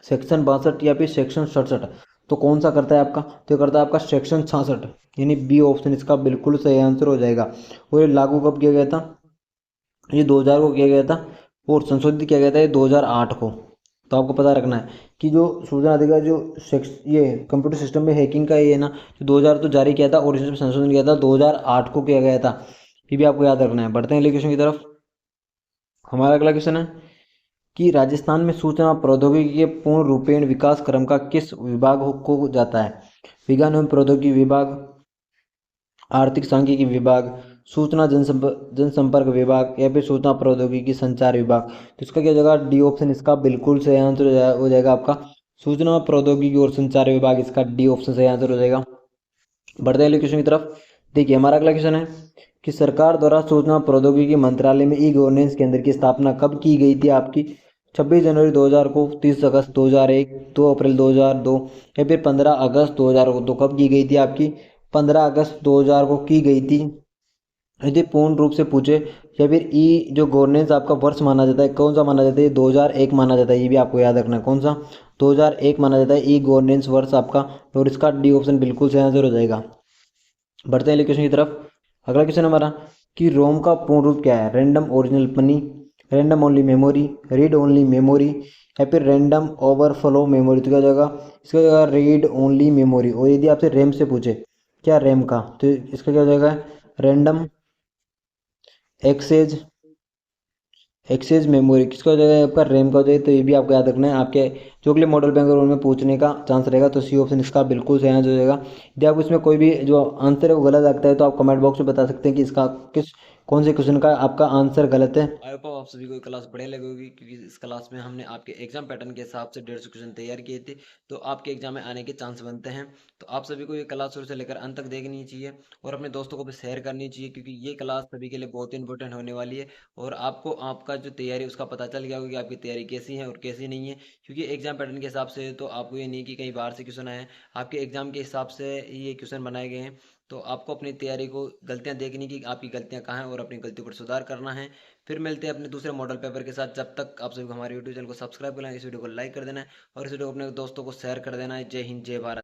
सेक्शन 62 या फिर सेक्शन 67? तो कौन सा करता है आपका? तो ये करता है आपका सेक्शन 66, यानी बी ऑप्शन इसका बिल्कुल सही आंसर हो जाएगा। और ये लागू कब किया गया था? ये 2000 को किया गया था, और संशोधित किया गया था ये 2008 को। तो आपको पता रखना है कि जो सूचना अधिकार जो ये कंप्यूटर सिस्टम में हैकिंग का ये है ना, जो 2000 तो जारी किया था और इसमें संशोधन किया था 2008 को किया गया था। ये भी आपको याद रखना है। बढ़ते हैं अगले क्वेश्चन की तरफ। हमारा अगला क्वेश्चन है कि राजस्थान में सूचना प्रौद्योगिकी के पूर्ण रूपेण विकास क्रम का किस विभाग को जाता है? विज्ञान एवं प्रौद्योगिकी विभाग, आर्थिक सांख्यिकी विभाग, सूचना जनसंपर्क विभाग, या फिर सूचना प्रौद्योगिकी संचार विभाग? तो इसका क्या हो जाएगा? डी ऑप्शन इसका बिल्कुल सही आंसर हो जाएगा आपका। सूचना प्रौद्योगिकी और संचार विभाग, इसका डी ऑप्शन सही आंसर हो जाएगा। बढ़ते हैं अगले क्वेश्चन की तरफ। देखिए हमारा अगला क्वेश्चन है कि सरकार द्वारा सूचना प्रौद्योगिकी मंत्रालय में ई गवर्नेंस केंद्र की स्थापना कब की गई थी आपकी? 26 जनवरी 2000 को, 30 अगस्त 2001, 2 अप्रैल 2002, या फिर 15 अगस्त 2000 को? तो कब की गई थी आपकी? 15 अगस्त 2000 को की गई थी। यदि पूर्ण रूप से पूछे, या फिर ई जो गवर्नेंस आपका वर्ष माना जाता है कौन सा माना जाता है? 2001 माना जाता है। ये भी आपको याद रखना है, कौन सा? 2001 माना जाता है ई गवर्नेंस वर्ष आपका, और इसका डी ऑप्शन बिल्कुल सही आंसर हो जाएगा। बढ़ते हैं क्वेश्चन की तरफ। अगला क्वेश्चन हमारा कि रोम का पूर्ण रूप क्या है? Random original money, random only memory, read only memory, या फिर रैंडम ओवरफ्लो मेमोरी? तो क्या जाएगा? इसका जाएगा रीड ओनली मेमोरी। और यदि आपसे रैम से पूछे क्या रैम का, तो इसका क्या हो जाएगा? Random access access memory. किसका हो जाएगा? आपका रैम का हो जाएगा। तो ये भी आपको याद रखना है। आपके जो अगले मॉडल पे अगर उनमें पूछने का चांस रहेगा तो सी ऑप्शन इसका बिल्कुल सही आंसर हो जाएगा। यदि आपको इसमें कोई भी जो आंसर है वो गलत लगता है तो आप कमेंट बॉक्स में बता सकते हैं कि इसका कौन से क्वेश्चन का आपका आंसर गलत है। आई होप आप सभी को ये क्लास बढ़िया लगी होगी, क्योंकि इस क्लास में हमने आपके एग्जाम पैटर्न के हिसाब से 150 क्वेश्चन तैयार किए थे, तो आपके एग्जाम में आने के चांस बनते हैं। तो आप सभी को ये क्लास शुरू से लेकर अंत तक देखनी चाहिए और अपने दोस्तों को भी शेयर करनी चाहिए, क्योंकि ये क्लास सभी के लिए बहुत इंपॉर्टेंट होने वाली है। और आपको आपका जो तैयारी है उसका पता चल गया होगा कि आपकी तैयारी कैसी है और कैसी नहीं है, क्योंकि एग्जाम पैटर्न के हिसाब से तो आपको ये नहीं कि कहीं बाहर से क्वेश्चन आए हैं, आपके एग्जाम के हिसाब से ये क्वेश्चन बनाए गए हैं। तो आपको अपनी तैयारी को गलतियां देखनी कि आपकी गलतियां कहाँ हैं और अपनी गलतियों पर सुधार करना है। फिर मिलते हैं अपने दूसरे मॉडल पेपर के साथ। जब तक आप सभी को हमारे यूट्यूब चैनल को सब्सक्राइब कर लेना, इस वीडियो को लाइक कर देना है और इस वीडियो को अपने दोस्तों को शेयर कर देना है। जय हिंद, जय भारत।